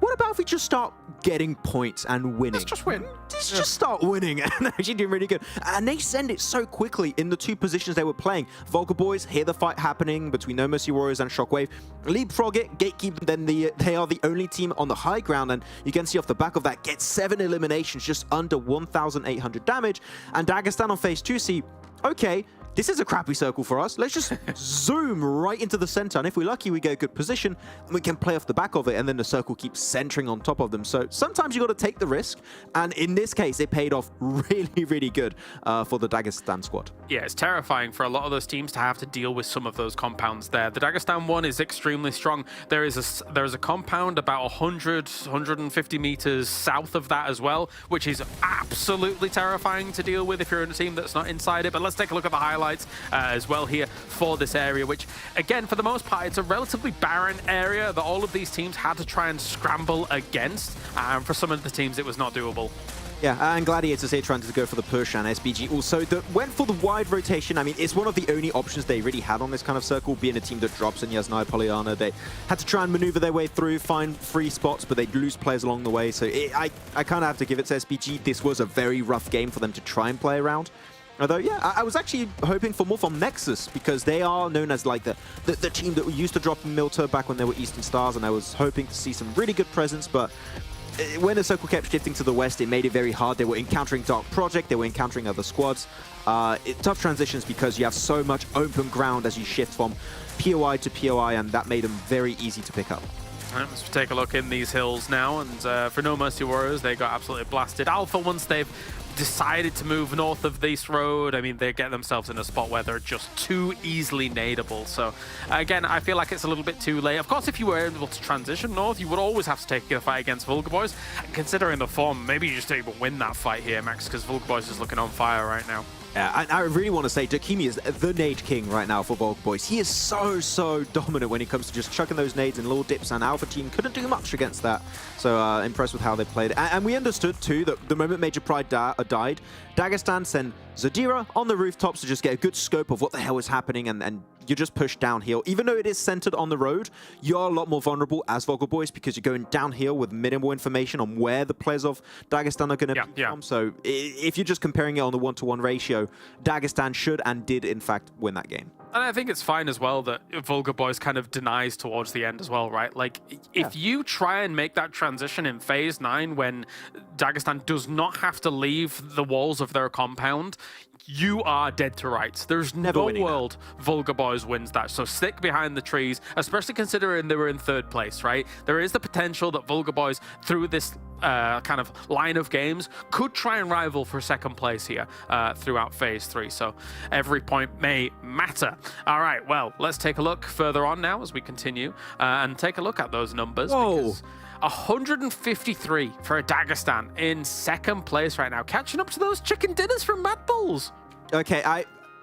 what about if we just start getting points and winning? Let's just win. Let's just start winning, and actually doing really good. And they send it so quickly in the two positions they were playing. Vulgar Boys hear the fight happening between No Mercy Warriors and Shockwave, leapfrog it, gatekeep, then they are the only team on the high ground, and you can see off the back of that, get 7 eliminations, just under 1,800 damage. And Dagistan on Phase 2 see, okay, this is a crappy circle for us. Let's just zoom right into the center. And if we're lucky, we get a good position and we can play off the back of it. And then the circle keeps centering on top of them. So sometimes you got to take the risk. And in this case, it paid off really, really good for the Dagistan squad. Yeah, it's terrifying for a lot of those teams to have to deal with some of those compounds there. The Dagistan one is extremely strong. There is a compound about 100, 150 meters south of that as well, which is absolutely terrifying to deal with if you're in a team that's not inside it. But let's take a look at the highlights highlights as well here for this area, which, again, for the most part, it's a relatively barren area that all of these teams had to try and scramble against. For some of the teams, it was not doable. Yeah, and Gladiators here trying to go for the push, and SBG also went for the wide rotation. I mean, it's one of the only options they really had on this kind of circle, being a team that drops in Yasnaya Polyana. They had to try and maneuver their way through, find free spots, but they'd lose players along the way. So I kind of have to give it to SBG. This was a very rough game for them to try and play around. Although, yeah, I was actually hoping for more from Nexus, because they are known as like the team that used to drop in MUERTE back when they were Eastern Stars, and I was hoping to see some really good presence, but when the circle kept shifting to the west, it made it very hard. They were encountering Dark Project, they were encountering other squads. Tough transitions because you have so much open ground as you shift from POI to POI, and that made them very easy to pick up. Let's take a look in these hills now, and for No Mercy Warriors, they got absolutely blasted. Alpha, once they've decided to move north of this road, I mean, they get themselves in a spot where they're just too easily nadeable. So, again, I feel like it's a little bit too late. Of course, if you were able to transition north, you would always have to take a fight against Vulgar Boys. And considering the form, maybe you just don't even win that fight here, Max, because Vulgar Boys is looking on fire right now. Yeah, I really want to say Dakimi is the nade king right now for Vulgar Boys. He is so dominant when it comes to just chucking those nades and little dips, and Alpha team couldn't do much against that. So impressed with how they played. And we understood too that the moment Major Pride died, Dagistan sent Zadira on the rooftops to just get a good scope of what the hell is happening, and you just push downhill. Even though it is centered on the road, you're a lot more vulnerable as Vulgar Boys because you're going downhill with minimal information on where the players of Dagistan are going to be from. So if you're just comparing it on the 1-to-1 ratio, Dagistan should and did, in fact, win that game. And I think it's fine as well that Vulgar Boys kind of denies towards the end as well, right? Like, if you try and make that transition in Phase 9 when Dagistan does not have to leave the walls of their compound, you are dead to rights. There's no world Vulgar Boys wins that. So stick behind the trees, especially considering they were in 3rd place, right? There is the potential that Vulgar Boys, through this kind of line of games, could try and rival for 2nd place here throughout Phase 3. So every point may matter. All right, well, let's take a look further on now as we continue and take a look at those numbers. Because 153 for Dagistan in 2nd place right now, catching up to those chicken dinners from MadBulls. Okay,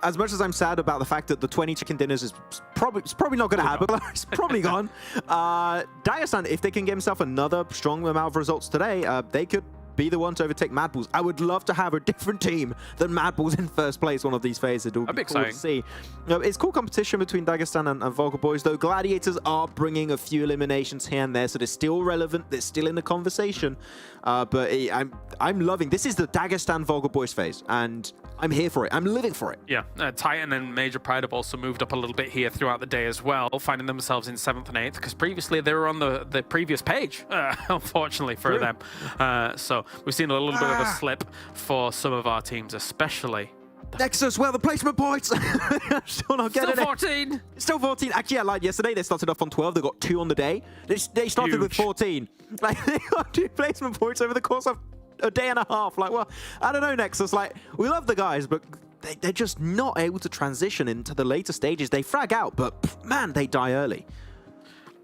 as much as I'm sad about the fact that the 20 chicken dinners is probably not going to happen, it's probably gone. Dagistan, if they can get himself another strong amount of results today, they could be the one to overtake MadBulls. I would love to have a different team than MadBulls in 1st place one of these phases. It would be cool to see. It's cool competition between Dagistan and Vulgar Boys, though. Gladiators are bringing a few eliminations here and there, so they're still relevant. They're still in the conversation. But I'm loving this. Is the Dagistan Vulgar Boys phase, and I'm here for it. I'm living for it. Yeah, Titan and Major Pride have also moved up a little bit here throughout the day as well, finding themselves in 7th and 8th, because previously they were on the previous page, unfortunately for them. So we've seen a little bit of a slip for some of our teams, especially Nexus, well, the placement points. Still not getting it. Still 14. Still 14. Actually, I lied. Yesterday they started off on 12. They got 2 on the day. They started with 14. Like, they got 2 placement points over the course of a day and a half. Like, well, I don't know, Nexus. Like, we love the guys, but they're just not able to transition into the later stages. They frag out, but man, they die early.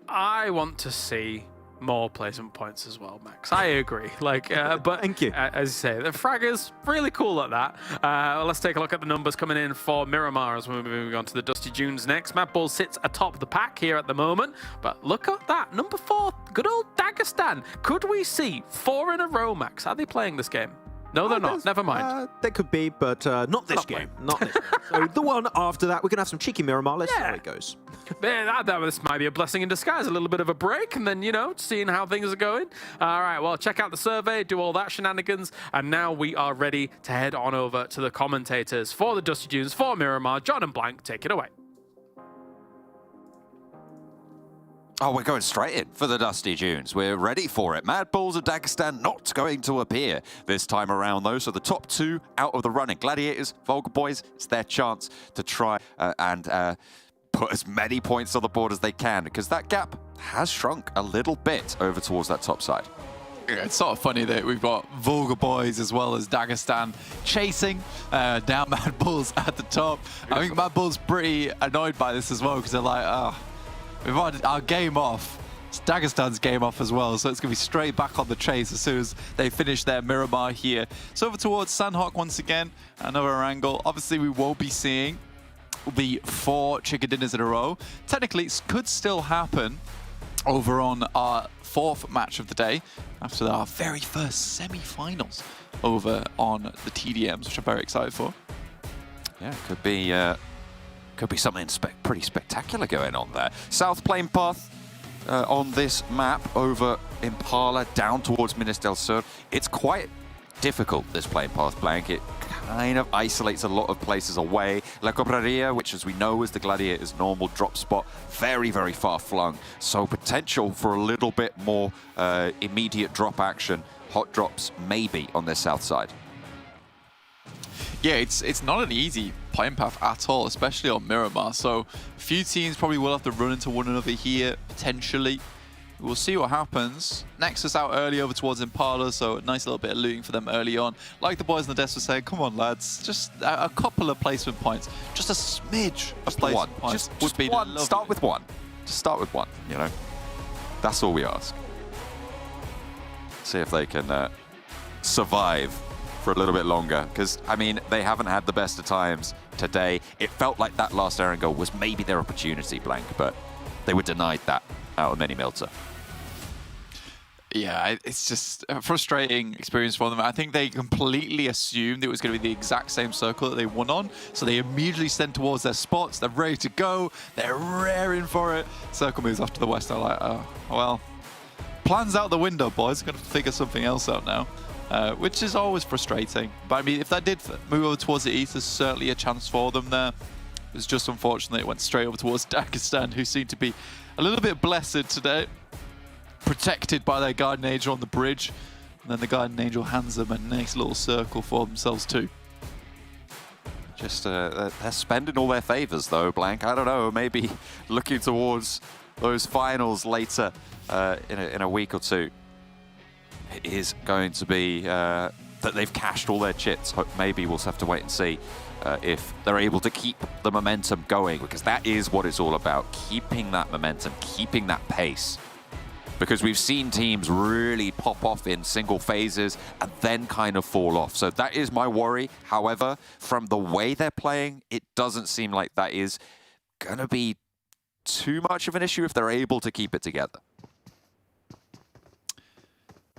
I want to see more placement points as well, Max. I agree. Like, but thank you. As you say, the fraggers really cool at that. Let's take a look at the numbers coming in for Miramar as we're moving on to the Dusty Dunes next. MadBulls sits atop the pack here at the moment, but look at that, number 4, good old Dagistan. Could we see 4 in a row, Max? Are they playing this game? No, they're not. Never mind. They could be, but not this game. Not this game. So the one after that, we're going to have some cheeky Miramar. Let's see how it goes. This might be a blessing in disguise. A little bit of a break, and then, you know, seeing how things are going. All right, well, check out the survey, do all that shenanigans, and now we are ready to head on over to the commentators for the Dusty Dunes, for Miramar. John and Blank, take it away. Oh, we're going straight in for the Dusty Dunes. We're ready for it. MadBulls and Dagistan not going to appear this time around, though. So the top 2 out of the running. Gladiators, Vulgar Boys, it's their chance to try and put as many points on the board as they can, because that gap has shrunk a little bit over towards that top side. Yeah, it's sort of funny that we've got Vulgar Boys as well as Dagistan chasing down MadBulls at the top. I think MadBulls pretty annoyed by this as well, because they're like, oh, we've had our game off. It's Dagistan's game off as well, so it's going to be straight back on the chase as soon as they finish their Miramar here. So over towards Sanhok once again, another Erangel. Obviously, we won't be seeing the 4 chicken dinners in a row. Technically, it could still happen over on our 4th match of the day after our very first semi-finals over on the TDMs, which I'm very excited for. Yeah, could be something pretty spectacular going on there. South Plane Path on this map over Impala down towards Minas del Sur. It's quite difficult, this plane path, Blank. It kind of isolates a lot of places away. La Cobraria, which as we know is the Gladiators' normal drop spot, very, very far flung. So potential for a little bit more immediate drop action. Hot drops maybe on their south side. Yeah, it's not an easy plane path at all, especially on Miramar. So a few teams probably will have to run into one another here, potentially. We'll see what happens. Nexus out early over towards Impala, so a nice little bit of looting for them early on. Like the boys on the desk were saying, come on lads, just a couple of placement points. Just a smidge of placement points. Just be one. lovely. Start with one. Just start with one, you know. That's all we ask. See if they can survive for a little bit longer, because, I mean, they haven't had the best of times today. It felt like that last Erangel was maybe their opportunity, Blank, but they were denied that out of MUERTE. Yeah, it's just a frustrating experience for them. I think they completely assumed it was going to be the exact same circle that they won on, so they immediately sent towards their spots. They're ready to go. They're raring for it. Circle moves off to the west. They're like, oh, well, plans out the window, boys. Got to figure something else out now. Which is always frustrating. But I mean, if that did move over towards the east, there's certainly a chance for them there. It was just unfortunate it went straight over towards Dagistan, who seemed to be a little bit blessed today. Protected by their Guardian Angel on the bridge. And then the Guardian Angel hands them a nice little circle for themselves too. Just, they're spending all their favors though, Blank. I don't know, maybe looking towards those finals later in a week or two. It is going to be that they've cashed all their chits. Maybe we'll have to wait and see if they're able to keep the momentum going, because that is what it's all about, keeping that momentum, keeping that pace. Because we've seen teams really pop off in single phases and then kind of fall off. So that is my worry. However, from the way they're playing, it doesn't seem like that is going to be too much of an issue if they're able to keep it together.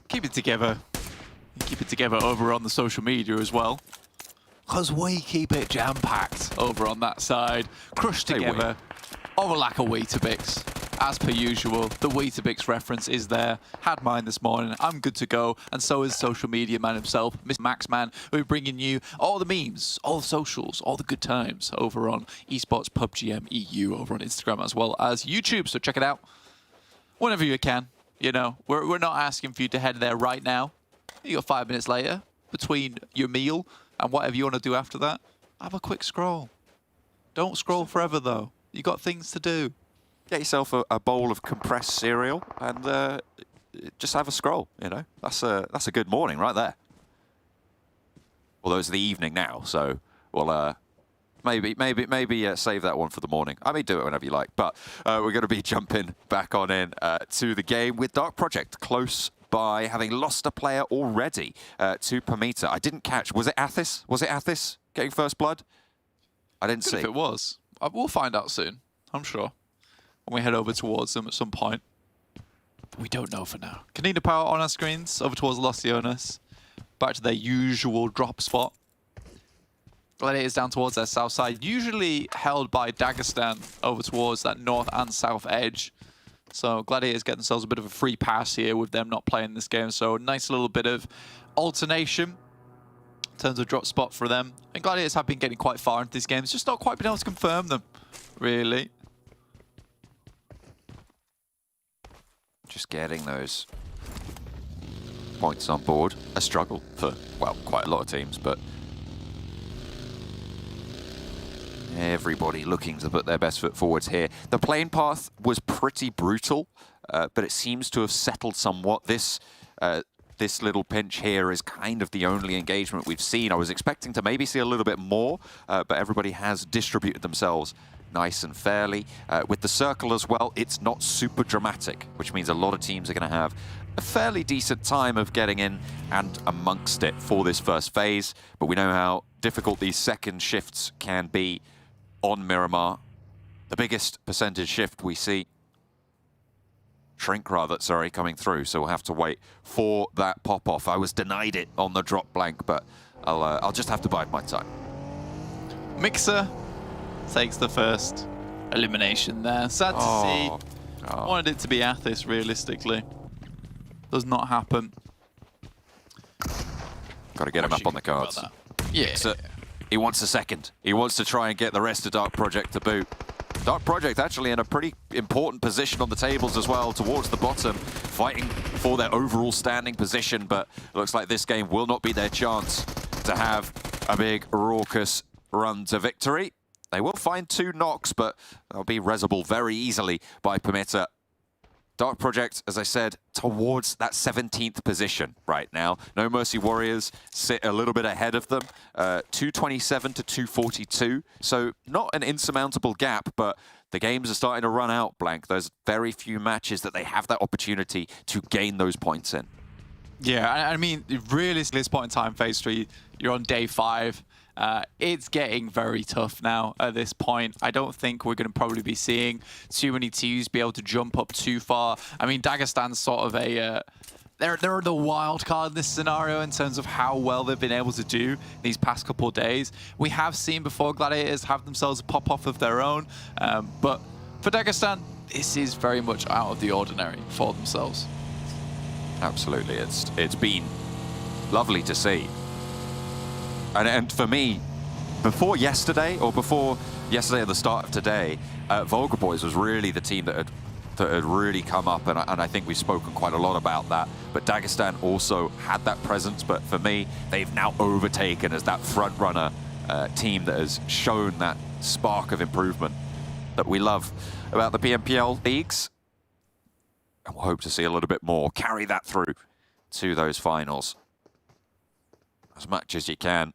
Keep it together. Keep it together over on the social media as well. Because we keep it jam-packed over on that side. Crushed together. Over lack of Weetabix. As per usual, the Weetabix reference is there. Had mine this morning. I'm good to go. And so is social media man himself, Mr. Maxman, who will be bringing you all the memes, all the socials, all the good times over on Esports PUBGM EU over on Instagram as well as YouTube. So check it out whenever you can. You know, we're not asking for you to head there right now. You got 5 minutes later between your meal and whatever you want to do after that. Have a quick scroll. Don't scroll forever though. You got things to do. Get yourself a bowl of compressed cereal and just have a scroll. You know, that's a good morning right there. Although it's the evening now, so we'll maybe save that one for the morning. I mean, do it whenever you like. But we're going to be jumping back on in to the game with Dark Project close by, having lost a player already to PERMITTA. I didn't catch. Was it Athis? Was it Athis getting first blood? I didn't see. If it was, we'll find out soon. I'm sure. When we head over towards them at some point. We don't know for now. KONINA power on our screens over towards Los Leones. Back to their usual drop spot. Gladiators down towards their south side, usually held by Dagistan over towards that north and south edge. So Gladiators get themselves a bit of a free pass here with them not playing this game. So a nice little bit of alternation in terms of drop spot for them. And Gladiators have been getting quite far into these games, just not quite been able to confirm them, really. Just getting those points on board. A struggle for, well, quite a lot of teams, but everybody looking to put their best foot forwards here. The plane path was pretty brutal, but it seems to have settled somewhat. This little pinch here is kind of the only engagement we've seen. I was expecting to maybe see a little bit more, but everybody has distributed themselves nice and fairly. With the circle as well, it's not super dramatic, which means a lot of teams are going to have a fairly decent time of getting in and amongst it for this first phase. But we know how difficult these second shifts can be on Miramar. The biggest percentage shift we see, shrink rather, sorry, coming through. So we'll have to wait for that pop-off. I was denied it on the drop blank, but I'll just have to bide my time. Mixer takes the first elimination there. Sad to see. Wanted it to be Athis, realistically. Does not happen. Got to get him up on the cards. Yeah. So he wants a second. He wants to try and get the rest of Dark Project to boot. Dark Project actually in a pretty important position on the tables as well, towards the bottom, fighting for their overall standing position, but it looks like this game will not be their chance to have a big, raucous run to victory. They will find 2 knocks, but they'll be resable very easily by PERMITTA. Dark Project, as I said, towards that 17th position right now. No Mercy Warriors sit a little bit ahead of them, 227 to 242. So not an insurmountable gap, but the games are starting to run out, Blank. There's very few matches that they have that opportunity to gain those points in. Yeah, I mean, realistically, at this point in time, Phase 3, you're on day 5. It's getting very tough now at this point. I don't think we're going to probably be seeing too many teams be able to jump up too far. I mean, Dagistan's sort of a... They're the wild card in this scenario in terms of how well they've been able to do these past couple of days. We have seen before Gladiators have themselves a pop-off of their own, but for Dagistan, this is very much out of the ordinary for themselves. Absolutely, it's been lovely to see. And for me, before yesterday at the start of today, Vulgar Boys was really the team that had really come up, and I think we've spoken quite a lot about that. But Dagistan also had that presence, but for me, they've now overtaken as that front runner team that has shown that spark of improvement that we love about the PMPL leagues. And we'll hope to see a little bit more. Carry that through to those finals as much as you can.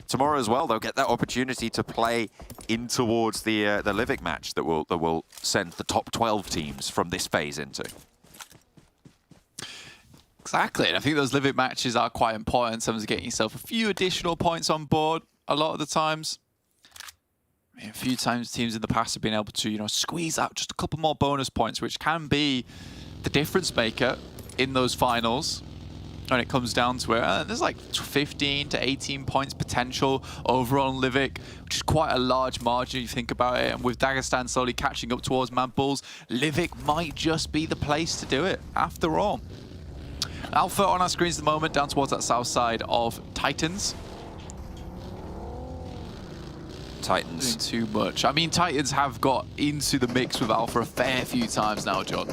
Tomorrow as well, they'll get that opportunity to play in towards the Livic match that will send the top 12 teams from this phase into. Exactly, and I think those Livic matches are quite important in terms of getting yourself a few additional points on board. A lot of the times, I mean, a few times teams in the past have been able to, you know, squeeze out just a couple more bonus points, which can be the difference maker in those finals. When it comes down to it, there's like 15 to 18 points potential overall on Livic, which is quite a large margin if you think about it. And with Dagistan slowly catching up towards MadBulls, Livic might just be the place to do it after all. Alpha on our screens at the moment, down towards that south side of Titans. Titans. Doing too much. I mean, Titans have got into the mix with Alpha a fair few times now, John.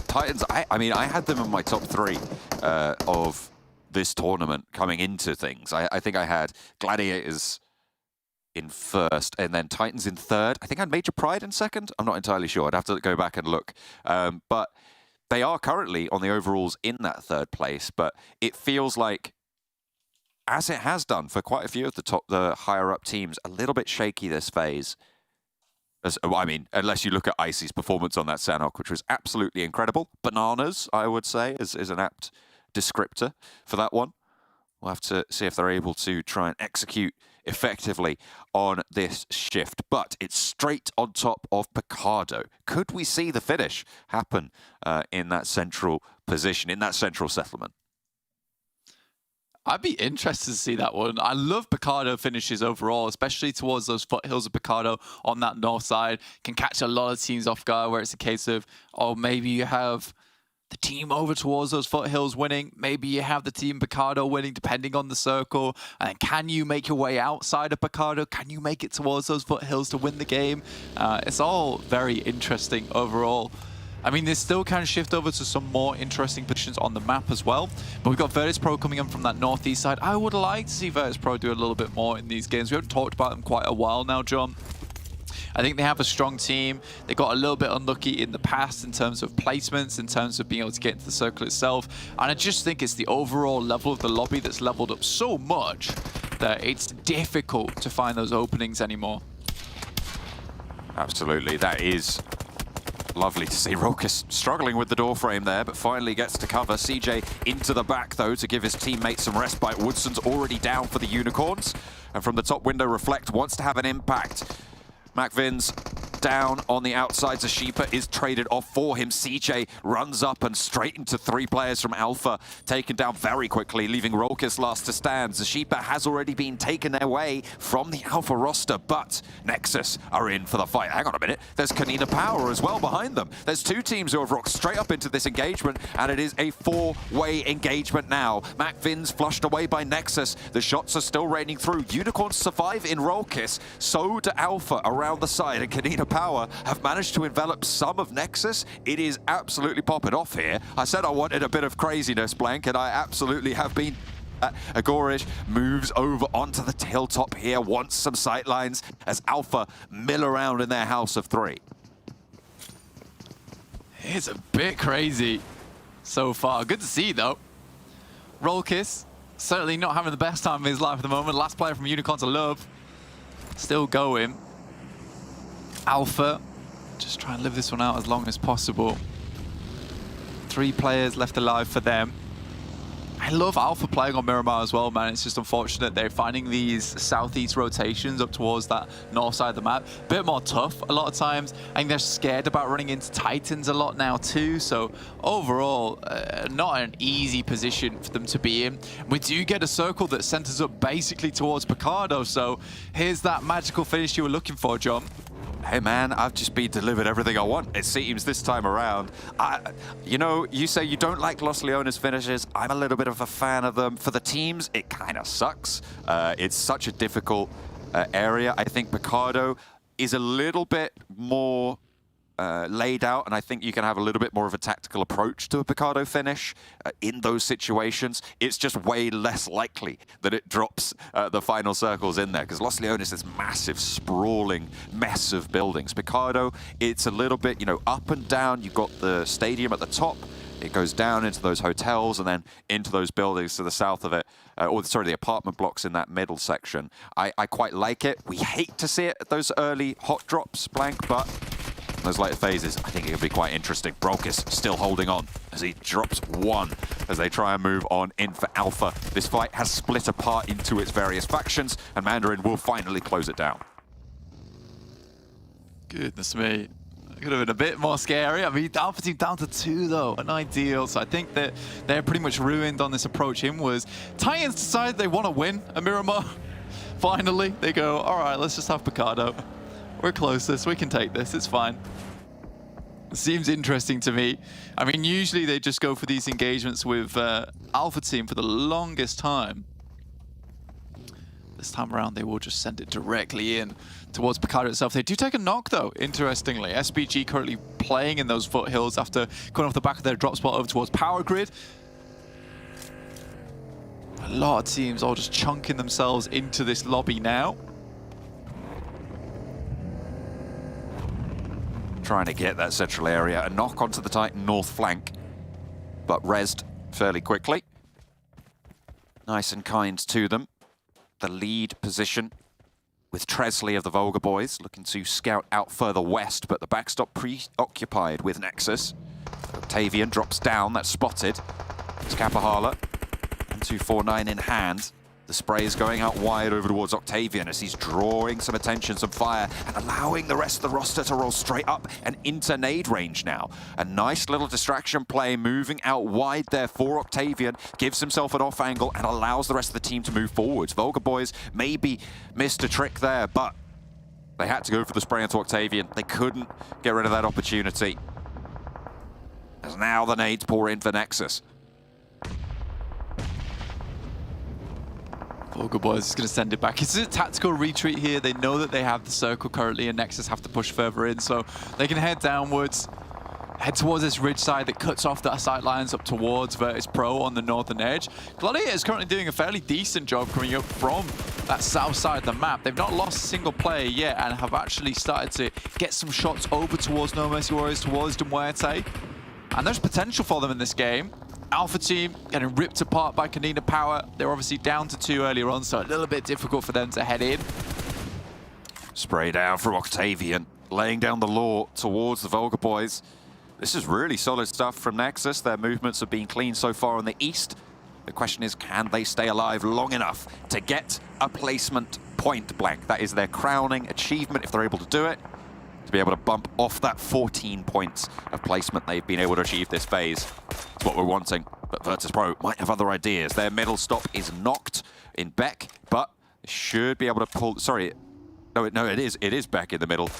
Titans, I mean, I had them in my top 3 of this tournament coming into things. I think I had Gladiators in first and then Titans in third. I think I had Major Pride in second. I'm not entirely sure. I'd have to go back and look. But they are currently on the overalls in that third place. But it feels like, as it has done for quite a few of the higher up teams, a little bit shaky this phase. I mean, unless you look at Icy's performance on that Sanhok, which was absolutely incredible. Bananas, I would say, is an apt descriptor for that one. We'll have to see if they're able to try and execute effectively on this shift. But it's straight on top of Picardo. Could we see the finish happen in that central position, in that central settlement? I'd be interested to see that one. I love Picardo finishes overall, especially towards those foothills of Picardo on that north side. Can catch a lot of teams off guard where it's a case of, oh, maybe you have the team over towards those foothills winning. Maybe you have the team Picardo winning, depending on the circle. And can you make your way outside of Picardo? Can you make it towards those foothills to win the game? It's all very interesting overall. I mean, this still can shift over to some more interesting positions on the map as well. But we've got VIRTUS.PRO coming in from that northeast side. I would like to see VIRTUS.PRO do a little bit more in these games. We haven't talked about them quite a while now, John. I think they have a strong team. They got a little bit unlucky in the past in terms of placements, in terms of being able to get into the circle itself. And I just think it's the overall level of the lobby that's leveled up so much that it's difficult to find those openings anymore. Absolutely. That is Lovely to see Rokus struggling with the door frame there, but finally gets to cover. CJ into the back, though, to give his teammates some respite. Woodson's already down for the Unicorns. And from the top window, Reflect wants to have an impact. MacVin's down on the outside. Zashipa is traded off for him. CJ runs up and straight into 3 players from Alpha, taken down very quickly, leaving Rokus last to stand. Zashipa has already been taken away from the Alpha roster, but Nexus are in for the fight. Hang on a minute, there's KONINA Power as well behind them. There's 2 teams who have rocked straight up into this engagement, and it is a 4-way engagement now. MacVin's flushed away by Nexus. The shots are still raining through. Unicorns survive in Rokus, so do Alpha around the side, and KONINA Power have managed to envelop some of Nexus. It is absolutely popping off here. I said I wanted a bit of craziness, Blank, and I absolutely have been. Agorish moves over onto the hilltop here, wants some sightlines as Alpha mill around in their house of 3. It's a bit crazy so far. Good to see, though. Rollkiss, certainly not having the best time of his life at the moment. Last player from Unicorn to Love, still going. Alpha, just try and live this one out as long as possible. 3 players left alive for them. I love Alpha playing on Miramar as well, man. It's just unfortunate they're finding these southeast rotations up towards that north side of the map. A bit more tough a lot of times. I think they're scared about running into Titans a lot now too. So overall, not an easy position for them to be in. We do get a circle that centers up basically towards Picardo. So here's that magical finish you were looking for, John. Hey man, I've just been delivered everything I want, it seems, this time around. You know, you say you don't like Los Leones finishes. I'm a little bit of a fan of them. For the teams, it kind of sucks. It's such a difficult area. I think Picardo is a little bit more laid out, and I think you can have a little bit more of a tactical approach to a Picardo finish in those situations. It's just way less likely that it drops the final circles in there, because Los Leones is this massive, sprawling mess of buildings. Picardo, it's a little bit, you know, up and down. You've got the stadium at the top. It goes down into those hotels and then into those buildings to the south of it, or sorry, the apartment blocks in that middle section. I quite like it. We hate to see it at those early hot drops, Blank, but those later phases, I think it could be quite interesting. Brokis still holding on as he drops 1 as they try and move on in for Alpha. This fight has split apart into its various factions, and Mandarin will finally close it down. Goodness me. Could have been a bit more scary. I mean, the Alpha team down to 2, though, an ideal. So I think that they're pretty much ruined on this approach inwards. Titans decide they want to win a Miramar. Finally, they go, all right, let's just have Picardo. We're closest, we can take this, it's fine. Seems interesting to me. I mean, usually they just go for these engagements with Alpha team for the longest time. This time around, they will just send it directly in towards Picardo itself. They do take a knock, though, interestingly. SBG currently playing in those foothills after coming off the back of their drop spot over towards Power Grid. A lot of teams all just chunking themselves into this lobby now. Trying to get that central area. A knock onto the Titan north flank, but rezzed fairly quickly. Nice and kind to them. The lead position with Tresley of the Vulgar Boys looking to scout out further west, but the backstop preoccupied with Nexus. Octavian drops down, that's spotted. It's Kapahala, and 249 in hand. The spray is going out wide over towards Octavian as he's drawing some attention, some fire, and allowing the rest of the roster to roll straight up and into nade range now. A nice little distraction play moving out wide there for Octavian, gives himself an off angle and allows the rest of the team to move forwards. Vulgar Boys maybe missed a trick there, but they had to go for the spray into Octavian. They couldn't get rid of that opportunity. As now the nades pour in for Nexus. Vulgar Boys is going to send it back. It's a tactical retreat here. They know that they have the circle currently and Nexus have to push further in, so they can head downwards, head towards this ridge side that cuts off the sight lines up towards VIRTUS.PRO on the northern edge. Gladiators is currently doing a fairly decent job coming up from that south side of the map. They've not lost a single player yet and have actually started to get some shots over towards No Mercy Warriors, towards MUERTE. And there's potential for them in this game. Alpha team getting ripped apart by KONINA Power. They're obviously down to 2 earlier on, so a little bit difficult for them to head in. Spray down from Octavian. laying down the law towards the Vulgar Boys. This is really solid stuff from Nexus. Their movements have been clean so far on the east. The question is, can they stay alive long enough to get a placement point blank? That is their crowning achievement if they're able to do it, to be able to bump off that 14 points of placement they've been able to achieve this phase. It's what we're wanting, but VIRTUS.PRO might have other ideas. Their middle stop is knocked in Beck, but they should be able to pull, sorry, no, it is Beck in the middle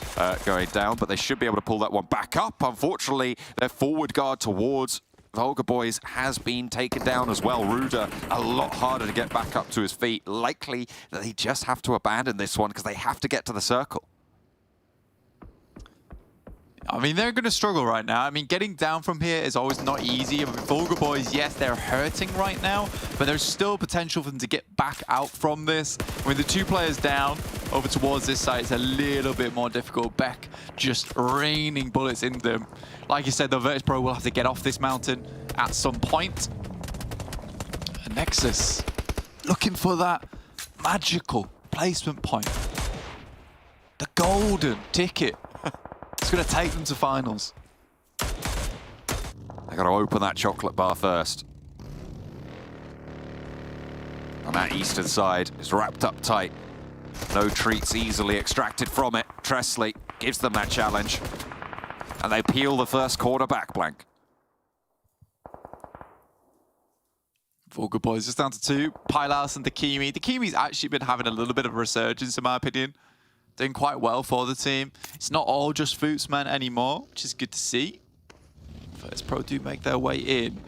going down, but they should be able to pull that one back up. Unfortunately, their forward guard towards Vulgar Boys has been taken down as well. Ruda, a lot harder to get back up to his feet. Likely that they just have to abandon this one because they have to get to the circle. I mean, they're going to struggle right now. I mean, getting down from here is always not easy. I mean, Vulgar Boys, yes, they're hurting right now, but there's still potential for them to get back out from this. With the 2 players down over towards this side, it's a little bit more difficult. Beck just raining bullets into them. Like you said, the VIRTUS.PRO will have to get off this mountain at some point. And NEXUS looking for that magical placement point. The golden ticket. It's going to take them to finals. They got to open that chocolate bar first. And that eastern side is wrapped up tight. No treats easily extracted from it. Tresley gives them that challenge. And they peel the first quarter back blank. Vulgar Boys just down to 2. Pylas and Dakimi. Dakimi's actually been having a little bit of a resurgence, in my opinion. Doing quite well for the team. It's not all just Footsman anymore, which is good to see. VIRTUS.PRO do make their way in.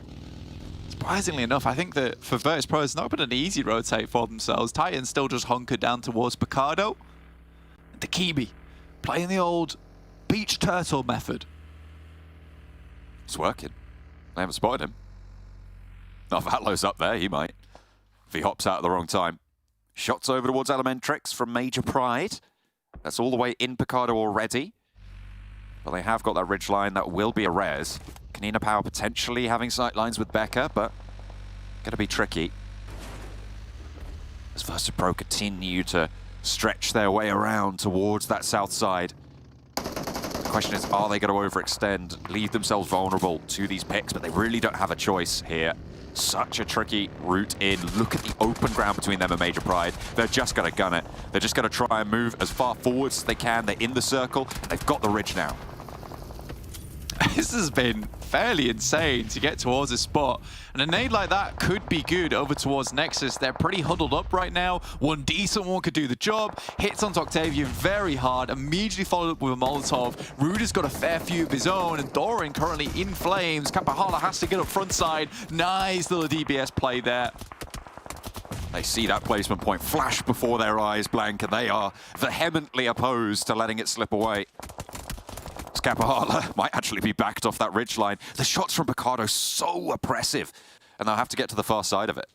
Surprisingly enough, I think that for VIRTUS.PRO, it's not been an easy rotate for themselves. Titan's still just hunkered down towards Picardo. And Dakimi playing the old beach turtle method. It's working. They haven't spotted him. Not if Atlo's up there, he might. If he hops out at the wrong time. Shots over towards Elementrix from Major Pride. That's all the way in Picardo already. But they have got that ridge line. That will be a res. KONINA Power potentially having sight lines with Becca, but going to be tricky. As VIRTUS.PRO continue to stretch their way around towards that south side. The question is, are they going to overextend, leave themselves vulnerable to these picks? But they really don't have a choice here. Such a tricky route in. Look at the open ground between them and Major Pride. They're just going to gun it. They're just going to try and move as far forwards as they can. They're in the circle. They've got the ridge now. This has been fairly insane to get towards a spot. And a nade like that could be good over towards Nexus. They're pretty huddled up right now. One decent one could do the job. Hits onto Octavian very hard. Immediately followed up with a Molotov. Ruda's got a fair few of his own. And Doran currently in flames. Kapahala has to get up front side. Nice little DBS play there. They see that placement point flash before their eyes, Blank, and they are vehemently opposed to letting it slip away. Kapahala might actually be backed off that ridge line. The shots from Picardo so oppressive, and they'll have to get to the far side of it.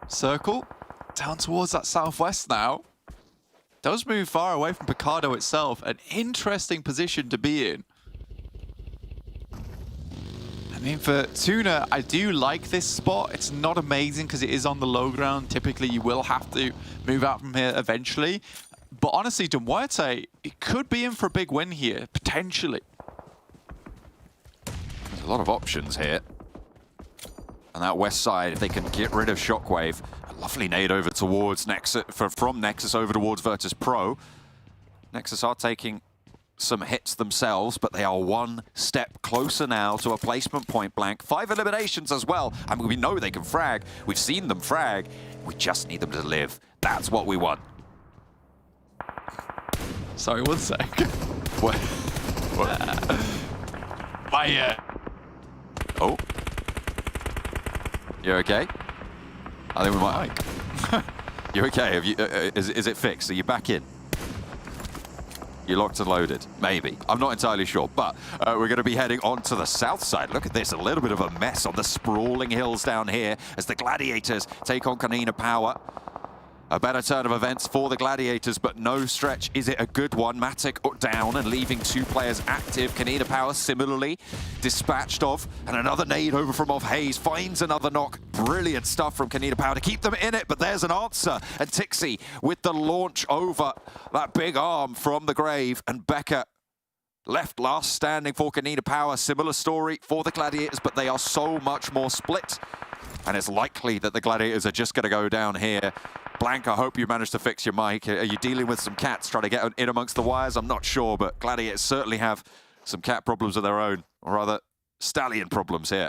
Circle down towards that southwest now. Does move far away from Picardo itself. An interesting position to be in. I mean, for TUNA, I do like this spot. It's not amazing because it is on the low ground. Typically, you will have to move out from here eventually. But honestly, MUERTE, it could be in for a big win here, potentially. There's a lot of options here. And that west side, if they can get rid of Shockwave, a lovely nade over towards Nexus, from Nexus over towards VIRTUS.PRO. Nexus are taking some hits themselves, but they are one step closer now to a placement point blank. 5 eliminations as well. I mean, we know they can frag. We've seen them frag. We just need them to live. That's what we want. Sorry, 1 sec. What? Oh. You okay? I think we might. You okay? Have you? Is it fixed? Are you back in? You locked and loaded? Maybe. I'm not entirely sure, but we're going to be heading on to the south side. Look at this, a little bit of a mess on the sprawling hills down here as the Gladiators take on KONINA Power. A better turn of events for the Gladiators, but no stretch is it a good one. Matic down and leaving 2 players active. KONINA Power similarly dispatched of, and another nade over from off Hayes finds another knock. Brilliant stuff from KONINA Power to keep them in it, but there's an answer. And Tixi with the launch over that big arm from the grave, and Becker left last standing for KONINA Power. Similar story for the Gladiators, but they are so much more split. And it's likely that the Gladiators are just going to go down here. Blank, I hope you managed to fix your mic. Are you dealing with some cats trying to get in amongst the wires? I'm not sure, but Gladiators certainly have some cat problems of their own, or rather, stallion problems here.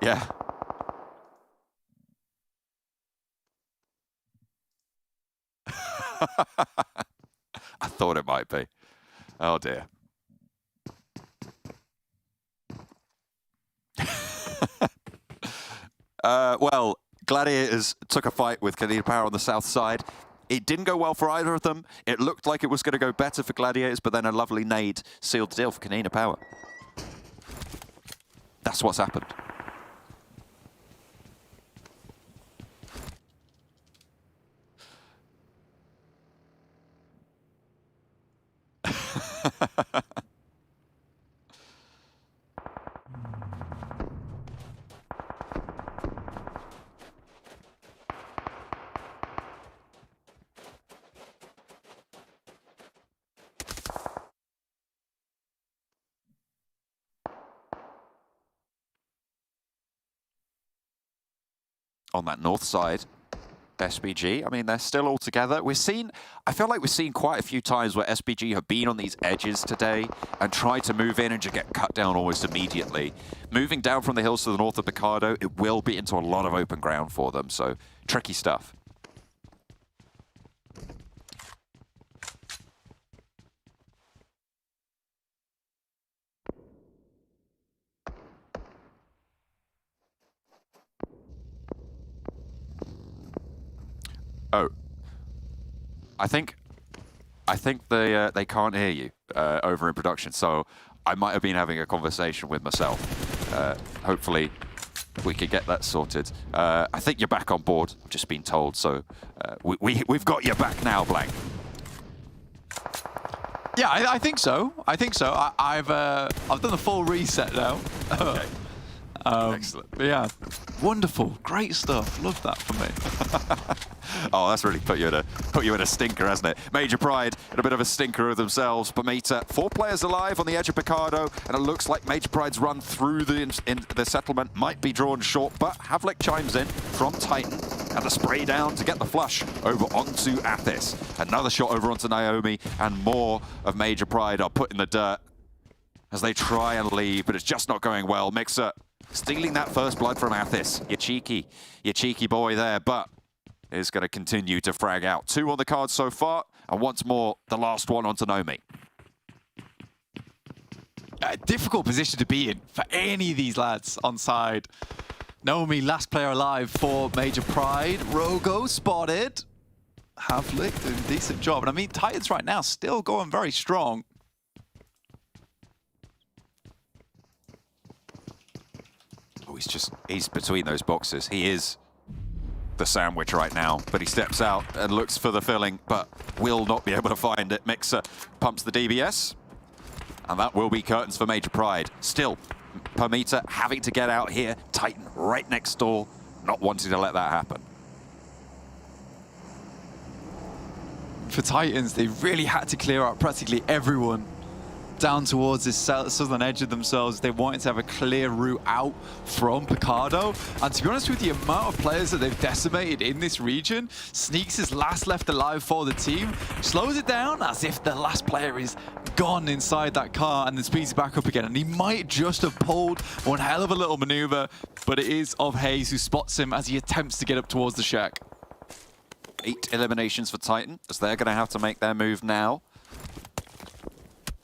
Yeah. I thought it might be. Oh dear. Well, Gladiators took a fight with KONINA Power on the south side. It didn't go well for either of them. It looked like it was going to go better for Gladiators, but then a lovely nade sealed the deal for KONINA Power. That's what's happened. On that north side, SBG, I mean, they're still all together. I feel like we've seen quite a few times where SBG have been on these edges today and tried to move in and just get cut down almost immediately. Moving down from the hills to the north of Picardo, it will be into a lot of open ground for them, so tricky stuff. Oh, I think they can't hear you over in production, so I might have been having a conversation with myself. Hopefully, we could get that sorted. I think you're back on board. I've just been told, so we've got you back now, Blank. Yeah, I think so. I think so. I've done a full reset now. Okay. Excellent. Yeah, wonderful, great stuff. Love that for me. Oh, that's really put you in a stinker, hasn't it? Major Pride in a bit of a stinker of themselves. PERMITTA, 4 players alive on the edge of Picardo, and it looks like Major Pride's run through the settlement might be drawn short, but Havlik chimes in from Titan, and a spray down to get the flush over onto Athis. Another shot over onto Naomi, and more of Major Pride are put in the dirt as they try and leave, but it's just not going well. Mixer stealing that first blood from Athis. You cheeky boy there, but is going to continue to frag out. 2 on the card so far, and once more, the last one onto Naomi. A difficult position to be in for any of these lads on side. Naomi, last player alive for Major Pride. Rogo spotted. Havlik doing a decent job. And I mean, Titans right now still going very strong. Oh, he's between those boxes. He is the sandwich right now, but he steps out and looks for the filling, but will not be able to find it. Mixer pumps the DBS, and that will be curtains for Major Pride. Still, PERMITTA having to get out here. Titan right next door, not wanting to let that happen. For Titans, they really had to clear out practically everyone down towards this southern edge of themselves. They wanted to have a clear route out from Picardo. And to be honest with you, the amount of players that they've decimated in this region, Sneaks is last left alive for the team, slows it down as if the last player is gone inside that car, and then speeds it back up again. And he might just have pulled one hell of a little maneuver, but it is of Hayes who spots him as he attempts to get up towards the shack. 8 eliminations for Titan, as they're going to have to make their move now.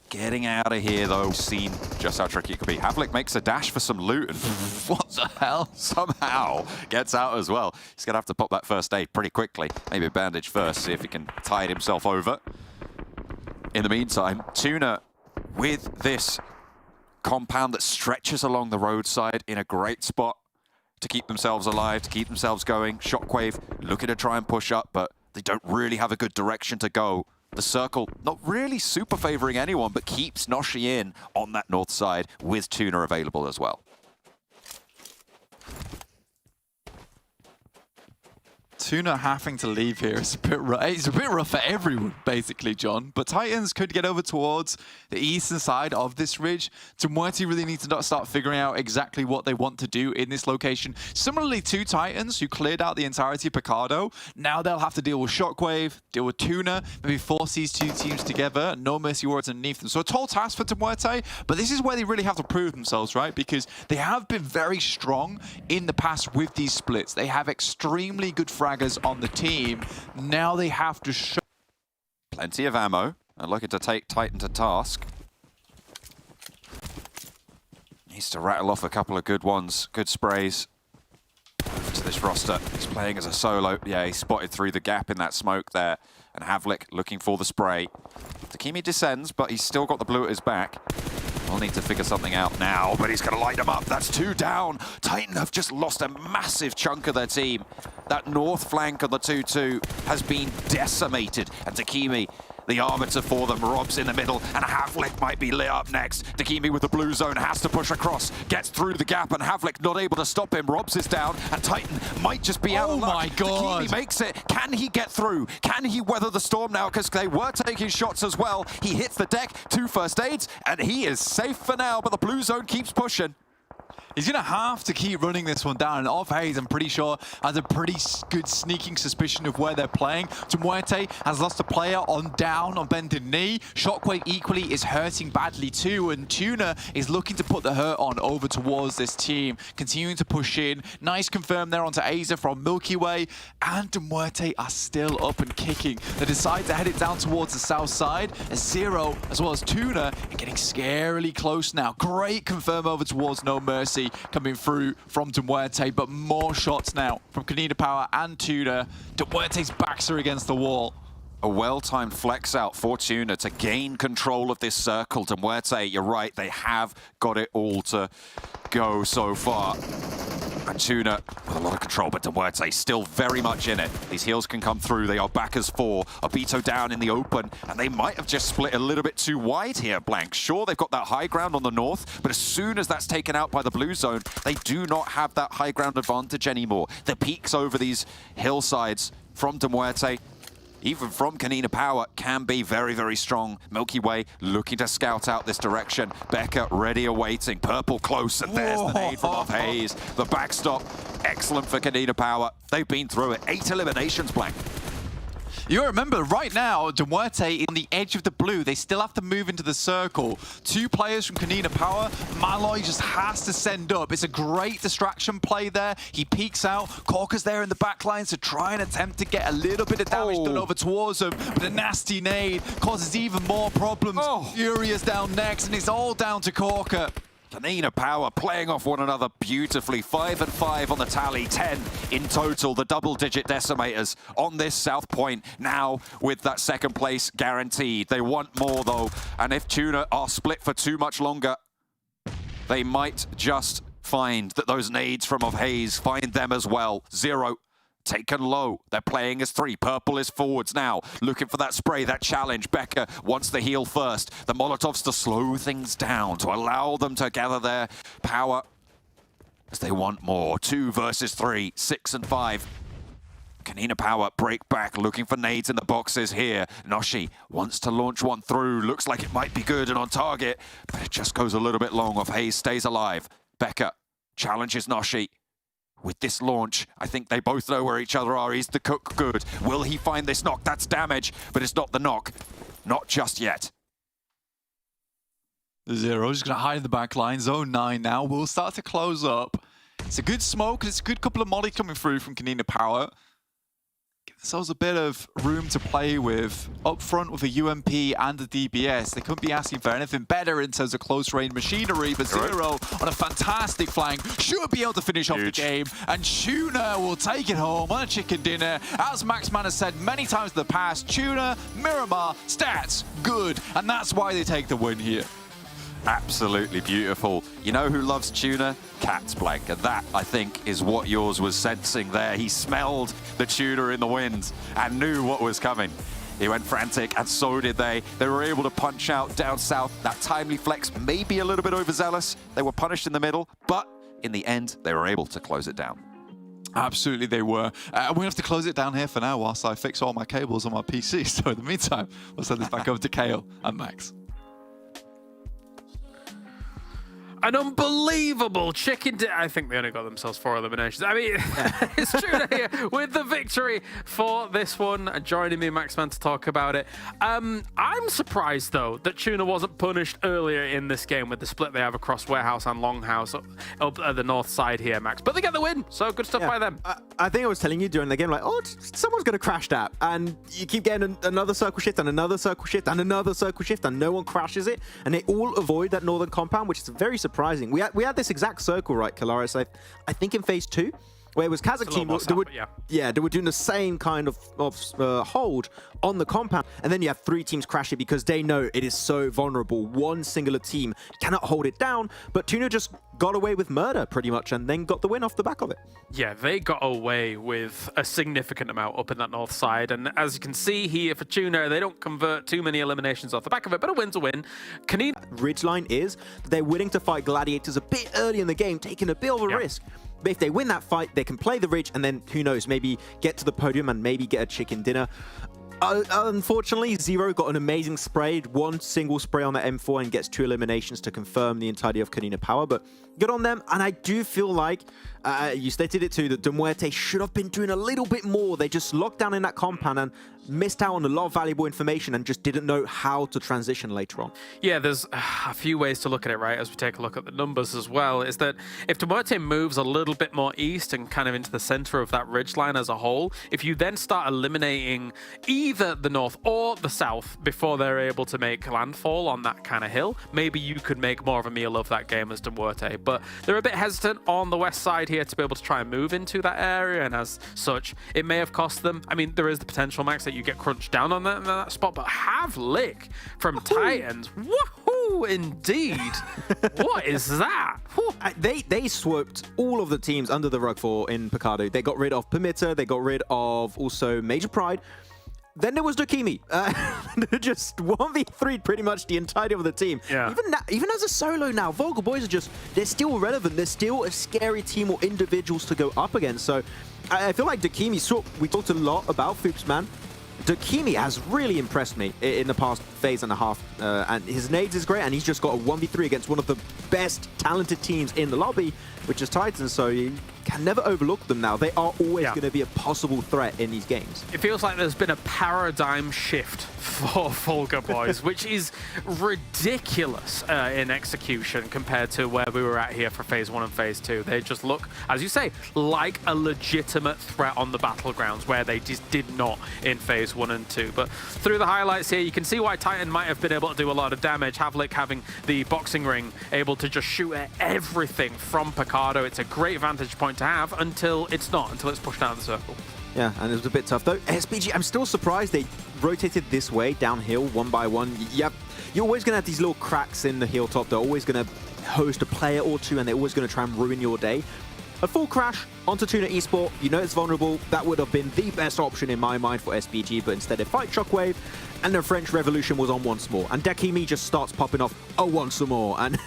Getting out of here, though, seen just how tricky it could be. Havlik makes a dash for some loot, and what the hell? Somehow gets out as well. He's going to have to pop that first aid pretty quickly. Maybe a bandage first, see if he can tide himself over. In the meantime, TUNA with this compound that stretches along the roadside in a great spot. to keep themselves alive, to keep themselves going. Shockwave looking to try and push up, but they don't really have a good direction to go. The circle not really super favoring anyone, but keeps Noshi in on that north side with TUNA available as well. TUNA having to leave here is a bit rough. It's a bit rough for everyone, basically, John. But Titans could get over towards the eastern side of this ridge. MUERTE really need to start figuring out exactly what they want to do in this location. Similarly to Titans, who cleared out the entirety of Picado, now they'll have to deal with Shockwave, deal with TUNA, maybe force these two teams together. No Mercy Wards underneath them. So a tall task for MUERTE, but this is where they really have to prove themselves, right? Because they have been very strong in the past with these splits. They have extremely good fraggers on the team. Now they have to show Plenty of ammo and looking to take Titan to task. Needs to rattle off a couple of good ones, good sprays. Over to this roster. He's playing as a solo. Yeah, he spotted through the gap in that smoke there. And Havlik looking for the spray. Takimi descends, but he's still got the blue at his back. We'll need to figure something out now, but he's going to light them up. That's 2 down. Titan have just lost a massive chunk of their team. That north flank on the 2-2 has been decimated. And Takimi, the arbiter for them, Rob's in the middle, and Havlik might be lit up next. Takimi with the blue zone has to push across, gets through the gap, and Havlik not able to stop him. Rob's is down, and Titan might just be out of luck. Oh my God. Takimi makes it. Can he get through? Can he weather the storm now? Because they were taking shots as well. He hits the deck, 2 first aids, and he is safe for now, but the blue zone keeps pushing. He's going to have to keep running this one down. And off Hayes, I'm pretty sure, has a pretty good sneaking suspicion of where they're playing. MUERTE has lost a player on down on bended knee. Shockwave equally is hurting badly too. And TUNA is looking to put the hurt on over towards this team. Continuing to push in. Nice confirm there onto Aza from Milky Way. And MUERTE are still up and kicking. They decide to head it down towards the south side. As Zero, as well as TUNA, are getting scarily close now. Great confirm over towards No Mercy coming through from MUERTE, but more shots now from KONINA Power and TUNA. MUERTE's backs are against the wall. A well-timed flex out for TUNA to gain control of this circle. MUERTE, you're right, they have got it all to go so far. And TUNA with a lot of control, but MUERTE still very much in it. These heals can come through. They are back as 4. Obito down in the open, and they might have just split a little bit too wide here, Blank. Sure, they've got that high ground on the north, but as soon as that's taken out by the blue zone, they do not have that high ground advantage anymore. The peaks over these hillsides from MUERTE, even from KONINA Power, can be very, very strong. Milky Way looking to scout out this direction. Becca ready awaiting. Purple close, and there's the nade from off Hayes. The backstop, excellent for KONINA Power. They've been through it. 8 eliminations, Blank. You remember, right now, MUERTE is on the edge of the blue. They still have to move into the circle. 2 players from KONINA Power. Malloy just has to send up. It's a great distraction play there. He peeks out. Corker's there in the back line to try and attempt to get a little bit of damage done over towards him. But a nasty nade causes even more problems. Furious down next, and it's all down to Corker. KONINA Power playing off one another beautifully. 5 and 5 on the tally, 10 in total. The double-digit decimators on this South Point now with that second place guaranteed. They want more though, and if TUNA are split for too much longer, they might just find that those nades from Of Hayes find them as well. Zero taken low. They're playing as 3. Purple is forwards now, looking for that spray, that challenge. Becca wants the heal first. The Molotovs to slow things down, to allow them to gather their power as they want more. 2 versus 3, 6 and 5. KONINA Power break back, looking for nades in the boxes here. Noshi wants to launch one through. Looks like it might be good and on target, but it just goes a little bit long. Of Hayes stays alive. Becca challenges Noshi. With this launch, I think they both know where each other are. He's the cook good. Will he find this knock? That's damage, but it's not the knock. Not just yet. The Zero just going to hide in the back line. Zone 9 now will start to close up. It's a good smoke, and it's a good couple of molly coming through from KONINA Power. Give themselves a bit of room to play with up front with a UMP and a DBS. They couldn't be asking for anything better in terms of close-range machinery, but Zero on a fantastic flank should be able to finish off the game, and TUNA will take it home on a chicken dinner. As Maxman has said many times in the past, TUNA, Miramar, stats, good, and that's why they take the win here. Absolutely beautiful. You know who loves tuna? Cats, Blank. And that, I think, is what yours was sensing there. He smelled the tuna in the wind and knew what was coming. He went frantic, and so did they. They were able to punch out down south. That timely flex, maybe a little bit overzealous. They were punished in the middle, but in the end, they were able to close it down. Absolutely, they were. We have to close it down here for now whilst I fix all my cables on my PC. So in the meantime, we'll send this back over to Kale and Max. An unbelievable chicken dinner. I think they only got themselves 4 eliminations. I mean, it's Tuna here with the victory for this one. Joining me, Maxman, to talk about it. I'm surprised, though, that Tuna wasn't punished earlier in this game with the split they have across Warehouse and Longhouse up at the north side here, Max. But they get the win, so good stuff by them. I think I was telling you during the game, like, oh, someone's going to crash that. And you keep getting another circle shift and another circle shift and another circle shift, and no one crashes it. And they all avoid that northern compound, which is very surprising. We had this exact circle, right, Kalaris? I think in phase 2, where it was KASIK team, they were doing the same kind of hold on the compound, and then you have 3 teams crash it because they know it is so vulnerable. One singular team cannot hold it down, but Tuna just got away with murder pretty much, and then got the win off the back of it. Yeah, they got away with a significant amount up in that north side, and as you can see here for Tuna, they don't convert too many eliminations off the back of it, but a win's a win. KONINA Ridgeline is they're willing to fight Gladiators a bit early in the game, taking a bit of a risk. But if they win that fight, they can play the Ridge, and then, who knows, maybe get to the podium and maybe get a chicken dinner. Unfortunately, Zero got an amazing spray, 1 single spray on the M4 and gets 2 eliminations to confirm the entirety of KONINA power, but good on them. And I do feel like, you stated it too, that MUERTE should have been doing a little bit more. They just locked down in that compound and missed out on a lot of valuable information and just didn't know how to transition later on. Yeah, there's a few ways to look at it, right, as we take a look at the numbers as well, is that if MUERTE moves a little bit more east and kind of into the center of that ridgeline as a whole, if you then start eliminating either the north or the south before they're able to make landfall on that kind of hill, maybe you could make more of a meal of that game as MUERTE. But they're a bit hesitant on the west side here to be able to try and move into that area, and as such, it may have cost them. I mean, there is the potential, Max, that you get crunched down on that spot, but have lick from Titans. Woohoo, indeed. What is that? They swept all of the teams under the rug in Picado. They got rid of PERMITTA, they got rid of also Major Pride. Then there was Dokimi. Just 1v3 pretty much the entirety of the team. Yeah. Even as a solo now, Vulgar Boys are just, they're still relevant. They're still a scary team or individuals to go up against. So I feel like Dokimi, we talked a lot about Foops, man. Dokimi has really impressed me in the past phase and a half, and his nades is great, and he's just got a 1v3 against one of the best talented teams in the lobby, which is Titans, so you can never overlook them now. They are always going to be a possible threat in these games. It feels like there's been a paradigm shift for Vulgar Boys, which is ridiculous in execution compared to where we were at here for phase 1 and phase 2. They just look, as you say, like a legitimate threat on the battlegrounds, where they just did not in phase 1 and 2. But through the highlights here, you can see why Titan might have been able to do a lot of damage. Havlik having the boxing ring, able to just shoot at everything from Picado. It's a great vantage point to have until it's not, until it's pushed out of the circle. Yeah, and it was a bit tough though. SPG, I'm still surprised they rotated this way downhill 1 by 1. Yep, you're always going to have these little cracks in the hilltop. They're always going to host a player or two, and they're always going to try and ruin your day. A full crash onto TUNA Esport, you know it's vulnerable. That would have been the best option in my mind for SPG, but instead they fight Shockwave, and the French Revolution was on once more. And Dakimi just starts popping off, oh, once more, and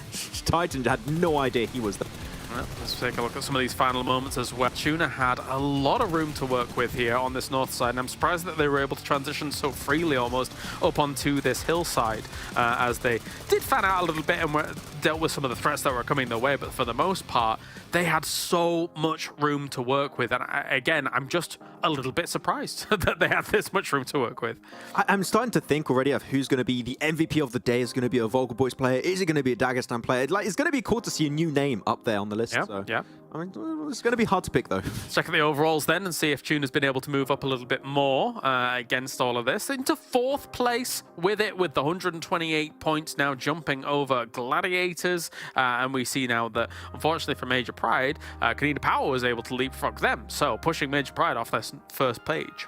Titan had no idea he was there. Well, let's take a look at some of these final moments as well. Tuna had a lot of room to work with here on this north side, and I'm surprised that they were able to transition so freely almost up onto this hillside, as they did fan out a little bit and dealt with some of the threats that were coming their way, but for the most part, they had so much room to work with. And again, I'm just a little bit surprised that they had this much room to work with. I'm starting to think already of who's going to be the MVP of the day. Is it going to be a Vulgar Boys player? Is it going to be a Dagistan player? Like, it's going to be cool to see a new name up there on the list. Yeah, so. yeah. I mean, it's going to be hard to pick, though. Let's check out the overalls then and see if Tuna's been able to move up a little bit more against all of this. Into 4th place with it, with the 128 points now, jumping over Gladiators. And we see now that, unfortunately for Major Pride, KONINA Power was able to leapfrog them. So pushing Major Pride off this first page.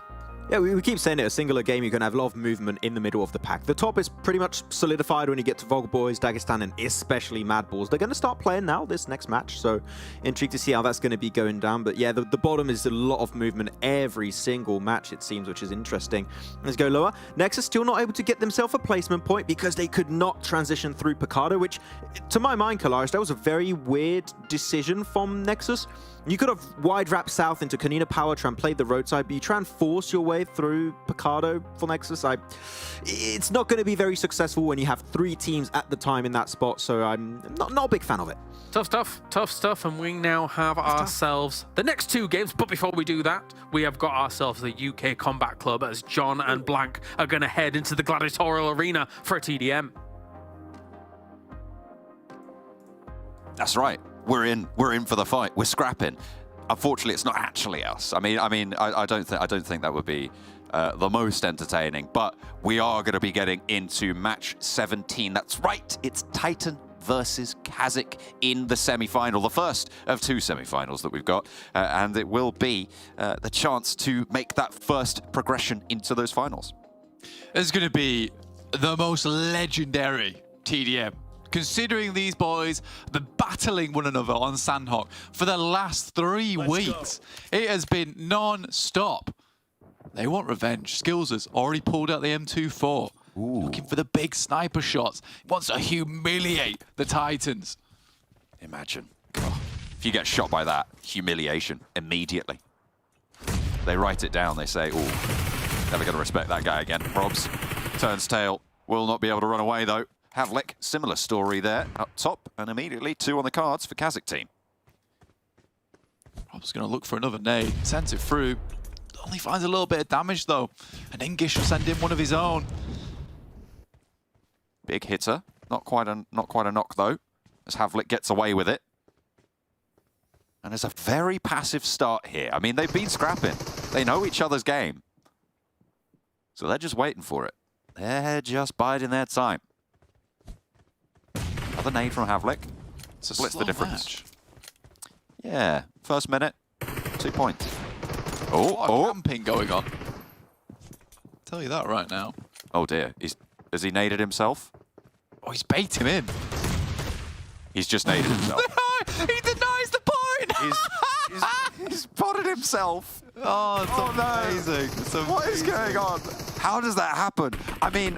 Yeah, we keep saying it, a singular game, you're going to have a lot of movement in the middle of the pack. The top is pretty much solidified when you get to Vulgar Boys, Dagistan, and especially MadBulls. They're going to start playing now, this next match, so intrigued to see how that's going to be going down. But yeah, the bottom is a lot of movement every single match, it seems, which is interesting. Let's go lower. NEXUS still not able to get themselves a placement point because they could not transition through Picado, which, to my mind, Kalaris, that was a very weird decision from NEXUS. You could have wide wrapped south into KONINA Power, try and play the roadside, but you try and force your way through Picado for NEXUS. It's not going to be very successful when you have 3 teams at the time in that spot, so I'm not a big fan of it. Tough stuff, and we now have ourselves the next 2 games. But before we do that, we have got ourselves the UK Combat Club as John and Blank are going to head into the gladiatorial arena for a TDM. That's right. We're in for the fight. We're scrapping. Unfortunately, it's not actually us. I don't think that would be the most entertaining. But we are going to be getting into match 17. That's right. It's Titan versus KASIK in the semi-final, the first of 2 semi-finals that we've got, and it will be the chance to make that first progression into those finals. It's going to be the most legendary TDM. Considering these boys have been battling one another on Sanhok for the last 3 weeks. It has been non-stop. They want revenge. Skills has already pulled out the M24. Looking for the big sniper shots. He wants to humiliate the Titans. Imagine. If you get shot by that, humiliation immediately. They write it down. They say, "Oh, never going to respect that guy again." Probs turns tail. Will not be able to run away, though. Havlik, similar story there, up top, and immediately 2 on the cards for KASIK team. Rob's going to look for another nade, sends it through. Only finds a little bit of damage, though. And Engish will send in one of his own. Big hitter, not quite a knock, though, as Havlik gets away with it. And there's a very passive start here. I mean, they've been scrapping. They know each other's game. So they're just waiting for it. They're just biding their time. Another nade from Havlik. Splits the difference. Match. Yeah, first minute, 2 points. Camping going on. Tell you that right now. Oh dear, has he naded himself? Oh, he's bait him in. He's just naded himself. He denies the point! He's potted himself. Oh, it's amazing. What is going on? How does that happen? I mean,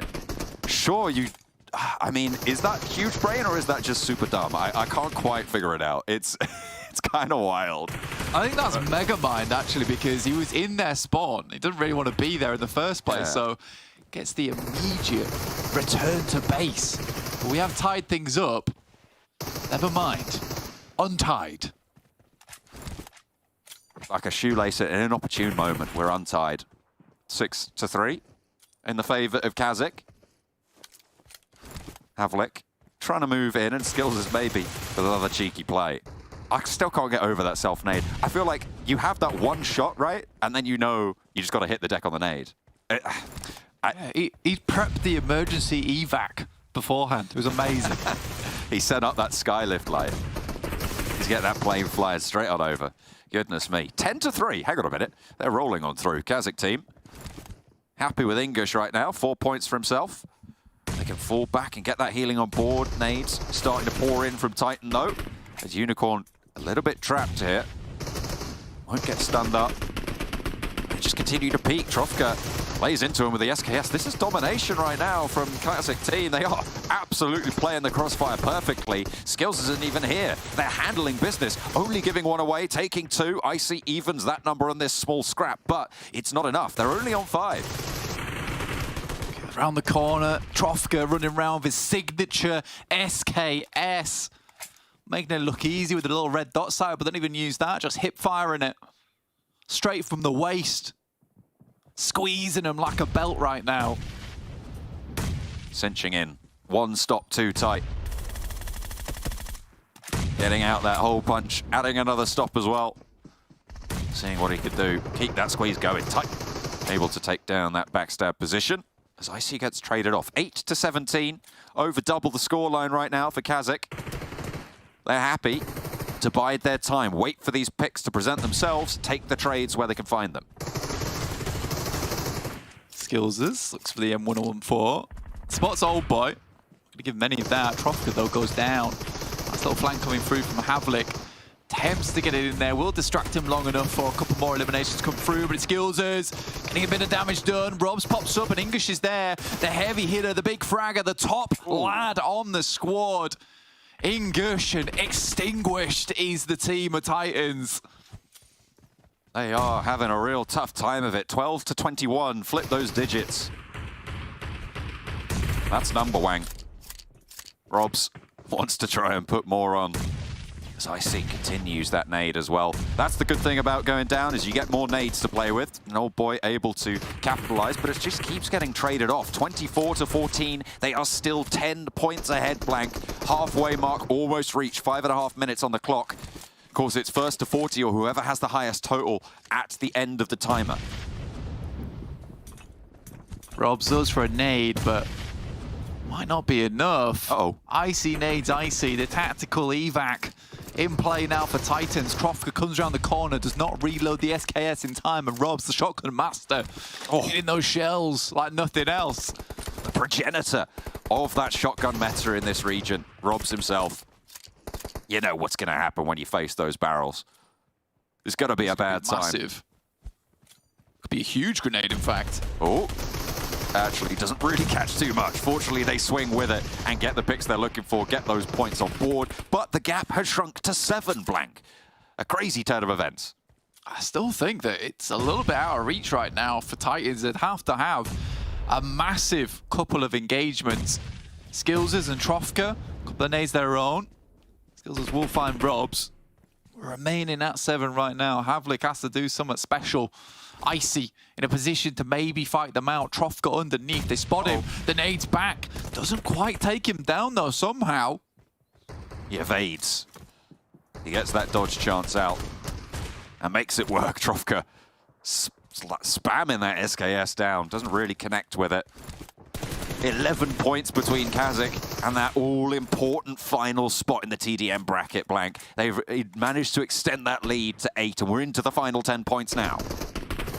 sure, is that huge brain or is that just super dumb? I can't quite figure it out. It's kind of wild. I think that's mega mind, actually, because he was in their spawn. He doesn't really want to be there in the first place, so gets the immediate return to base. But we have tied things up. Never mind. Untied. Like a shoelace in an opportune moment. We're untied. 6-3 in the favor of KASIK. Havlik trying to move in, and Skills is maybe with another cheeky play. I still can't get over that self-nade. I feel like you have that one shot, right? And then you know you just got to hit the deck on the nade. He prepped the emergency evac beforehand. It was amazing. He set up that skylift light. He's getting that plane flying straight on over. Goodness me. 10-3. Hang on a minute. They're rolling on through. KASIK team. Happy with Engish right now. 4 points for himself. They can fall back and get that healing on board. Nades starting to pour in from Titan, though. As Unicorn a little bit trapped here. Won't get stunned up. They just continue to peek. Trofka lays into him with the SKS. This is domination right now from KASIK team. They are absolutely playing the crossfire perfectly. Skills isn't even here. They're handling business, only giving 1 away, taking 2. Icy evens that number on this small scrap, but it's not enough. They're only on 5. Around the corner, Trofka running around with his signature SKS. Making it look easy with a little red dot sight, but don't even use that, just hip firing it. Straight from the waist. Squeezing him like a belt right now. Cinching in. 1 stop too tight. Getting out that hole punch, adding another stop as well. Seeing what he could do. Keep that squeeze going tight. Able to take down that backstab position as Icy gets traded off. 8-17. Over double the scoreline right now for KASIK. They're happy to bide their time, wait for these picks to present themselves, take the trades where they can find them. Skillses looks for the M114. Spots old boy. Gonna give him any of that. Trofka though goes down. Nice little flank coming through from Havlik. Attempts to get it in there. Will distract him long enough for a couple more eliminations to come through, but it's Skillses getting a bit of damage done. Robs pops up and English is there. The heavy hitter, the big fragger, the top lad on the squad. English and extinguished is the team of Titans. They are having a real tough time of it. 12 to 21, flip those digits. That's number Wang. Robs wants to try and put more on. As KASIK continues that nade as well. That's the good thing about going down, is you get more nades to play with. An old boy able to capitalize, but it just keeps getting traded off. 24 to 14, they are still 10 points ahead, Blank. Halfway mark almost reached, 5.5 minutes on the clock. Of course, it's first to 40 or whoever has the highest total at the end of the timer. Robs goes for a nade, but might not be enough. Uh-oh. Icy nades, Icy, the tactical evac in play now for Titans. Trofka comes around the corner, does not reload the SKS in time, and Robs, the shotgun master, hitting those shells like nothing else. The progenitor of that shotgun meta in this region, Robs himself. You know what's going to happen when you face those barrels. It's going to be a bad time. Massive. Could be a huge grenade, in fact. Oh. Actually doesn't really catch too much. Fortunately, they swing with it and get the picks they're looking for, get those points on board. But the gap has shrunk to 7, Blank. A crazy turn of events. I still think that it's a little bit out of reach right now for Titans. They'd have to have a massive couple of engagements. Skillses and Trofka, a couple of nades their own. Skillses will find Robs. We're remaining at 7 right now. Havlik has to do something special. Icy in a position to maybe fight them out. Trofka underneath, they spot him. The nade's back. Doesn't quite take him down though, somehow. He evades. He gets that dodge chance out and makes it work. Trofka spamming that SKS down. Doesn't really connect with it. 11 points between KASIK and that all-important final spot in the TDM bracket, Blank. They've managed to extend that lead to 8, and we're into the final 10 points now.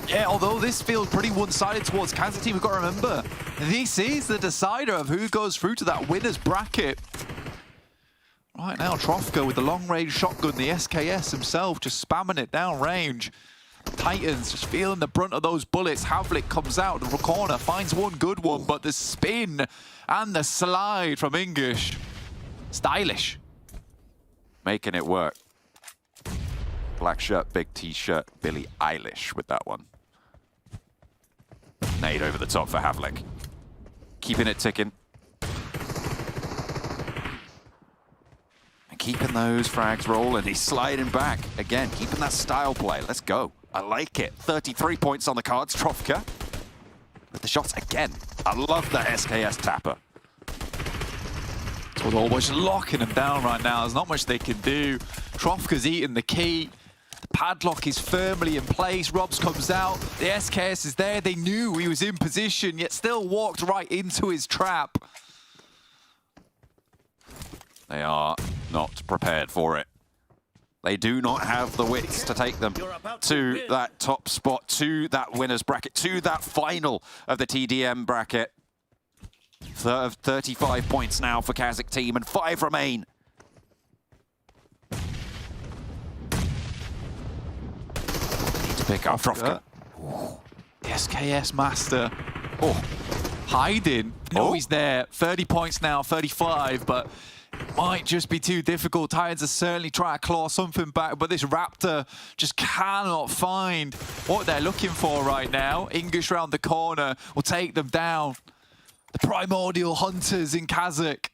Yeah, although this feels pretty one-sided towards KASIK team, we've got to remember, this is the decider of who goes through to that winner's bracket. Right now, Trofka with the long-range shotgun, the SKS himself just spamming it down range. Titans just feeling the brunt of those bullets. Havlik comes out of the corner, finds one good one, but the spin and the slide from English. Stylish. Making it work. Black shirt, big t-shirt, Billie Eilish with that one. Nade over the top for Havlik. Keeping it ticking. And keeping those frags rolling. He's sliding back. Again, keeping that style play. Let's go. I like it. 33 points on the cards. Trofka with the shots again. I love that SKS tapper. So they're almost locking him down right now. There's not much they can do. Trofka's eating the key. The padlock is firmly in place. Robs comes out. The SKS is there. They knew he was in position, yet still walked right into his trap. They are not prepared for it. They do not have the wits to take them to that top spot, to that winner's bracket, to that final of the TDM bracket. 35 points now for KASIK team, and 5 remain. Need to pick up Trofka. The SKS master. Hiding. No, he's there. 30 points now, 35, but might just be too difficult. Titans are certainly trying to claw something back, but this Raptor just cannot find what they're looking for right now. English round the corner will take them down. The primordial hunters in KASIK.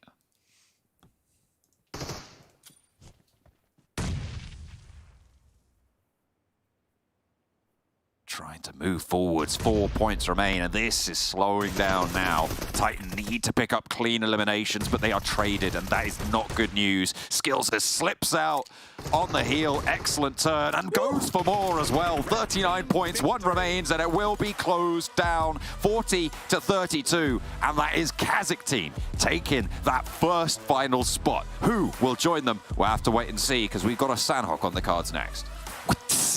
Trying to move forwards, 4 points remain, and this is slowing down now. Titan need to pick up clean eliminations, but they are traded, and that is not good news. Skillses slips out on the heel, excellent turn, and goes for more as well. 39 points, 1 remains, and it will be closed down, 40 to 32, and that is KASIK team taking that first final spot. Who will join them? We'll have to wait and see, because we've got a Sanhok on the cards next.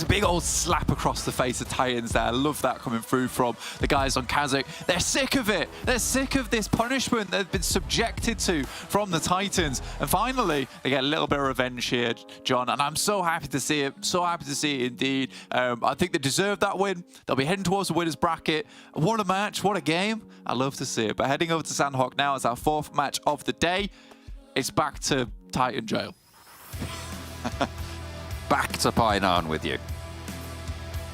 big old slap across the face of Titans there. I love that coming through from the guys on KASIK. They're sick of it. They're sick of this punishment they've been subjected to from the Titans. And finally, they get a little bit of revenge here, John. And I'm so happy to see it. So happy to see it indeed. I think they deserve that win. They'll be heading towards the winner's bracket. What a match. What a game. I love to see it. But heading over to Sanhok now as our 4th match of the day. It's back to Titan jail. Back to Painan with you.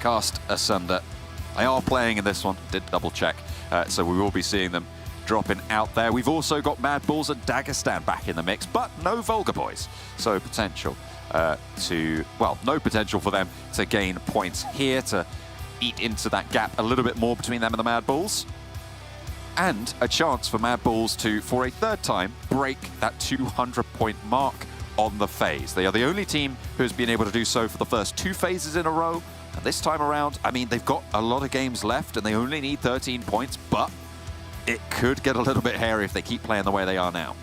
Cast asunder. They are playing in this one. Did double check. So we will be seeing them dropping out there. We've also got MadBulls and Dagistan back in the mix, but no Vulgar Boys. So potential no potential for them to gain points here, to eat into that gap a little bit more between them and the MadBulls. And a chance for MadBulls to, for a 3rd time, break that 200-point mark on the phase. They are the only team who has been able to do so for the first 2 phases in a row. And this time around, I mean, they've got a lot of games left and they only need 13 points, but it could get a little bit hairy if they keep playing the way they are now.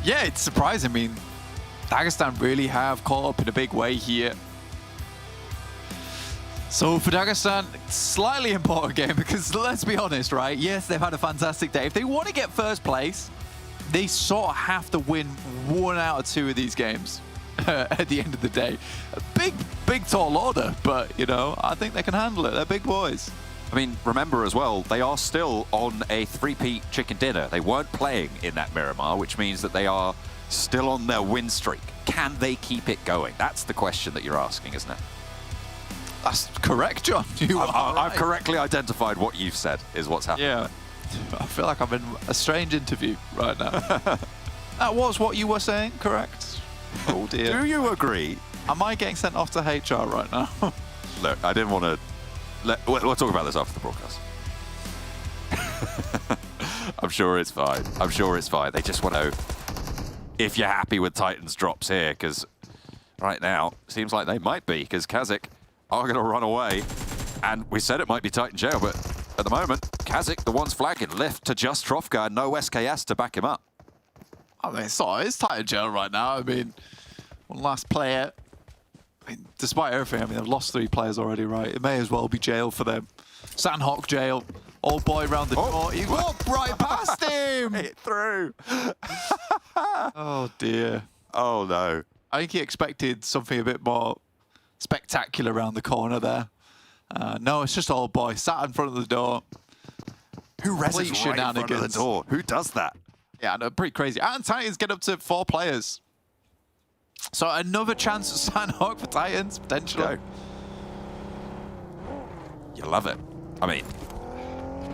Yeah, it's surprising. I mean, Dagestan really have caught up in a big way here. So for Dagestan, slightly important game because let's be honest, right? Yes, they've had a fantastic day. If they want to get 1st place, they sort of have to win 1 out of 2 of these games at the end of the day. A big tall order, but, you know, I think they can handle it. They're big boys. I mean, remember as well, they are still on a 3-peat chicken dinner. They weren't playing in that Miramar, which means that they are still on their win streak. Can they keep it going? That's the question that you're asking, isn't it? That's correct, John. I've correctly identified what you've said is what's happening. Yeah. I feel like I'm in a strange interview right now. That was what you were saying, correct? Oh dear. Do you agree? Am I getting sent off to HR right now? Look, I didn't want to... We'll talk about this after the broadcast. I'm sure it's fine. I'm sure it's fine. They just want to know if you're happy with Titans drops here, because right now, seems like they might be, because KASIK are going to run away. And we said it might be Titan jail, but at the moment, KASIK, the ones flagging, left to just Trofka, no SKS to back him up. I mean, it's Titan jail right now. I mean, one last player. I mean, despite everything, I mean, they've lost 3 players already, right? It may as well be jail for them. Sanhok jail. Old boy round the door. He walked right past him. Hit through. Oh, dear. Oh, no. I think he expected something a bit more spectacular around the corner there. No, it's just old boy sat in front of the door. Who rests right in front of the door? Who does that? Yeah, no, pretty crazy. And Titans get up to 4 players. So another chance at Sanhok for Titans, potentially. You love it. I mean,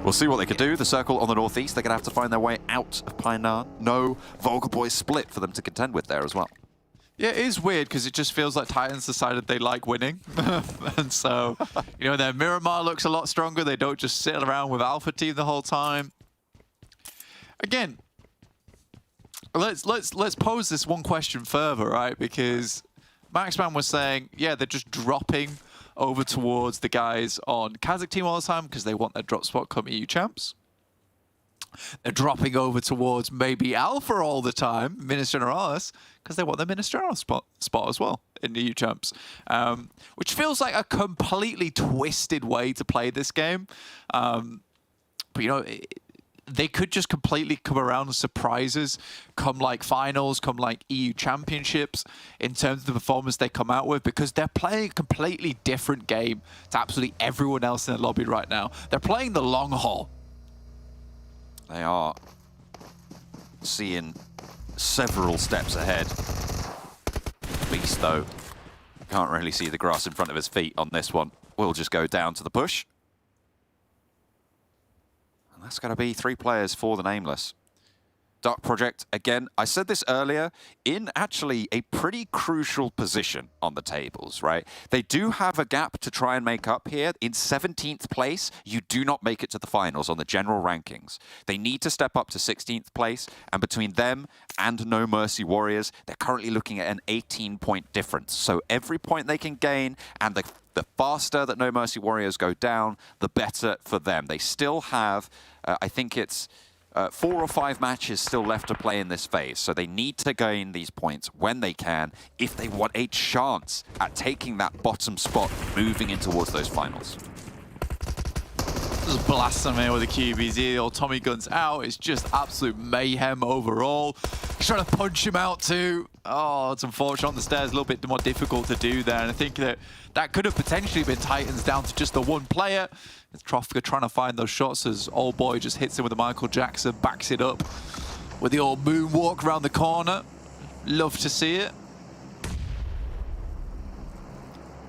we'll see what they can do. The circle on the northeast, they're going to have to find their way out of Painan. No Vulgar Boys split for them to contend with there as well. Yeah, it is weird because it just feels like Titans decided they like winning. And so, you know, their Miramar looks a lot stronger. They don't just sit around with Alpha Team the whole time. Again, let's pose this one question further, right? Because Maxman was saying, yeah, they're just dropping over towards the guys on KASIK team all the time because they want their drop spot come EU champs. They're dropping over towards maybe Alpha all the time, Minas Generalis, because they want their Minas Generalis spot as well in the EU champs. Which feels like a completely twisted way to play this game. But, you know, they could just completely come around and surprise us, come like finals, come like EU championships in terms of the performance they come out with, because they're playing a completely different game to absolutely everyone else in the lobby right now. They're playing the long haul. They are seeing several steps ahead. Beast, though, can't really see the grass in front of his feet on this one. We'll just go down to the push. That's going to be 3 players for the Nameless. Dark Project, again, I said this earlier, in actually a pretty crucial position on the tables, right? They do have a gap to try and make up here. In 17th place, you do not make it to the finals on the general rankings. They need to step up to 16th place, and between them and No Mercy Warriors, they're currently looking at an 18-point difference. So every point they can gain, and the faster that No Mercy Warriors go down, the better for them. They still have, I think it's 4 or 5 matches still left to play in this phase, so they need to gain these points when they can if they want a chance at taking that bottom spot, moving in towards those finals. Just blast them in with the QBZ or Tommy guns out. It's just absolute mayhem overall. He's trying to punch him out too. Oh, it's unfortunate on the stairs, a little bit more difficult to do there. And I think that could have potentially been Titans down to just the one player. It's Trofka trying to find those shots as Old Boy just hits him with a Michael Jackson, backs it up with the old moonwalk around the corner. Love to see it.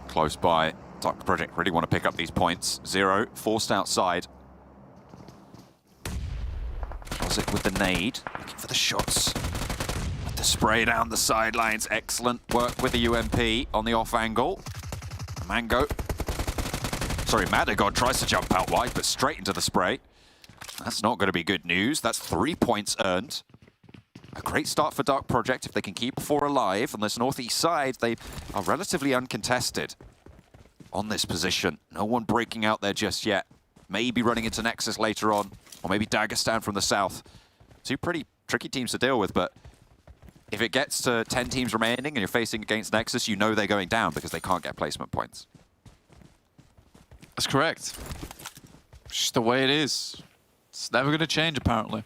Close by. Dark Project really want to pick up these points. 0, forced outside. Was it with the nade? Looking for the shots. With the spray down the sidelines. Excellent work with the UMP on the off angle. Mango. Sorry, Madagod tries to jump out wide, but straight into the spray. That's not going to be good news. That's 3 points earned. A great start for Dark Project if they can keep 4 alive. On this northeast side, they are relatively uncontested on this position. No one breaking out there just yet. Maybe running into NEXUS later on, or maybe Dagistan from the south. 2 pretty tricky teams to deal with, but if it gets to 10 teams remaining and you're facing against NEXUS, you know they're going down because they can't get placement points. That's correct. It's just the way it is. It's never going to change, apparently.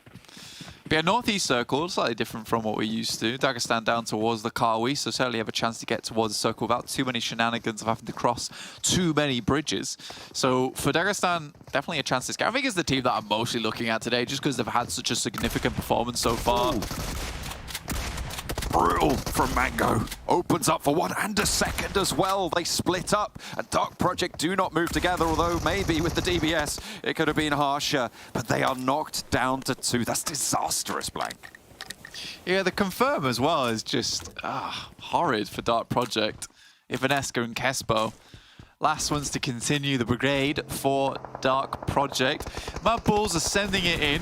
But yeah, northeast circle, slightly different from what we're used to. Dagistan down towards the Kawi, so certainly have a chance to get towards the circle without too many shenanigans of having to cross too many bridges. So for Dagistan, definitely a chance this game. I think it's the team that I'm mostly looking at today, just because they've had such a significant performance so far. Ooh. Brutal from Mango. Opens up for 1 and a second as well. They split up, and Dark Project do not move together, although maybe with the DBS it could have been harsher, but they are knocked down to 2. That's disastrous, Blank. Yeah, the confirm as well is just horrid for Dark Project. Ivaneska and Kespo. Last ones to continue the brigade for Dark Project. MadBulls are sending it in.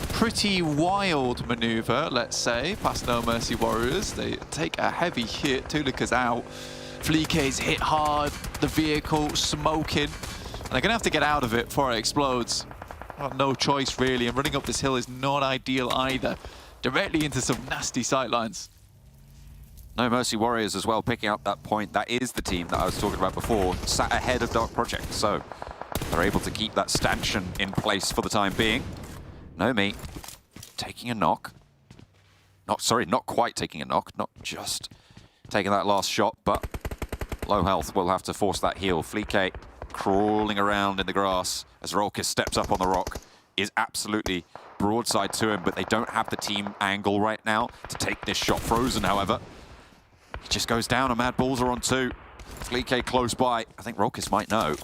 Pretty wild maneuver, let's say, past No Mercy Warriors. They take a heavy hit. Tulika's out. Fleeke's hit hard. The vehicle smoking. And they're going to have to get out of it before it explodes. No choice, really. And running up this hill is not ideal either. Directly into some nasty sightlines. No Mercy Warriors as well, picking up that point. That is the team that I was talking about before, sat ahead of Dark Project. So they're able to keep that stanchion in place for the time being. Nomi taking a knock. Not quite taking a knock, not just taking that last shot, but low health will have to force that heal. Fleeke crawling around in the grass as Rolkis steps up on the rock, is absolutely broadside to him, but they don't have the team angle right now to take this shot. Frozen, however. He just goes down and MadBulls are on 2. Fleeke close by. I think Rolkis might know.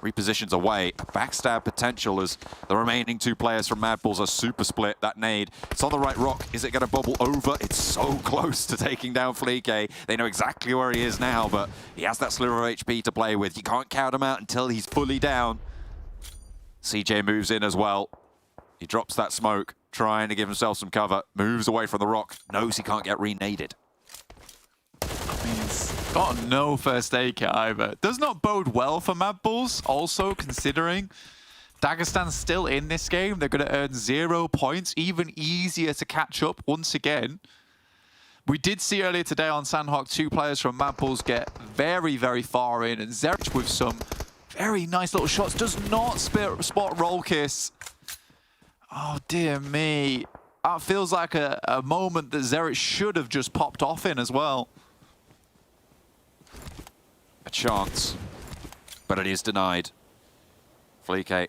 Repositions away. A backstab potential as the remaining 2 players from MadBulls are super split. That nade, it's on the right rock. Is it going to bubble over? It's so close to taking down Fleeke. They know exactly where he is now, but he has that sliver of HP to play with. You can't count him out until he's fully down. CJ moves in as well. He drops that smoke, trying to give himself some cover. Moves away from the rock. Knows he can't get renaded. He's got no first aid kit either. Does not bode well for MadBulls, also considering Dagistan's still in this game. They're going to earn 0 points, even easier to catch up once again. We did see earlier today on Sanhok 2 players from MadBulls get very, very far in, and Zerich with some very nice little shots does not spot Rolkis. Oh dear me. That feels like a moment that Zerich should have just popped off in as well. A chance, but it is denied. Fleeke, I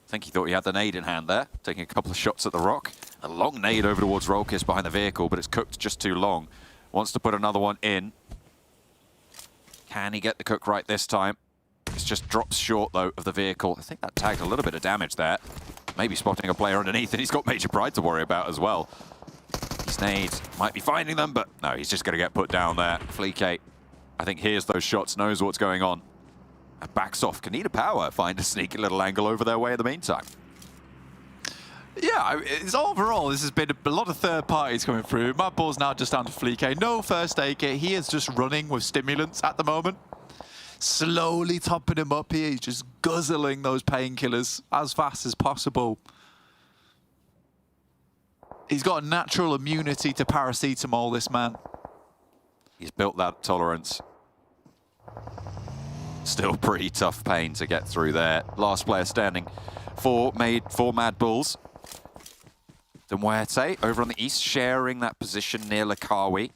think he thought he had the nade in hand there, taking a couple of shots at the rock. A long nade over towards Rolkis behind the vehicle, but it's cooked just too long. Wants to put another one in. Can he get the cook right this time? It's just drops short, though, of the vehicle. I think that tagged a little bit of damage there. Maybe spotting a player underneath, and he's got Major Pride to worry about as well. His nades might be finding them, but no, he's just going to get put down there. Fleeke, I think, hears those shots, knows what's going on, and backs off. KONINA Power find a sneaky little angle over their way in the meantime. Yeah, it's overall, this has been a lot of third parties coming through. MadBulls now just down to Fleeke. No first aid kit. He is just running with stimulants at the moment. Slowly topping him up here. He's just guzzling those painkillers as fast as possible. He's got a natural immunity to paracetamol, this man. He's built that tolerance. Still pretty tough pain to get through there. Last player standing for MadBulls. MUERTE over on the east, sharing that position near Lakawi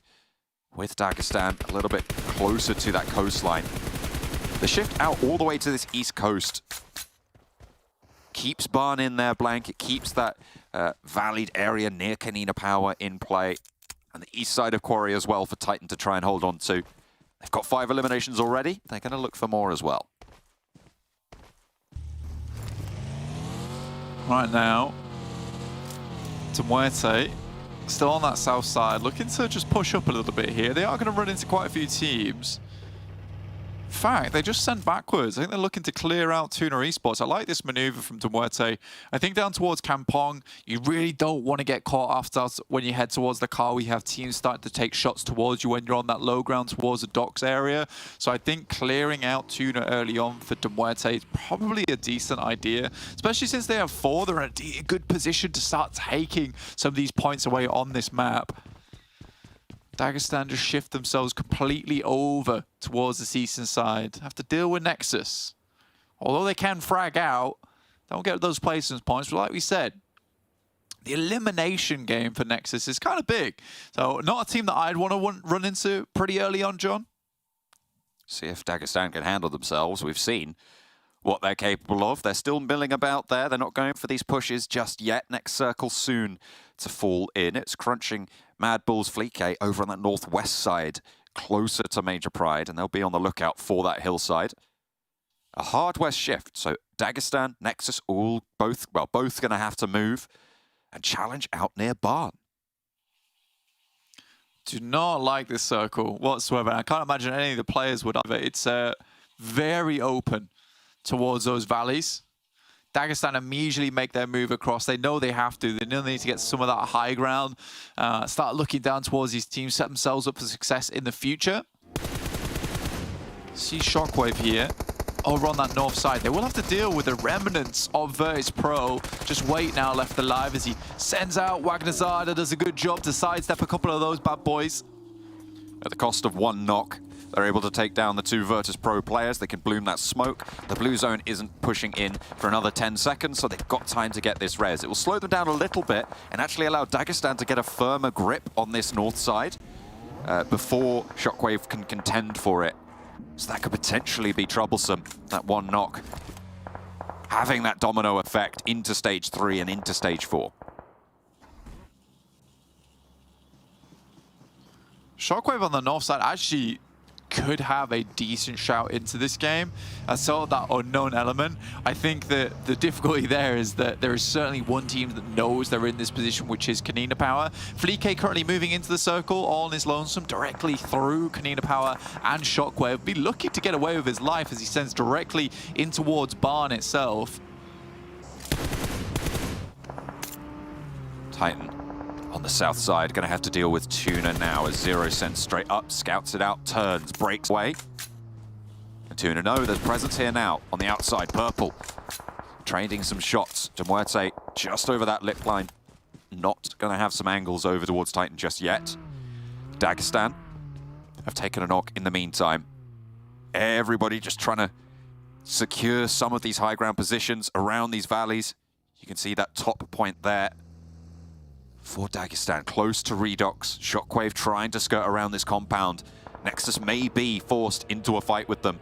with Dagistan a little bit closer to that coastline. The shift out all the way to this east coast keeps Barn in there blank. It keeps that valleyed area near KONINA Power in play. And the east side of Quarry as well for Titan to try and hold on to. They've got 5 eliminations already. They're going to look for more as well. Right now, MUERTE still on that south side, looking to just push up a little bit here. They are going to run into quite a few teams. In fact, they just sent backwards. I think they're looking to clear out TUNA Esports. I like this maneuver from MUERTE. I think down towards Kampong, you really don't want to get caught off guard when you head towards the car. We have teams starting to take shots towards you when you're on that low ground towards the docks area. So I think clearing out TUNA early on for MUERTE is probably a decent idea, especially since they have 4. They're in a good position to start taking some of these points away on this map. Dagistan just shift themselves completely over towards the eastern side. Have to deal with NEXUS. Although they can frag out, don't get those placement points. But like we said, the elimination game for NEXUS is kind of big. So not a team that I'd want to run into pretty early on, John. See if Dagistan can handle themselves. We've seen what they're capable of. They're still milling about there. They're not going for these pushes just yet. Next circle soon to fall in. It's crunching MadBulls Fleeke over on that northwest side, closer to Major Pride, and they'll be on the lookout for that hillside. A hard west shift, so Dagistan, NEXUS, both going to have to move and challenge out near Barn. Do not like this circle whatsoever. I can't imagine any of the players would either. It's very open towards those valleys. Dagistan immediately make their move across. They know they have to. They know they need to get some of that high ground. Start looking down towards these teams, set themselves up for success in the future. See SHOCKWAVE here over on that north side. They will have to deal with the remnants of VIRTUS.PRO. Just wait now left alive as he sends out Wagnazada. Does a good job to sidestep a couple of those bad boys. At the cost of 1 knock. They're able to take down the 2 VIRTUS.PRO players. They can bloom that smoke. The blue zone isn't pushing in for another 10 seconds, so they've got time to get this res. It will slow them down a little bit and actually allow Dagistan to get a firmer grip on this north side before SHOCKWAVE can contend for it. So that could potentially be troublesome, that 1 knock. Having that domino effect into stage 3 and into stage 4. SHOCKWAVE on the north side actually could have a decent shout into this game. I saw that unknown element. I think that the difficulty there is that there is certainly one team that knows they're in this position, which is KONINA Power. Fleeke currently moving into the circle, all in his lonesome, directly through KONINA Power and SHOCKWAVE. Be lucky to get away with his life as he sends directly in towards Barn itself. Titan on the south side, going to have to deal with TUNA now as Zero sends straight up, scouts it out, turns, breaks away. And TUNA know there's presence here now on the outside, purple. Trading some shots. MUERTE just over that lip line. Not going to have some angles over towards Titan just yet. Dagistan have taken a knock in the meantime. Everybody just trying to secure some of these high ground positions around these valleys. You can see that top point there. For Dagistan, close to Redox. SHOCKWAVE trying to skirt around this compound. NEXUS may be forced into a fight with them.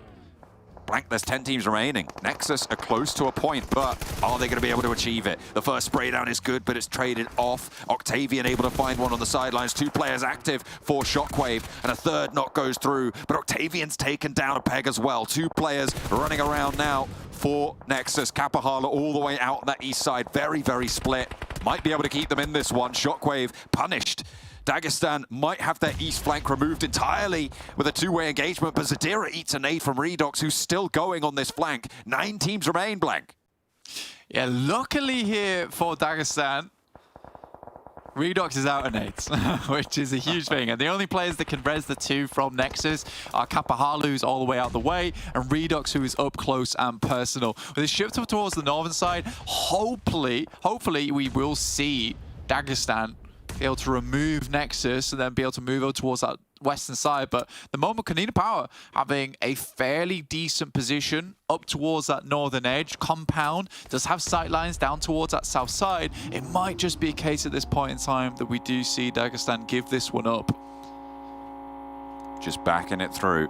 Blank, there's 10 teams remaining. NEXUS are close to a point, but are they going to be able to achieve it? The first spray down is good, but it's traded off. Octavian able to find one on the sidelines. 2 players active for SHOCKWAVE, and a third knock goes through, but Octavian's taken down a peg as well. 2 players running around now for NEXUS. Kapahala all the way out on that east side. Very, very split. Might be able to keep them in this one. SHOCKWAVE punished. Dagistan might have their east flank removed entirely with a 2-way engagement, but Zadira eats a nade from Redox, who's still going on this flank. 9 teams remain, Blank. Yeah, luckily here for Dagistan, Redox is out of nades, which is a huge thing. And the only players that can res the 2 from NEXUS are Kapahala, who's all the way out the way, and Redox, who is up close and personal. With a shift towards the northern side, hopefully we will see Dagistan be able to remove Nexus and then be able to move over towards that western side. But the moment KONINA Power having a fairly decent position up towards that northern edge, compound does have sight lines down towards that south side. It might just be a case at this point in time that we do see Dagistan give this one up. Just backing it through.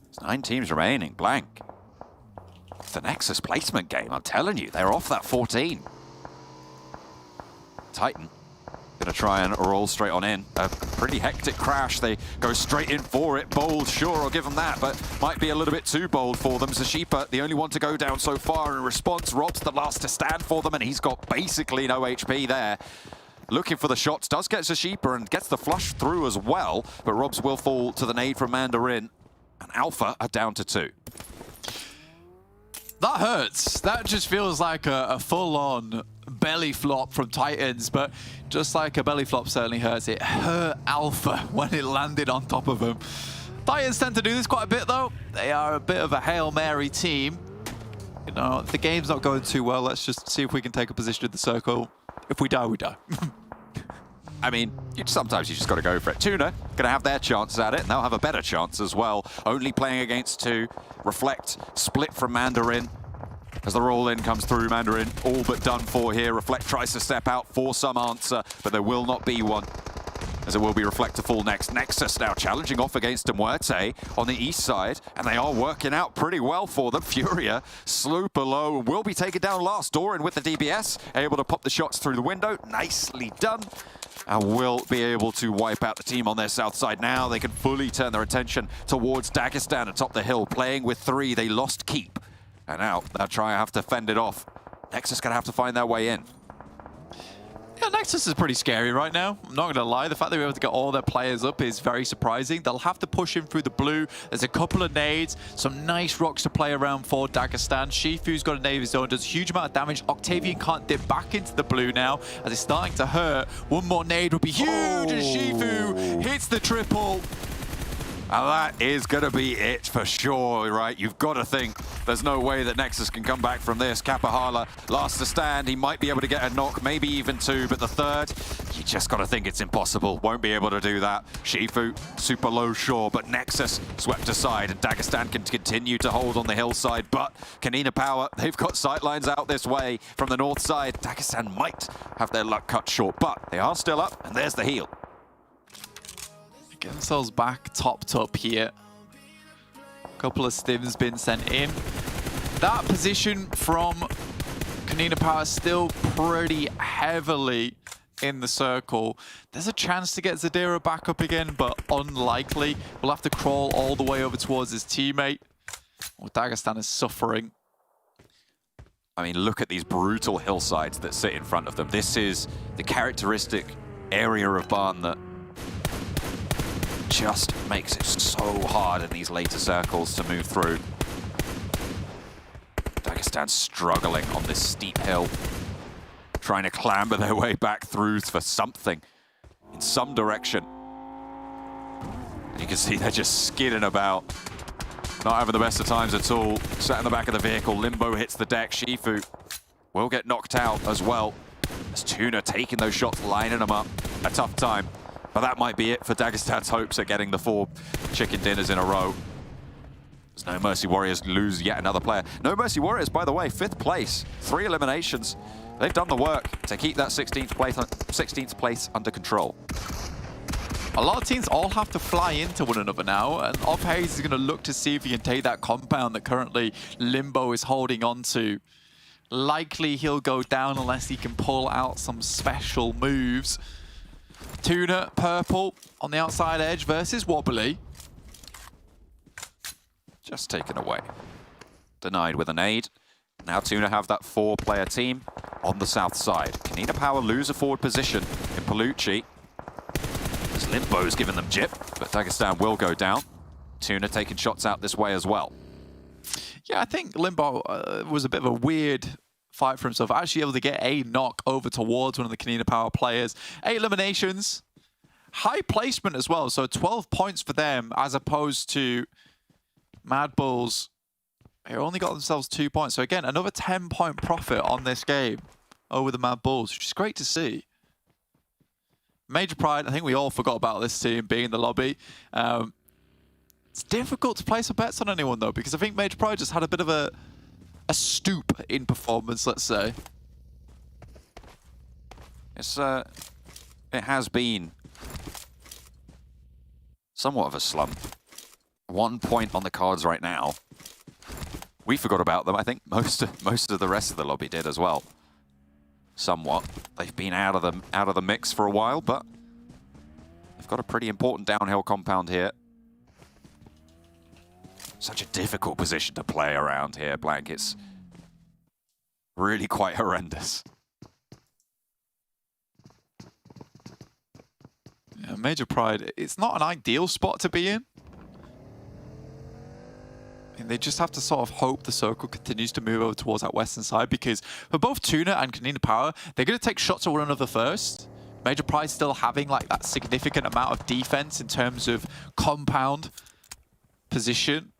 There's 9 teams remaining, blank. It's the Nexus placement game, I'm telling you. They're off that 14. Titan gonna try and roll straight on in. A pretty hectic crash. They go straight in for it. Bold, sure, I'll give them that, but might be a little bit too bold for them. Zashipa, the only one to go down so far in response. Rob's the last to stand for them, and he's got basically no HP there. Looking for the shots, does get Zashipa and gets the flush through as well, but Robs will fall to the nade from Mandarin, and Alpha are down to 2. That hurts. That just feels like a full-on belly flop from Titans, but just like a belly flop certainly hurts, it hurt Alpha when it landed on top of him. Titans tend to do this quite a bit though. They are a bit of a Hail Mary team. You know, the game's not going too well. Let's just see if we can take a position in the circle. If we die, we die. I mean, sometimes you just got to go for it. TUNA going to have their chances at it, and they'll have a better chance as well. Only playing against 2. Reflect, split from Mandarin. As the roll-in comes through, Mandarin all but done for here. Reflect tries to step out for some answer, but there will not be one, as it will be Reflect to fall next. Nexus now challenging off against MUERTE on the east side, and they are working out pretty well for them. Furia, sloop below, will be taken down last. Doran with the DBS, able to pop the shots through the window. Nicely done. And will be able to wipe out the team on their south side. Now they can fully turn their attention towards Dagistan atop the hill, playing with 3. They lost keep. And now they'll try and have to fend it off. Nexus going to have to find their way in. Yeah, Nexus is pretty scary right now. I'm not going to lie. The fact that we're able to get all their players up is very surprising. They'll have to push in through the blue. There's a couple of nades, some nice rocks to play around for Dagistan. Shifu's got a nade of his own, does a huge amount of damage. Octavian can't dip back into the blue now, as it's starting to hurt. One more nade would be huge, and Shifu hits the triple. And that is going to be it for sure, right? You've got to think there's no way that Nexus can come back from this. Kapahala last to stand. He might be able to get a knock, maybe even 2, but the third, you just got to think it's impossible. Won't be able to do that. Shifu, super low, sure, but Nexus swept aside, and Dagistan can continue to hold on the hillside, but KONINA Power, they've got sightlines out this way from the north side. Dagistan might have their luck cut short, but they are still up, and there's the heal. Get themselves back topped up here. A couple of stims been sent in. That position from KONINA Power still pretty heavily in the circle. There's a chance to get Zadira back up again, but unlikely. We'll have to crawl all the way over towards his teammate. Oh, Dagistan is suffering. I mean, look at these brutal hillsides that sit in front of them. This is the characteristic area of Barn that just makes it so hard in these later circles to move through. Dagistan struggling on this steep hill, trying to clamber their way back through for something in some direction. And you can see they're just skidding about, not having the best of times at all. Sat in the back of the vehicle, Limbo hits the deck. Shifu will get knocked out as well, as TUNA taking those shots, lining them up. A tough time. But that might be it for Dagistan's hopes at getting the 4 chicken dinners in a row. There's No Mercy Warriors lose yet another player. No Mercy Warriors, by the way, 5th place. 3 eliminations. They've done the work to keep that 16th place under control. A lot of teams all have to fly into one another now, and Offhaze is going to look to see if he can take that compound that currently Limbo is holding on to. Likely he'll go down unless he can pull out some special moves. TUNA, purple on the outside edge versus Wobbly. Just taken away. Denied with a nade. Now TUNA have that 4-player team on the south side. KONINA Power lose a forward position in Palucci. As Limbo's given them jip, but Dagistan will go down. TUNA taking shots out this way as well. Yeah, I think Limbo was a bit of a weird fight for himself. Actually able to get a knock over towards one of the KONINA Power players. 8 eliminations. High placement as well, so 12 points for them as opposed to MadBulls. They only got themselves 2 points. So again, another 10-point profit on this game over the MadBulls, which is great to see. Major Pride, I think we all forgot about this team being in the lobby. It's difficult to place a bets on anyone, though, because I think Major Pride just had a bit of a stoop in performance, let's say. It has been somewhat of a slump. 1 point on the cards right now. We forgot about them. I think most of the rest of the lobby did as well. Somewhat. They've been out of the mix for a while, but they've got a pretty important downhill compound here. Such a difficult position to play around here, Blank. It's really quite horrendous. Yeah, Major Pride, it's not an ideal spot to be in. And they just have to sort of hope the circle continues to move over towards that western side, because for both TUNA and KONINA Power, they're going to take shots at one another first. Major Pride still having like that significant amount of defense in terms of compound position.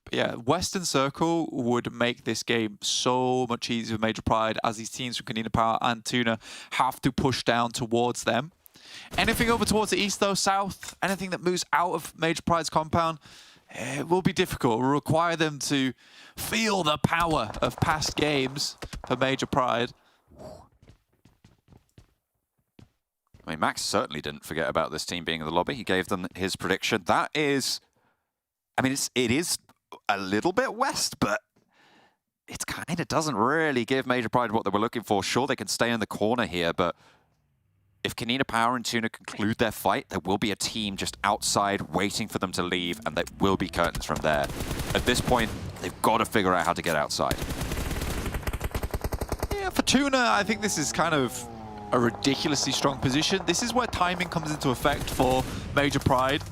But yeah, western circle would make this game so much easier for Major Pride, as these teams from KONINA Power and TUNA have to push down towards them. Anything over towards the east though, south, anything that moves out of Major Pride's compound, it will be difficult. It will require them to feel the power of past games for Major Pride. I mean, Max certainly didn't forget about this team being in the lobby. He gave them his prediction. That is, I mean, it is a little bit west, but it kind of doesn't really give Major Pride what they were looking for. Sure, they can stay in the corner here, but if KONINA Power and TUNA conclude their fight, there will be a team just outside waiting for them to leave, and there will be curtains from there. At this point, they've got to figure out how to get outside. Yeah, for TUNA, I think this is kind of a ridiculously strong position. This is where timing comes into effect for Major Pride.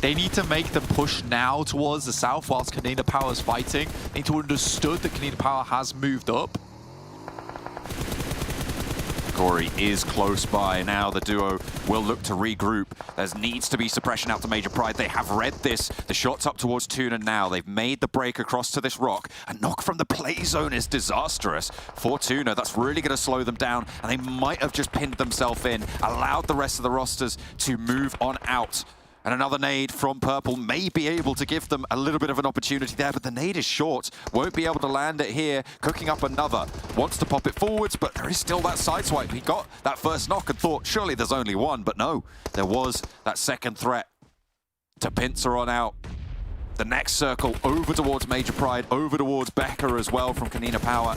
They need to make them push now towards the south whilst KONINA Power is fighting. They need to understood that KONINA Power has moved up. Corey is close by. Now the duo will look to regroup. There needs to be suppression out to Major Pride. They have read this. The shot's up towards TUNA now. They've made the break across to this rock. A knock from the play zone is disastrous for TUNA. That's really going to slow them down, and they might have just pinned themselves in, allowed the rest of the rosters to move on out. And another nade from Purple may be able to give them a little bit of an opportunity there, but the nade is short. Won't be able to land it here. Cooking up another. Wants to pop it forwards, but there is still that sideswipe. He got that first knock and thought, surely there's only one, but no. There was that second threat to pincer on out. The next circle over towards Major Pride, over towards Becca as well from KONINA Power.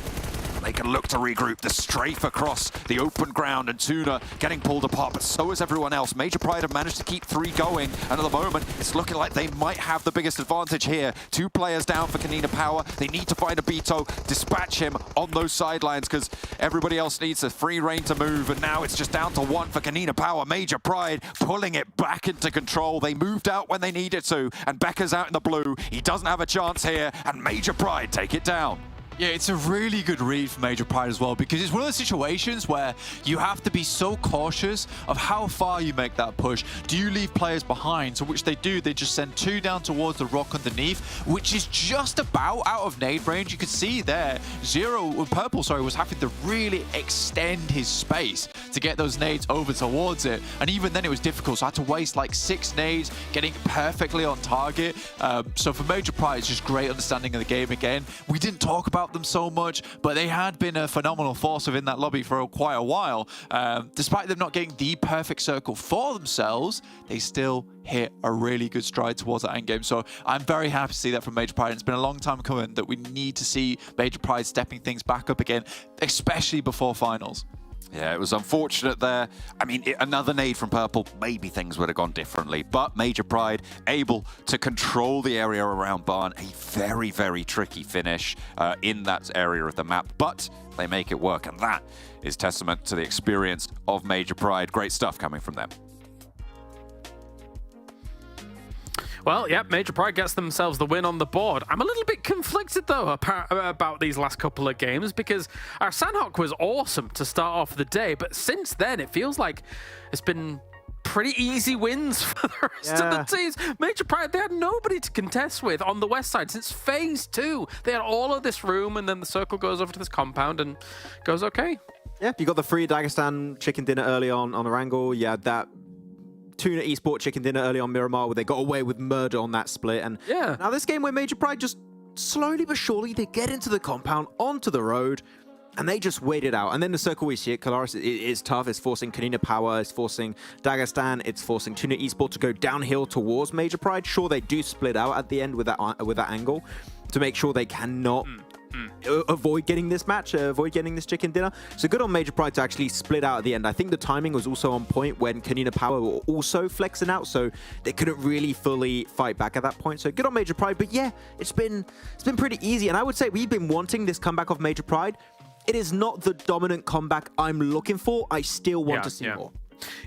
They can look to regroup. The strafe across the open ground, and TUNA getting pulled apart, but so is everyone else. Major Pride have managed to keep 3 going, and at the moment, it's looking like they might have the biggest advantage here. 2 players down for KONINA Power. They need to find a Beto, dispatch him on those sidelines, because everybody else needs a free reign to move, and now it's just down to 1 for KONINA Power. Major Pride pulling it back into control. They moved out when they needed to, and Becca's out in the blue. He doesn't have a chance here, and Major Pride take it down. Yeah, it's a really good read for Major Pride as well, because it's one of those situations where you have to be so cautious of how far you make that push. Do you leave players behind? So which they do, they just send 2 down towards the rock underneath, which is just about out of nade range. You could see there, Purple, was having to really extend his space to get those nades over towards it. And even then it was difficult, so I had to waste like 6 nades, getting perfectly on target. So for Major Pride, it's just great understanding of the game again. We didn't talk about them so much, but they had been a phenomenal force within that lobby for quite a while. Despite them not getting the perfect circle for themselves, they still hit a really good stride towards that endgame. So I'm very happy to see that from Major Pride. It's been a long time coming that we need to see Major Pride stepping things back up again, especially before finals. Yeah, it was unfortunate there. I mean, another nade from Purple, maybe things would have gone differently. But Major Pride able to control the area around Barn. A very, very tricky finish in that area of the map. But they make it work, and that is testament to the experience of Major Pride. Great stuff coming from them. Well, yeah, Major Pride gets themselves the win on the board. I'm a little bit conflicted, though, about these last couple of games, because our Sanhok was awesome to start off the day, but since then, it feels like it's been pretty easy wins for the rest of the teams. Major Pride, they had nobody to contest with on the west side since phase 2. They had all of this room, and then the circle goes over to this compound and goes okay. Yeah, you got the free Dagistan chicken dinner early on Erangel. You had that TUNA Esports chicken dinner early on Miramar where they got away with murder on that split. And now this game where Major Pride just slowly but surely they get into the compound, onto the road, and they just wait it out. And then the circle we see it, Kalaris is tough. It's forcing KONINA Power, it's forcing Dagistan, it's forcing TUNA Esports to go downhill towards Major Pride. Sure, they do split out at the end with that angle to make sure they cannot avoid getting this match, avoid getting this chicken dinner. So good on Major Pride to actually split out at the end. I think the timing was also on point when KONINA Power were also flexing out, so they couldn't really fully fight back at that point. So good on Major Pride. But yeah, it's been pretty easy. And I would say we've been wanting this comeback of Major Pride. It is not the dominant comeback I'm looking for. I still want to see more.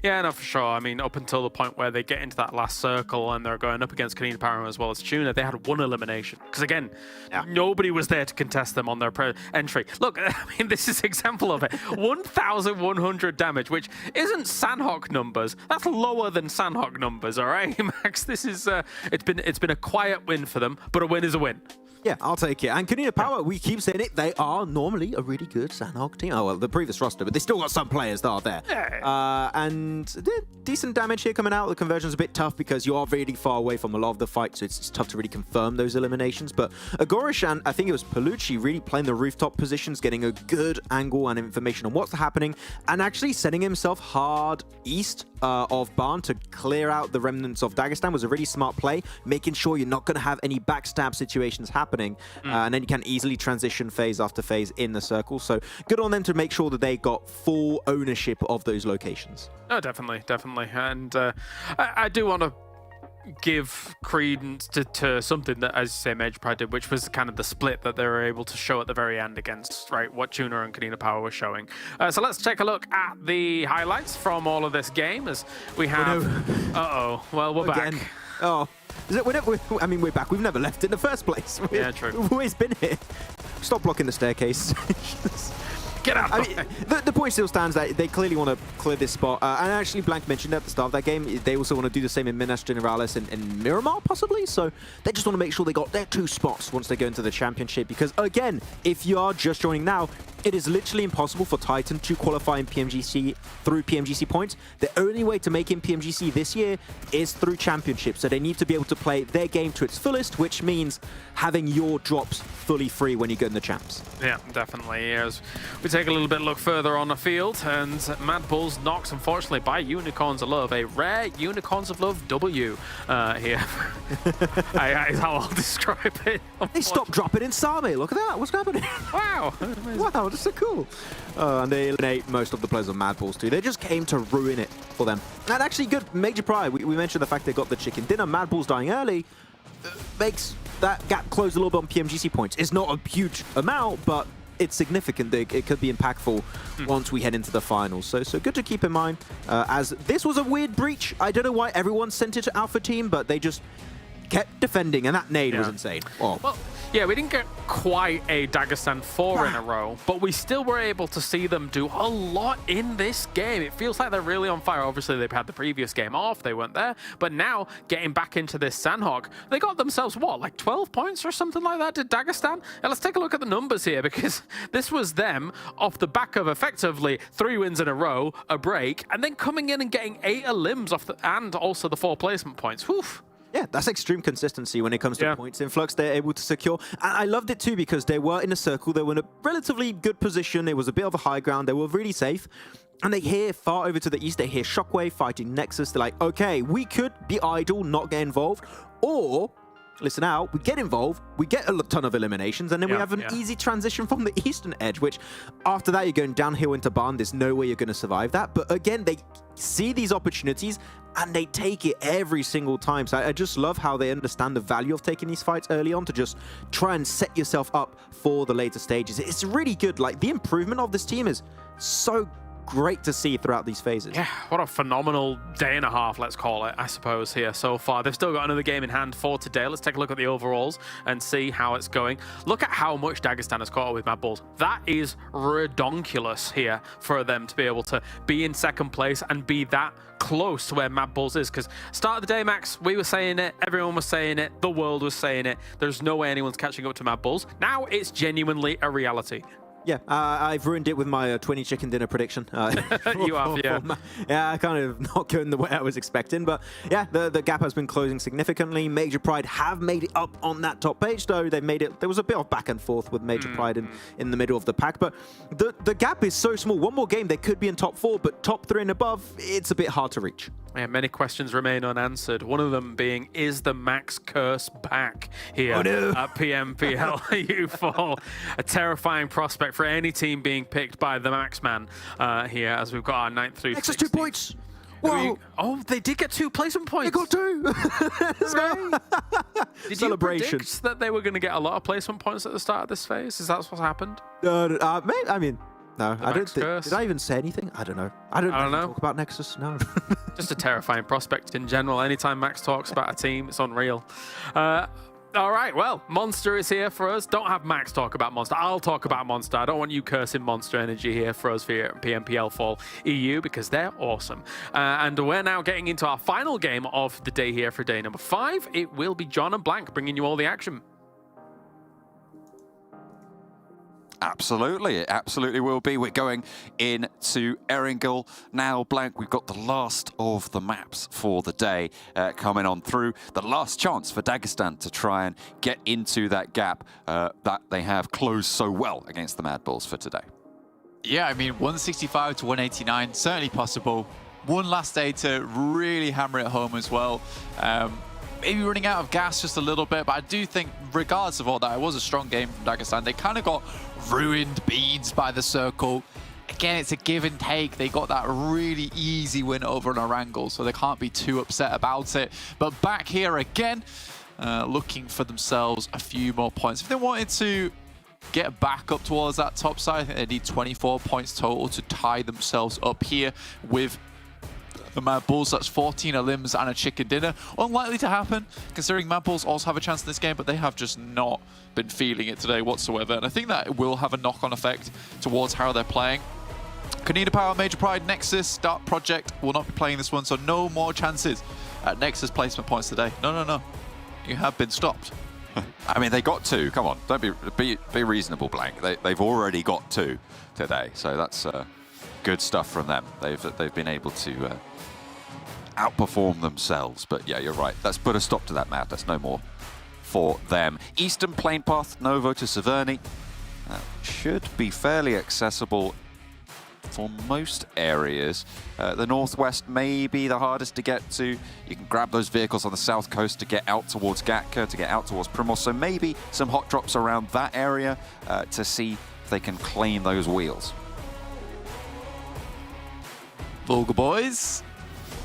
Yeah, no, for sure. I mean, up until the point where they get into that last circle and they're going up against KONINA Power as well as TUNA, they had one elimination. Because again, nobody was there to contest them on their entry. Look, I mean, this is an example of it. 1,100 damage, which isn't Sanhok numbers. That's lower than Sanhok numbers, all right, Max? This is it's been a quiet win for them, but a win is a win. Yeah, I'll take it. And KONINA Power, we keep saying it, they are normally a really good Sanhok team. Oh, well, the previous roster, but they still got some players that are there. And decent damage here coming out. The conversion's a bit tough because you are really far away from a lot of the fight, so it's tough to really confirm those eliminations. But Agorish and I think it was Palucci really playing the rooftop positions, getting a good angle and information on what's happening, and actually setting himself hard east of Barn to clear out the remnants of Dagistan was a really smart play, making sure you're not going to have any backstab situations happening. And then you can easily transition phase after phase in the circle. So good on them to make sure that they got full ownership of those locations. Oh, definitely. And I do want to give credence to something that, as you say, Major Pride did, which was kind of the split that they were able to show at the very end against, right, what TUNA and KONINA Power were showing. So let's take a look at the highlights from all of this game as we have... Well, we're Again. back. Oh, is it? I mean, we're back. We've never left in the first place. Yeah, true. We've always been here. Stop blocking the staircase. Get out! I mean, the point still stands that they clearly want to clear this spot. And actually, Blank mentioned at the start of that game, they also want to do the same in Minas Generalis and Miramar, possibly. So they just want to make sure they got their 2 spots once they go into the championship. Because again, if you are just joining now, it is literally impossible for Titan to qualify in PMGC through PMGC points. The only way to make in PMGC this year is through championships. So they need to be able to play their game to its fullest, which means having your drops fully free when you go in the champs. Yeah, definitely. As we take a little bit look further on the field, and MadBulls knocks, unfortunately, by Unicorns of Love, a rare Unicorns of Love W here. Is how I'll describe it. They stopped dropping in Same. Look at that. What's happening? Wow. Wow, that's so cool. And they eliminate most of the players of MadBulls too. They just came to ruin it for them. And actually good. Major Pride. We mentioned the fact they got the chicken dinner. MadBulls dying early makes that gap close a little bit on PMGC points. It's not a huge amount, but it's significant. It could be impactful once we head into the finals. So good to keep in mind. As this was a weird breach. I don't know why everyone sent it to Alpha Team, but they just kept defending, and that nade was insane. Oh. Well, yeah, we didn't get quite a Dagistan 4 in a row, but we still were able to see them do a lot in this game. It feels like they're really on fire. Obviously, they've had the previous game off. They weren't there. But now, getting back into this Sanhok, they got themselves, what, like 12 points or something like that to Dagistan? And let's take a look at the numbers here, because this was them off the back of effectively 3 wins in a row, a break, and then coming in and getting 8 elims off and also the 4 placement points. Whew. Yeah, that's extreme consistency when it comes to points influx they're able to secure. And I loved it too because they were in a circle. They were in a relatively good position. It was a bit of a high ground. They were really safe. And they hear far over to the east, they hear Shockwave fighting Nexus. They're like, okay, we could be idle, not get involved. Or, listen out, we get involved, we get a ton of eliminations, and then we have an easy transition from the eastern edge, which after that, you're going downhill into Barn. There's no way you're going to survive that. But again, they see these opportunities and they take it every single time. So I just love how they understand the value of taking these fights early on to just try and set yourself up for the later stages. It's really good. Like, the improvement of this team is so great to see throughout these phases. Yeah, what a phenomenal day and a half, let's call it, I suppose, here so far. They've still got another game in hand for today. Let's take a look at the overalls and see how it's going. Look at how much Dagistan has caught up with MadBulls. That is redonkulous here for them to be able to be in second place and be that close to where MadBulls is, because start of the day, Max, we were saying it, everyone was saying it, the world was saying it. There's no way anyone's catching up to MadBulls. Now it's genuinely a reality. Yeah, I've ruined it with my 20 chicken dinner prediction. You have, yeah. Yeah, kind of not going the way I was expecting. But yeah, the gap has been closing significantly. Major Pride have made it up on that top page, though. They've made it. There was a bit of back and forth with Major Pride in the middle of the pack. But the gap is so small. One more game, they could be in top 4, but top 3 and above, it's a bit hard to reach. Yeah, many questions remain unanswered. One of them being, is the Max curse back here at PMPL EU Fall? A terrifying prospect for any team being picked by the Max man here, as we've got our 9th through 16th. Extra 2 points. Whoa. Oh, they did get 2 placement points. They got 2. Did Celebration. you predict that they were going to get a lot of placement points at the start of this phase? Is that what's happened? I mean, no, I don't think. curse. Did I even say anything? I don't know. I don't know. Talk about Nexus. No. Just a terrifying prospect in general. Anytime Max talks about a team, it's unreal. All right, well, Monster is here for us. Don't have Max talk about Monster. I'll talk about Monster. I don't want you cursing Monster Energy here for us here at PMPL Fall EU, because they're awesome. And we're now getting into our final game of the day here for day number 5. It will be John and Blank bringing you all the action. Absolutely, it absolutely will be. We're going into Erangel now. Blank, we've got the last of the maps for the day coming on through. The last chance for Dagistan to try and get into that gap that they have closed so well against the MadBulls for today. Yeah, I mean, 165 to 189, certainly possible. One last day to really hammer it home as well. Maybe running out of gas just a little bit, but I do think, regardless of all that, it was a strong game from Dagistan. They kind of got ruined beans by the circle. Again, it's a give and take. They got that really easy win over an Erangel, so they can't be too upset about it. But back here again, looking for themselves a few more points. If they wanted to get back up towards that top side, I think they need 24 points total to tie themselves up here with the MadBulls. That's 14 limbs and a chicken dinner. Unlikely to happen, considering MadBulls also have a chance in this game, but they have just not been feeling it today whatsoever. And I think that will have a knock-on effect towards how they're playing. KONINA Power, Major Pride, NEXUS, Dark Project will not be playing this one, so no more chances at NEXUS placement points today. No. You have been stopped. I mean, they got 2. Come on, don't be reasonable, Blank. They've already got 2 today, so that's good stuff from them. They've been able to outperform themselves. But yeah, you're right. Let's put a stop to that madness. No more for them. Eastern Plain Path, Novo to Severny. Should be fairly accessible for most areas. The northwest may be the hardest to get to. You can grab those vehicles on the south coast to get out towards Gatka, to get out towards Primos. So maybe some hot drops around that area to see if they can claim those wheels. Vulgar Boys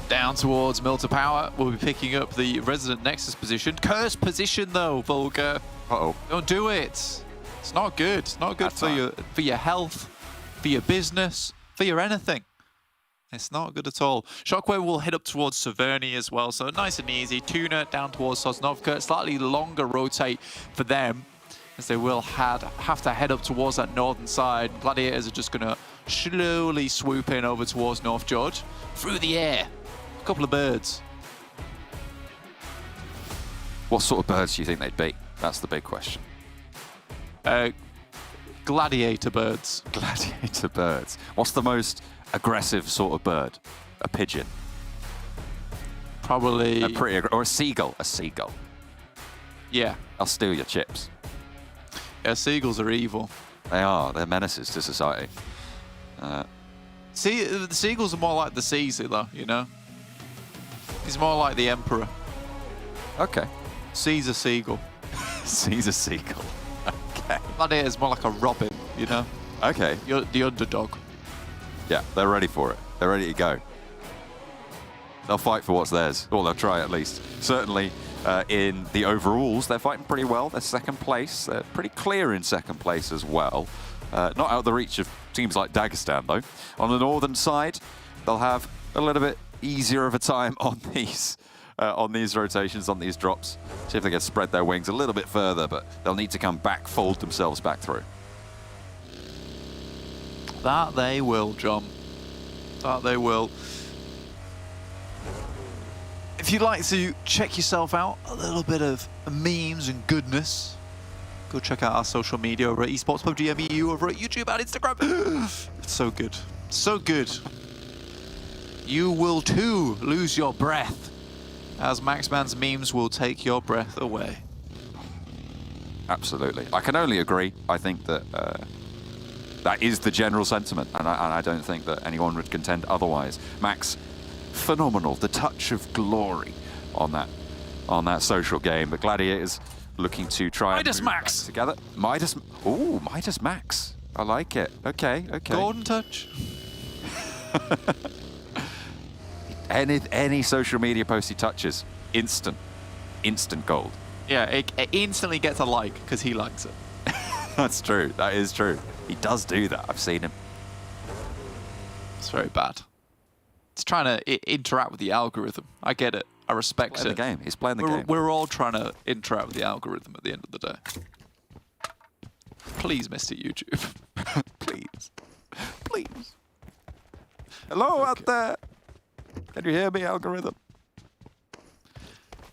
down towards MUERTE Power. We'll be picking up the resident Nexus position. Cursed position though, Vulgar. Uh-oh. Don't do it. It's not good. It's not good for your health, for your business, for your anything. It's not good at all. Shockwave will head up towards Severny as well, so nice and easy. TUNA down towards Sosnovka. Slightly longer rotate for them, as they will have to head up towards that northern side. Gladiators are just going to slowly swoop in over towards North George. Through the air. A couple of birds. What sort of birds do you think they'd be? That's the big question. Gladiator birds. Gladiator birds. What's the most aggressive sort of bird? A pigeon. Probably. Or a seagull. A seagull. Yeah. I'll steal your chips. Yeah, seagulls are evil. They are. They're menaces to society. See, the seagulls are more like the Caesar, though, you know? He's more like the Emperor. Okay. Caesar Seagull. Caesar Seagull. Okay. Gladiator's more like a Robin, you know? Okay. You're the underdog. Yeah, they're ready for it. They're ready to go. They'll fight for what's theirs. Or they'll try at least. Certainly in the overalls, they're fighting pretty well. They're second place. They're pretty clear in second place as well. Not out of the reach of teams like Dagistan, though. On the northern side, they'll have a little bit easier of a time on these rotations, on these drops. See if they can spread their wings a little bit further, but they'll need to come back, fold themselves back through. That they will, John. That they will. If you'd like to check yourself out, a little bit of memes and goodness go check out our social media over at Esports PUBGM EU, over at YouTube and Instagram. It's so good. So good. You will too lose your breath, as Maxman's memes will take your breath away. Absolutely. I can only agree. I think that that is the general sentiment, and I don't think that anyone would contend otherwise. Max, phenomenal. The touch of glory on that social game. But Gladiators looking to try Midas and move Max back together. Midas. Ooh, Midas Max. I like it. Okay. Golden touch. Any social media post he touches, instant gold. Yeah, it instantly gets a like because he likes it. That's true. That is true. He does do that. I've seen him. It's very bad. It's trying to interact with the algorithm. I get it. I respect it. The game. He's playing the game. We're all trying to interact with the algorithm at the end of the day. Please, Mr. YouTube. Please. Please. Hello out there. Can you hear me, algorithm?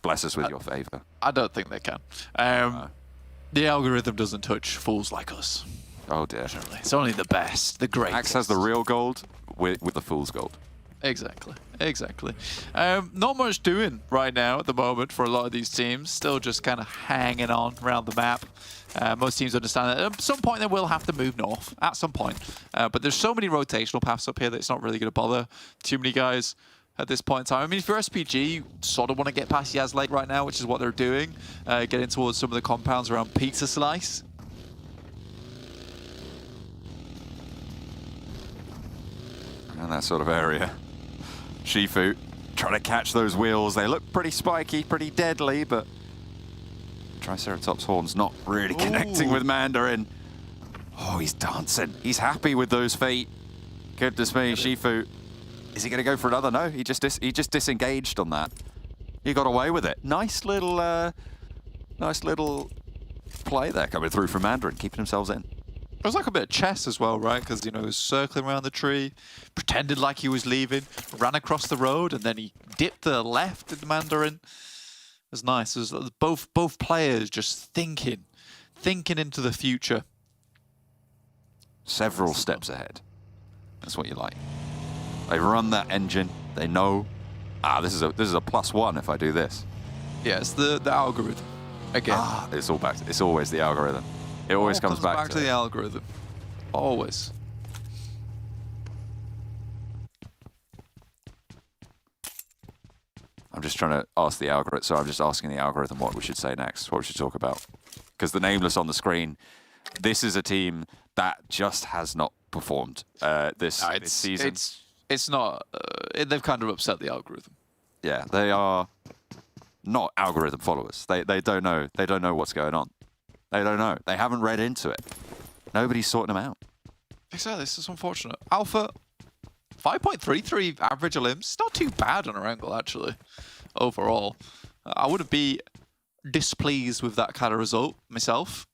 Bless us with your favor. I don't think they can. The algorithm doesn't touch fools like us. Oh dear. It's only the best, the greatest. Max has the real gold with the fool's gold. Exactly. Not much doing right now at the moment for a lot of these teams. Still just kind of hanging on around the map. Most teams understand that at some point they will have to move north. At some point. But there's so many rotational paths up here that it's not really going to bother too many guys at this point in time. I mean, if you're SPG, you sort of want to get past Yaz Lake right now, which is what they're doing. Getting towards some of the compounds around Pizza Slice. And that sort of area. Shifu trying to catch those wheels. They look pretty spiky, pretty deadly, but Triceratops horn's not really connecting with Mandarin. Oh, he's dancing. He's happy with those feet. Goodness me, Shifu. Is he going to go for another? No, he just disengaged on that. He got away with it. Nice little play there coming through from Mandarin, keeping themselves in. It was like a bit of chess as well, right? Because, you know, he was circling around the tree, pretended like he was leaving, ran across the road, and then he dipped to the left in the Mandarin. It was nice. It was both players just thinking into the future. Several steps ahead. That's what you like. They run that engine. They know, this is a +1 if I do this. Yeah, it's the algorithm. Again. It's always the algorithm. It always comes back to the algorithm. Always. I'm just trying to ask the algorithm. So I'm just asking the algorithm what we should say next, what we should talk about. Because the Nameless on the screen, this is a team that just has not performed this season. It's not. They've kind of upset the algorithm. Yeah, they are not algorithm followers. They don't know. They don't know what's going on. They don't know. They haven't read into it. Nobody's sorting them out. Exactly. This is unfortunate. Alpha, 5.33 average limbs. It's not too bad on Erangel, actually, overall. I wouldn't be displeased with that kind of result myself.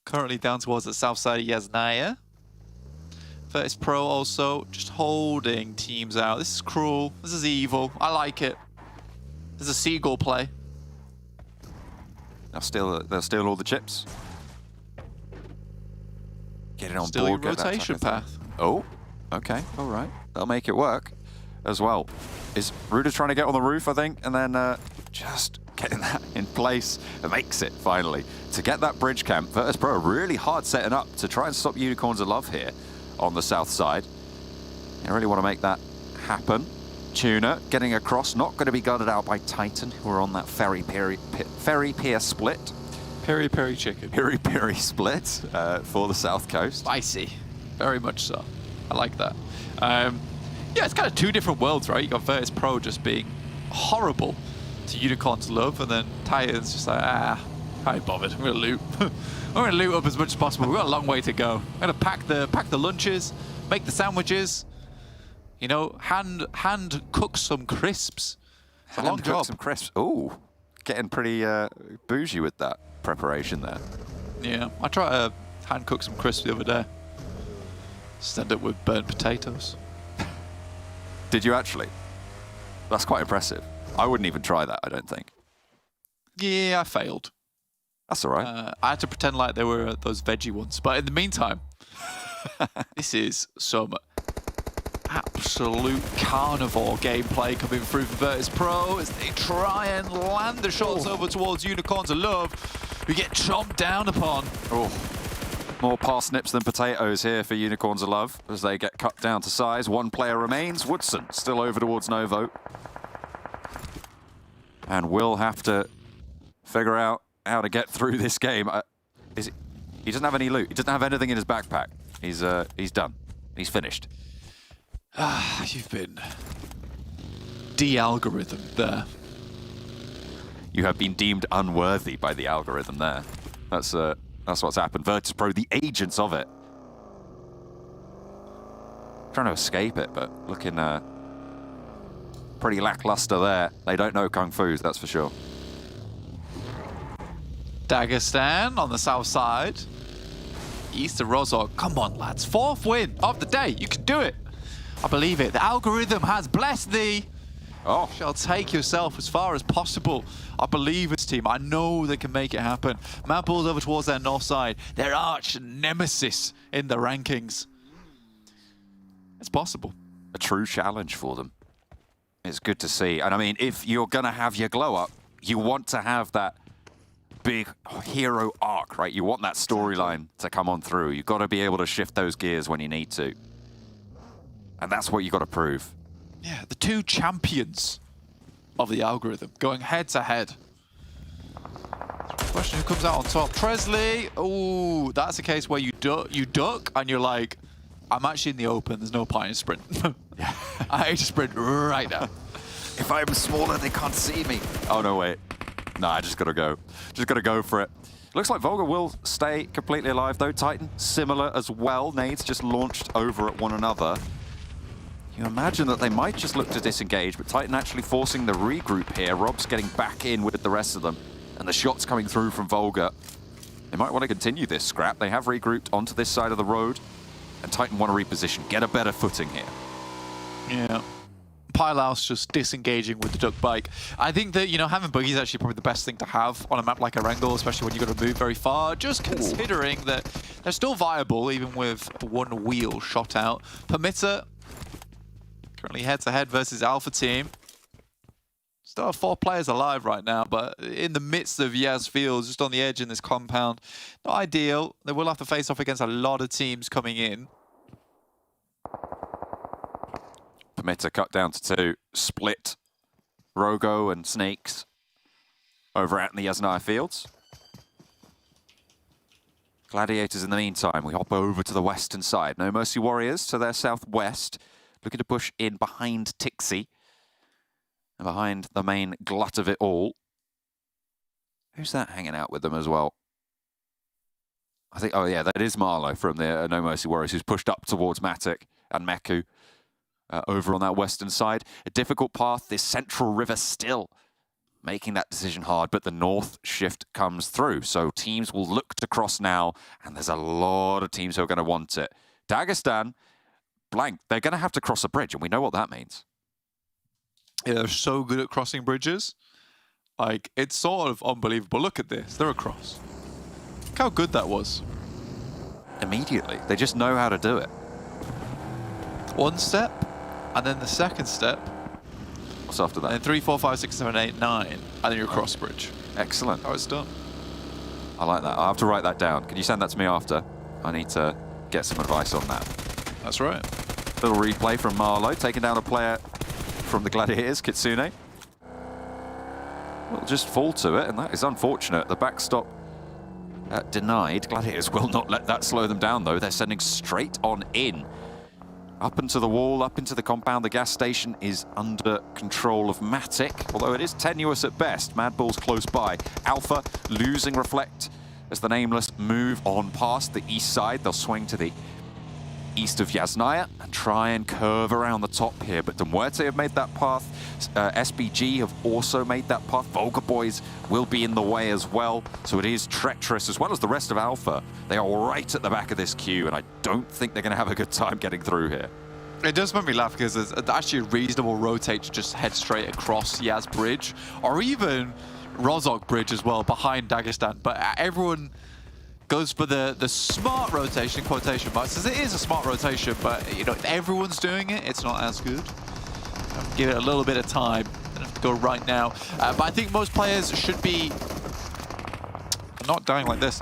Currently down towards the south side of Yasnaya. VIRTUS.PRO also just holding teams out. This is cruel. This is evil. I like it. There's a seagull play. They'll steal all the chips. Get it on Stealing board. Get rotation that path. Oh, okay, all right. They'll make it work as well. Is Ruda trying to get on the roof, I think, and then just getting that in place. It makes it finally to get that bridge camp. VIRTUS.PRO really hard setting up to try and stop Unicorns of Love here on the south side. They really want to make that happen. TUNA getting across, not going to be guarded out by Titan, who are on that ferry pier split. Peri chicken. Peri split for the south coast. Spicy. Very much so. I like that. Yeah, it's kind of two different worlds, right? You got VIRTUS.PRO just being horrible to Unicorn's Love, and then Titan's just like, I ain't bothered. I'm going to loot. I'm going to loot up as much as possible. We've got a long way to go. I'm going to pack the lunches, make the sandwiches. You know, hand cook some crisps. It's a long job. Some crisps. Ooh, getting pretty bougie with that preparation there. Yeah, I tried to hand cook some crisps the other day. Just end up with burnt potatoes. Did you actually? That's quite impressive. I wouldn't even try that, I don't think. Yeah, I failed. That's all right. I had to pretend like they were those veggie ones. But in the meantime, this is some absolute carnivore gameplay coming through from VIRTUS.PRO as they try and land the shots over towards Unicorns of Love, who get chomped down upon. Oh. More parsnips than potatoes here for Unicorns of Love as they get cut down to size. One player remains. Woodson still over towards Novo. And will have to figure out how to get through this game. He doesn't have any loot. He doesn't have anything in his backpack. He's done. He's finished. You've been de-algorithm there. You have been deemed unworthy by the algorithm there. That's what's happened. VIRTUS.PRO, the agents of it. Trying to escape it, but looking pretty lackluster there. They don't know Kung Fu, that's for sure. Dagistan on the south side. East of Rogo. Come on, lads. 4th win of the day. You can do it. I believe it. The algorithm has blessed thee. Oh. Shall take yourself as far as possible. I believe it's team. I know they can make it happen. MadBulls over towards their north side. Their arch nemesis in the rankings. It's possible. A true challenge for them. It's good to see. And I mean, if you're going to have your glow up, you want to have that big hero arc, right? You want that storyline to come on through. You've got to be able to shift those gears when you need to. And that's what you got to prove. Yeah, the two champions of the algorithm going head to head. Question who comes out on top. Tresley. Oh, that's a case where you duck and you're like, I'm actually in the open. There's no point in sprint. I hate to sprint right now. If I'm smaller, they can't see me. Oh, no, wait. No, I just got to go. Just got to go for it. Looks like Vulgar will stay completely alive, though. Titan, similar as well. Nades just launched over at one another. You imagine that they might just look to disengage, but Titan actually forcing the regroup here. Rob's getting back in with the rest of them, and the shots coming through from Vulgar. They might want to continue this scrap. They have regrouped onto this side of the road, and Titan want to reposition, get a better footing here. Yeah. Pylaus just disengaging with the duck bike. I think that, you know, having buggy is actually probably the best thing to have on a map like Erangel, especially when you've got to move very far. Just considering that they're still viable, even with one wheel shot out. PERMITTA currently head-to-head versus Alpha team. Still have 4 players alive right now, but in the midst of Yaz Fields, just on the edge in this compound. Not ideal. They will have to face off against a lot of teams coming in. PERMITTA cut down to 2. Split Rogo and Snakes over out in the Yasnaya Fields. Gladiators in the meantime, we hop over to the western side. No Mercy Warriors to their southwest. Looking to push in behind Tixi. And behind the main glut of it all. Who's that hanging out with them as well? I think, oh yeah, that is Marlow from the No Mercy Warriors, who's pushed up towards Matic and Meku over on that western side. A difficult path, this central river still making that decision hard, but the north shift comes through. So teams will look to cross now, and there's a lot of teams who are going to want it. Dagistan, blank, they're going to have to cross a bridge, and we know what that means. Yeah, they're so good at crossing bridges. Like, it's sort of unbelievable. Look at this. They're across. Look how good that was. Immediately. They just know how to do it. One step, and then the second step. What's after that? And 3, 4, 5, 6, 7, 8, 9. And then you're across bridge. Excellent. How it's done. I like that. I'll have to write that down. Can you send that to me after? I need to get some advice on that. That's right. Little replay from Marlow, taking down a player from the Gladiators, Kitsune. Will just fall to it, and that is unfortunate. The backstop denied. Gladiators will not let that slow them down, though. They're sending straight on in. Up into the wall, up into the compound. The gas station is under control of Matic, although it is tenuous at best. MadBulls close by. Alpha losing Reflect as the Nameless move on past the east side. They'll swing to the east of Yasnaya and try and curve around the top here, but MUERTE have made that path. SBG have also made that path. Vulgar Boys will be in the way as well, so it is treacherous, as well as the rest of Alpha. They are right at the back of this queue, and I don't think they're going to have a good time getting through here. It does make me laugh because it's actually a reasonable rotate to just head straight across Yaz Bridge, or even Rozok bridge as well behind Dagistan, but everyone goes for the smart rotation, quotation marks, as it is a smart rotation, but you know, if everyone's doing it, it's not as good. Give it a little bit of time. Don't have to go right now. But I think most players should be, I'm not dying like this,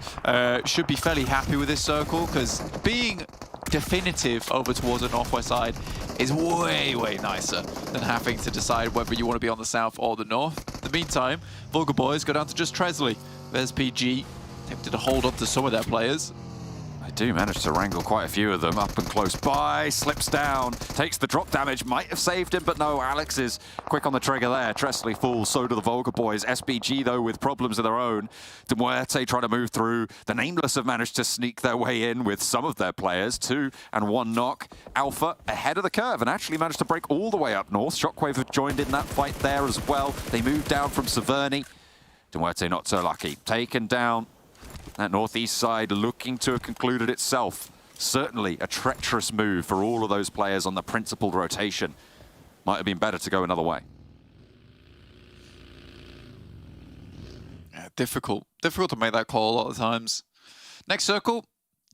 should be fairly happy with this circle, because being definitive over towards the northwest side is way, way nicer than having to decide whether you want to be on the south or the north. In the meantime, Vulgar Boys go down to just Tresley. There's PG, tempted to hold on to some of their players. They do manage to wrangle quite a few of them up and close by. Slips down, takes the drop damage, might have saved him, but no, Alex is quick on the trigger there. Tresley falls, so do the Vulgar Boys. SBG, though, with problems of their own. MUERTE trying to move through. The Nameless have managed to sneak their way in with some of their players. 2 and 1 knock. Alpha ahead of the curve and actually managed to break all the way up north. Shockwave have joined in that fight there as well. They moved down from Severny. MUERTE not so lucky. Taken down. That northeast side looking to have concluded itself. Certainly a treacherous move for all of those players on the principled rotation. Might have been better to go another way. Yeah, difficult to make that call a lot of times. Next circle,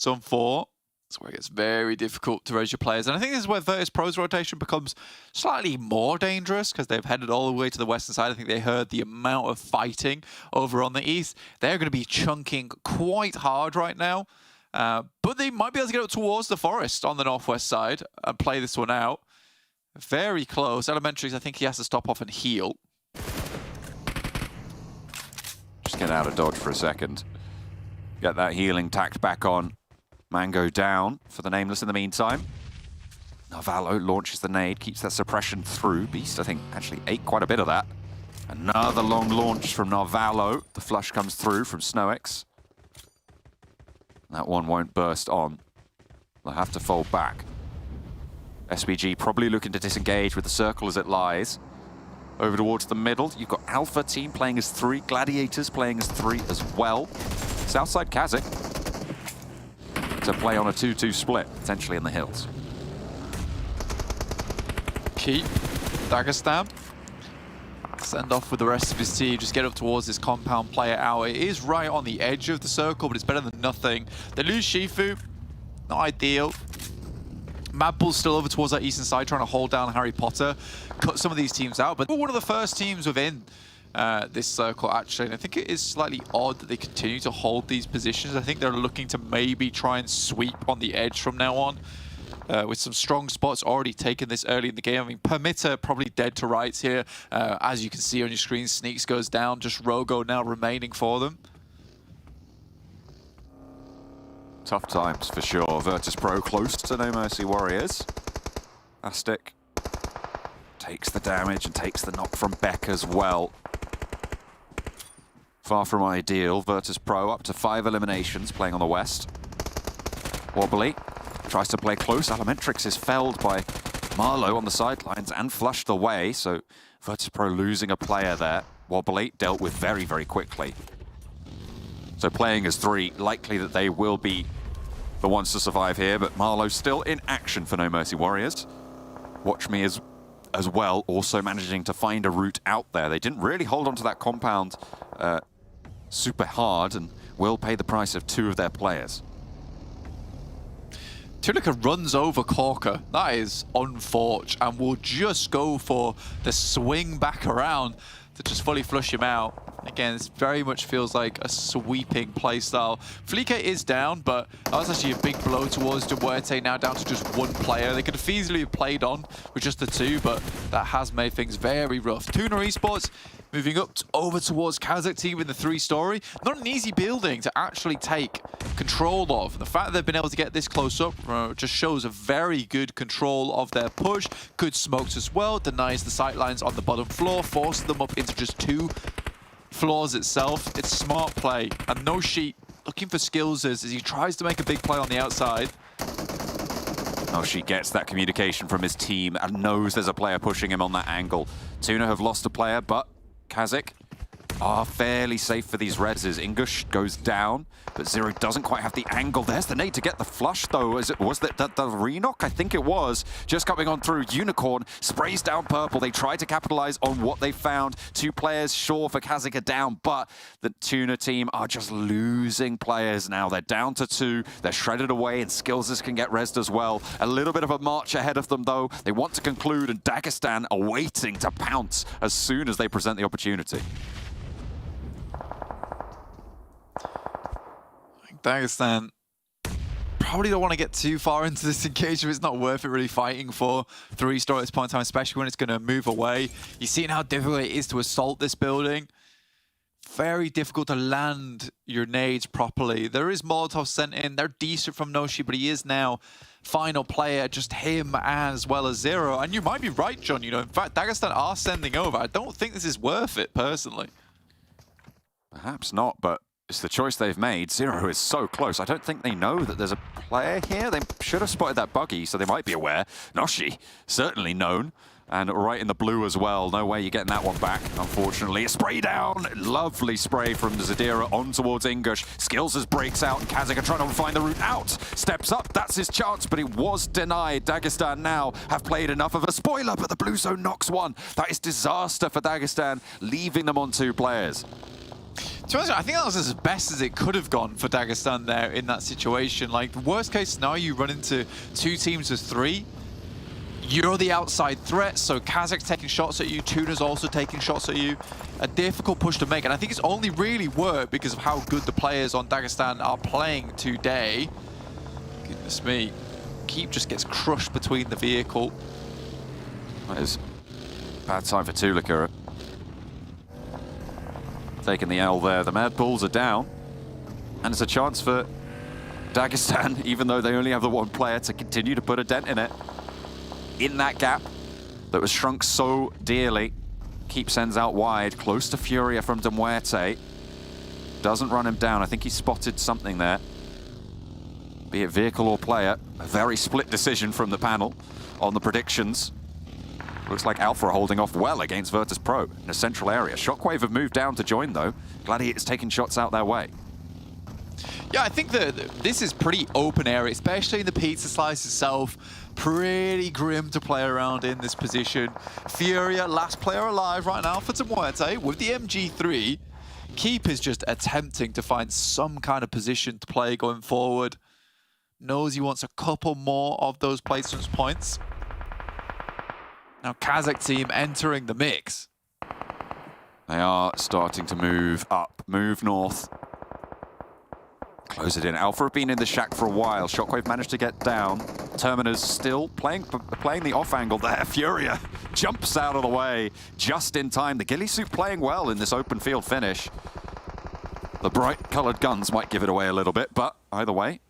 zone 4. That's where it gets very difficult to raise your players. And I think this is where VIRTUS.PRO's rotation becomes slightly more dangerous, because they've headed all the way to the western side. I think they heard the amount of fighting over on the east. They're going to be chunking quite hard right now. But they might be able to get up towards the forest on the northwest side and play this one out. Very close. Elementaries, I think he has to stop off and heal. Just get out of dodge for a second. Get that healing tacked back on. Mango down for the Nameless in the meantime. Narvalo launches the nade, keeps that suppression through. Beast, I think, actually ate quite a bit of that. Another long launch from Narvalo. The flush comes through from SnowX. That one won't burst on. They'll have to fold back. SBG probably looking to disengage with the circle as it lies. Over towards the middle, you've got Alpha team playing as 3, Gladiators playing as 3 as well. Southside KASIK to play on a 2-2 split, potentially in the hills. Keep Dagistan. Send off with the rest of his team. Just get up towards this compound, play it out. It is right on the edge of the circle, but it's better than nothing. They lose Shifu. Not ideal. MadBulls still over towards that eastern side, trying to hold down Harry Potter. Cut some of these teams out, but we're one of the first teams within this circle, actually. And I think it is slightly odd that they continue to hold these positions. I think they're looking to maybe try and sweep on the edge from now on. With some strong spots already taken this early in the game. I mean, PERMITTA probably dead to rights here. As you can see on your screen, Sneaks goes down. Just Rogo now remaining for them. Tough times for sure. VIRTUS.PRO close to No Mercy Warriors. Astic takes the damage and takes the knock from Beck as well. Far from ideal. VIRTUS.PRO up to 5 eliminations playing on the west. Wobbly tries to play close. Elementrix is felled by Marlow on the sidelines and flushed away, so VIRTUS.PRO losing a player there. Wobbly dealt with very, very quickly. So playing as 3, likely that they will be the ones to survive here, but Marlow still in action for No Mercy Warriors. Watch Me as well, also managing to find a route out there. They didn't really hold on to that compound super hard and will pay the price of 2 of their players. TUNA runs over Corker. That is unfortunate, and will just go for the swing back around to just fully flush him out. Again, this very much feels like a sweeping playstyle. Flique is down, but that was actually a big blow towards MUERTE, now down to just 1 player. They could have easily played on with just the 2, but that has made things very rough. TUNA Esports moving up over towards KASIK team in the 3-story. Not an easy building to actually take control of. And the fact that they've been able to get this close up just shows a very good control of their push. Good smokes as well. Denies the sightlines on the bottom floor. Forces them up into just 2 floors itself. It's smart play. And No Sheet looking for skills as he tries to make a big play on the outside. Oh, she gets that communication from his team and knows there's a player pushing him on that angle. TUNA have lost a player, but KASIK are fairly safe for these reses. Ingush goes down, but Zero doesn't quite have the angle. There's the nade to get the flush, though. Was that the Renock? I think it was. Just coming on through. Unicorn sprays down purple. They try to capitalize on what they found. 2 players sure for KASIK are down, but the TUNA team are just losing players now. They're down to 2. They're shredded away, and Skillses can get rezzed as well. A little bit of a march ahead of them, though. They want to conclude, and Dagistan are waiting to pounce as soon as they present the opportunity. Dagistan probably don't want to get too far into this engagement. It's not worth it really fighting for 3-star at this point in time, especially when it's going to move away. You've seen how difficult it is to assault this building. Very difficult to land your nades properly. There is Molotov sent in. They're decent from Noshi, but he is now final player, just him as well as Zero. And you might be right, John. You know, in fact, Dagistan are sending over. I don't think this is worth it, personally. Perhaps not, but it's the choice they've made. Zero is so close. I don't think they know that there's a player here. They should have spotted that buggy, so they might be aware. Noshi, certainly known. And right in the blue as well. No way you're getting that one back, unfortunately. A spray down. Lovely spray from Zadira on towards Ingush. Skillses breaks out, and KASIK are trying to find the route out. Steps up, that's his chance, but it was denied. Dagistan now have played enough of a spoiler, but the blue zone knocks one. That is disaster for Dagistan, leaving them on 2 players. To be honest, I think that was as best as it could have gone for Dagistan there in that situation. Like, the worst case scenario, you run into 2 teams of 3. You're the outside threat, so KASIK's taking shots at you, TUNA's also taking shots at you. A difficult push to make, and I think it's only really worked because of how good the players on Dagistan are playing today. Goodness me. Keep just gets crushed between the vehicle. That is a bad time for Tulika. Taking the L there. The MadBulls are down. And it's a chance for Dagistan, even though they only have the 1 player, to continue to put a dent in it. In that gap that was shrunk so dearly. Keep sends out wide, close to Furia from MUERTE. Doesn't run him down. I think he spotted something there. Be it vehicle or player. A very split decision from the panel on the predictions. Looks like Alpha are holding off well against VIRTUS.PRO in a central area. Shockwave have moved down to join, though. Gladiators taking shots out their way. Yeah, I think that this is pretty open area, especially in the pizza slice itself. Pretty grim to play around in this position. Furia, last player alive right now for MUERTE with the MG3. Keep is just attempting to find some kind of position to play going forward. Knows he wants a couple more of those placement points. Now KASIK team entering the mix. They are starting to move up, move north. Close it in. Alpha have been in the shack for a while. Shockwave managed to get down. Terminus still playing the off angle there. Furia jumps out of the way just in time. The ghillie suit playing well in this open field finish. The bright coloured guns might give it away a little bit, but either way,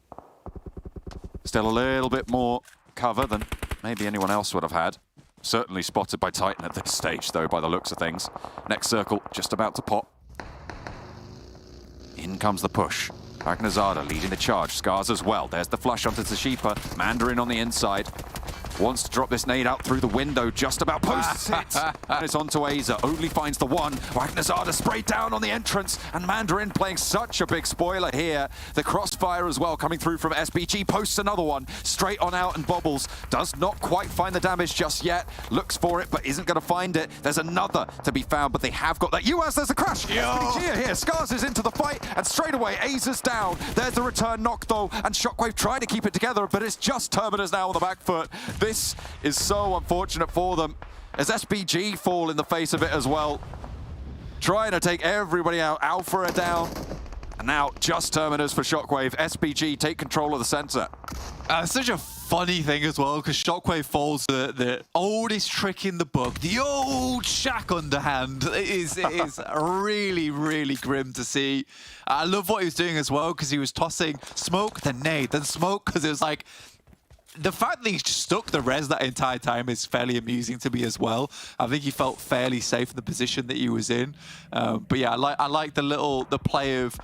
still a little bit more cover than maybe anyone else would have had. Certainly spotted by Titan at this stage, though, by the looks of things. Next circle just about to pop. In comes the push. Ragnazada leading the charge. Scars as well. There's the flush onto Tashipa. Mandarin on the inside. Wants to drop this nade out through the window. Just about posts it. And it's on to Aza. Only finds the 1. Ragnazada sprayed down on the entrance. And Mandarin playing such a big spoiler here. The crossfire as well coming through from SBG. Posts another one. Straight on out and bobbles. Does not quite find the damage just yet. Looks for it but isn't going to find it. There's another to be found, but they have got that. There's a crash. SBG are here. Scars is into the fight. And straight away Aza's down. There's the return knock though. And Shockwave trying to keep it together, but it's just Terminus now on the back foot. This is so unfortunate for them, as SBG fall in the face of it as well. Trying to take everybody out. Alpha are down. And now just Terminus for Shockwave. SBG take control of the center. Such a funny thing as well, because Shockwave falls the oldest trick in the book, the old shack underhand. It is really, really grim to see. I love what he was doing as well, because he was tossing smoke, then nade, then smoke, because it was like, the fact that he stuck the res that entire time is fairly amusing to me as well. I think he felt fairly safe in the position that he was in. But yeah, I like the play of,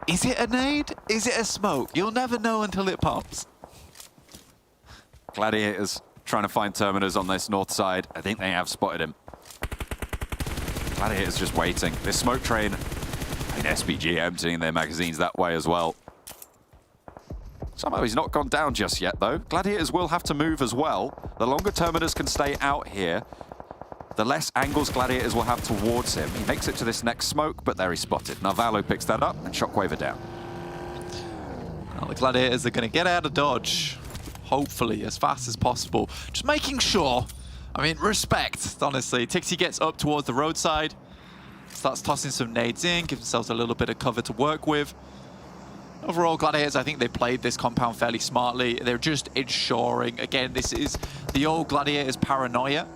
is it a nade? Is it a smoke? You'll never know until it pops. Gladiators trying to find Terminus on this north side. I think they have spotted him. Gladiators just waiting. This smoke train, I mean, SPG emptying their magazines that way as well. Somehow he's not gone down just yet, though. Gladiators will have to move as well. The longer Terminus can stay out here, the less angles Gladiators will have towards him. He makes it to this next smoke, but there he's spotted. Narvalo picks that up, and Shockwave are down. Now the Gladiators are going to get out of dodge, hopefully, as fast as possible. Just making sure, I mean, respect, honestly. Tixie gets up towards the roadside, starts tossing some nades in, gives themselves a little bit of cover to work with. Overall, Gladiators, I think they played this compound fairly smartly. They're just ensuring, again, this is the old Gladiators paranoia.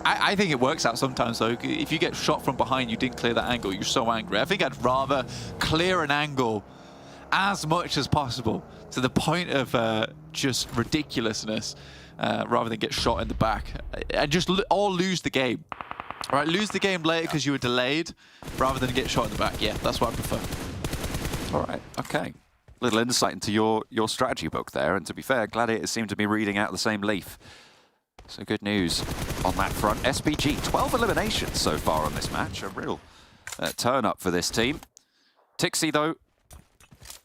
I think it works out sometimes, though. If you get shot from behind, you didn't clear that angle, you're so angry. I think I'd rather clear an angle as much as possible to the point of just ridiculousness rather than get shot in the back. And just all lose the game. All right, lose the game later because you were delayed rather than get shot in the back. Yeah, that's what I prefer. All right, okay. Little insight into your strategy book there, and to be fair, Gladiators seem to be reading out the same leaf. So good news on that front. SPG, 12 eliminations so far on this match. A real turn up for this team. Tixie, though,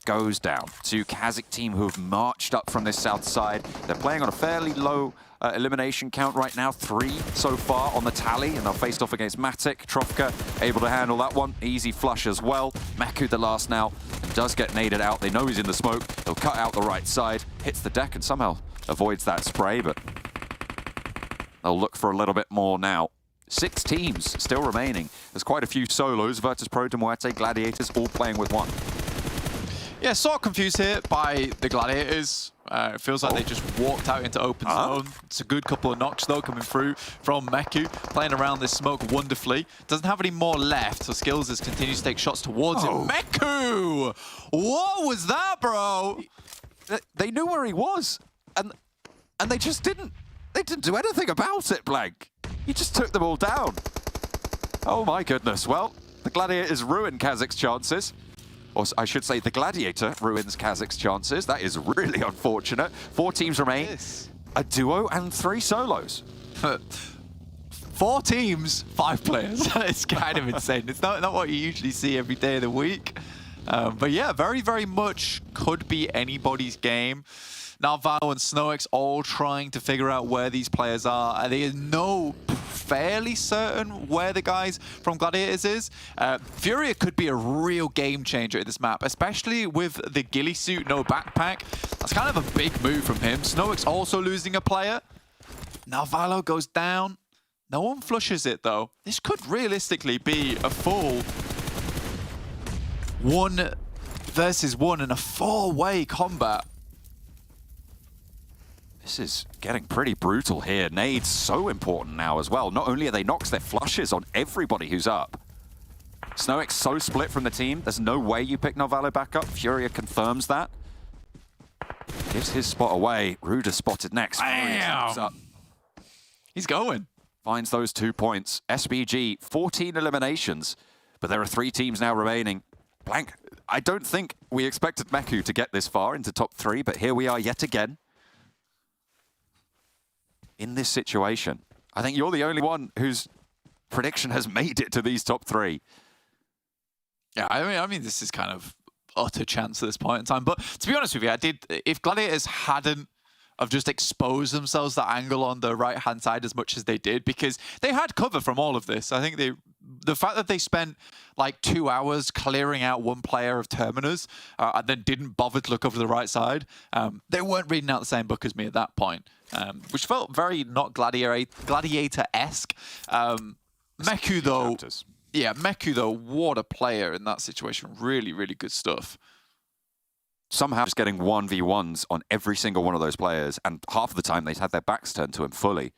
goes down to KASIK team, who have marched up from this south side. They're playing on a fairly low elimination count right now, 3 so far on the tally, and they're faced off against Matic. Trofka able to handle that one. Easy flush as well. Meku the last now, and does get naded out. They know he's in the smoke. He'll cut out the right side, hits the deck, and somehow avoids that spray, but they'll look for a little bit more now. 6 teams still remaining. There's quite a few solos. VIRTUS.PRO, MUERTE, Gladiators, all playing with one. Yeah, sort of confused here by the Gladiators. It feels like they just walked out into open zone. It's a good couple of knocks, though, coming through from Meku, playing around this smoke wonderfully. Doesn't have any more left, so Skills has continued to take shots towards him. Meku! What was that, bro? They knew where he was, and they just didn't. They didn't do anything about it, Blank. He just took them all down. Oh my goodness. Well, the Gladiators ruin KASIK's chances. Or I should say the Gladiator ruins KASIK's chances. That is really unfortunate. 4 teams remain. Yes. A duo and 3 solos. 4 teams, 5 players. It's kind of insane. It's not what you usually see every day of the week. But yeah, very, very much could be anybody's game. Narvalo and Snowx all trying to figure out where these players are. They know fairly certain where the guys from Gladiators is. Furia could be a real game changer in this map, especially with the ghillie suit, no backpack. That's kind of a big move from him. Snowx also losing a player. Narvalo goes down. No one flushes it, though. This could realistically be a full 1 versus 1 in a 4-way combat. This is getting pretty brutal here. Nades so important now as well. Not only are they knocks, they're flushes on everybody who's up. Snowx so split from the team. There's no way you pick Narvalo back up. Furia confirms that. Gives his spot away. Ruda spotted next. Bam! He's going. Finds those 2 points. SBG, 14 eliminations, but there are 3 teams now remaining. Blank, I don't think we expected Meku to get this far into top 3, but here we are yet again. In this situation, I think you're the only one whose prediction has made it to these top 3. Yeah, I mean, this is kind of utter chance at this point in time. But to be honest with you, if Gladiators hadn't have just exposed themselves that angle on the right-hand side as much as they did, because they had cover from all of this. I think the fact that they spent like 2 hours clearing out 1 player of Terminus and then didn't bother to look over the right side, they weren't reading out the same book as me at that point, which felt very not Gladiator-esque. Meku, though, yeah, Meku, though, what a player in that situation. Really, really good stuff. Somehow just getting 1v1s on every single one of those players, and half of the time they had their backs turned to him fully.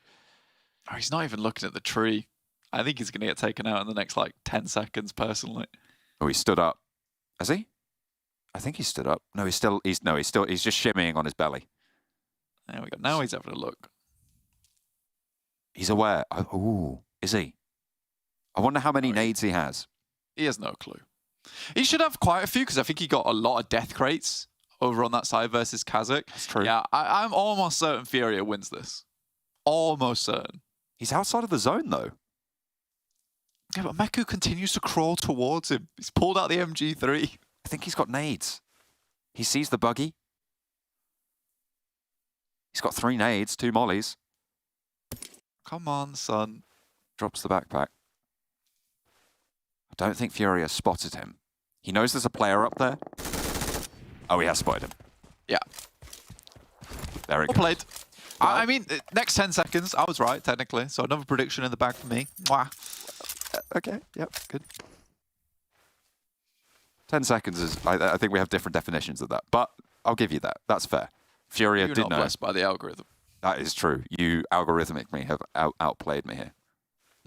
Oh, he's not even looking at the tree. I think he's going to get taken out in the next, like, 10 seconds, personally. Oh, he stood up. Has he? I think he stood up. No, he's just shimmying on his belly. There we go. Now he's having a look. He's aware. Ooh, is he? I wonder how many nades he has. He has no clue. He should have quite a few, because I think he got a lot of death crates over on that side versus KASIK. That's true. Yeah, I'm almost certain Furia wins this. Almost certain. He's outside of the zone, though. Yeah, but Meku continues to crawl towards him. He's pulled out the MG3. I think he's got nades. He sees the buggy. He's got 3 nades, 2 mollies. Come on, son. Drops the backpack. I don't think Fury has spotted him. He knows there's a player up there. Oh, he has spotted him. Yeah. There he goes. Well played. I mean, next 10 seconds, I was right, technically. So another prediction in the bag for me. Mwah. Okay, yep, good. 10 seconds is, I think we have different definitions of that, but I'll give you that. That's fair. Furia You're did not know. blessed by the algorithm. That is true. You algorithmic me have outplayed me here.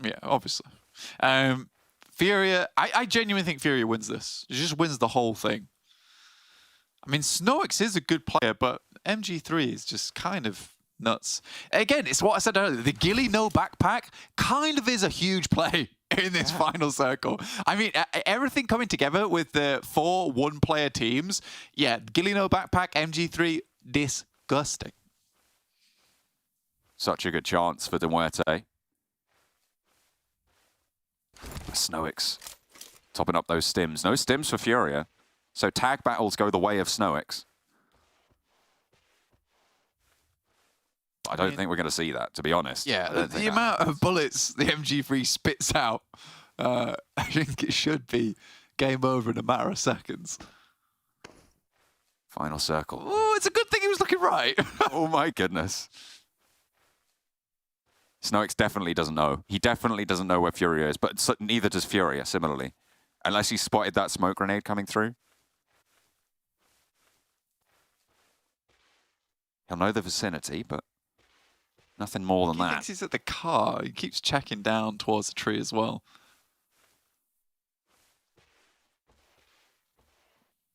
Yeah, obviously. Furia, I genuinely think Furia wins this. He just wins the whole thing. I mean, Snoix is a good player, but MG3 is just kind of nuts. Again, it's what I said earlier. The Gilly no backpack kind of is a huge play in this final circle. I mean, everything coming together with the 4 one-player teams. Yeah, Gilly no backpack, MG3, disgusting. Such a good chance for MUERTE. Snoix topping up those stims. No stims for Furia. So tag battles go the way of Snoix. I don't think we're going to see that, to be honest. Yeah, the amount of bullets the MG3 spits out, I think it should be game over in a matter of seconds. Final circle. Oh, it's a good thing he was looking right. Oh my goodness. Snoix definitely doesn't know. He definitely doesn't know where Furia is, but neither does Furia, similarly. Unless he spotted that smoke grenade coming through. He'll know the vicinity, but nothing more than He that. thinks he's at the car. He keeps checking down towards the tree as well.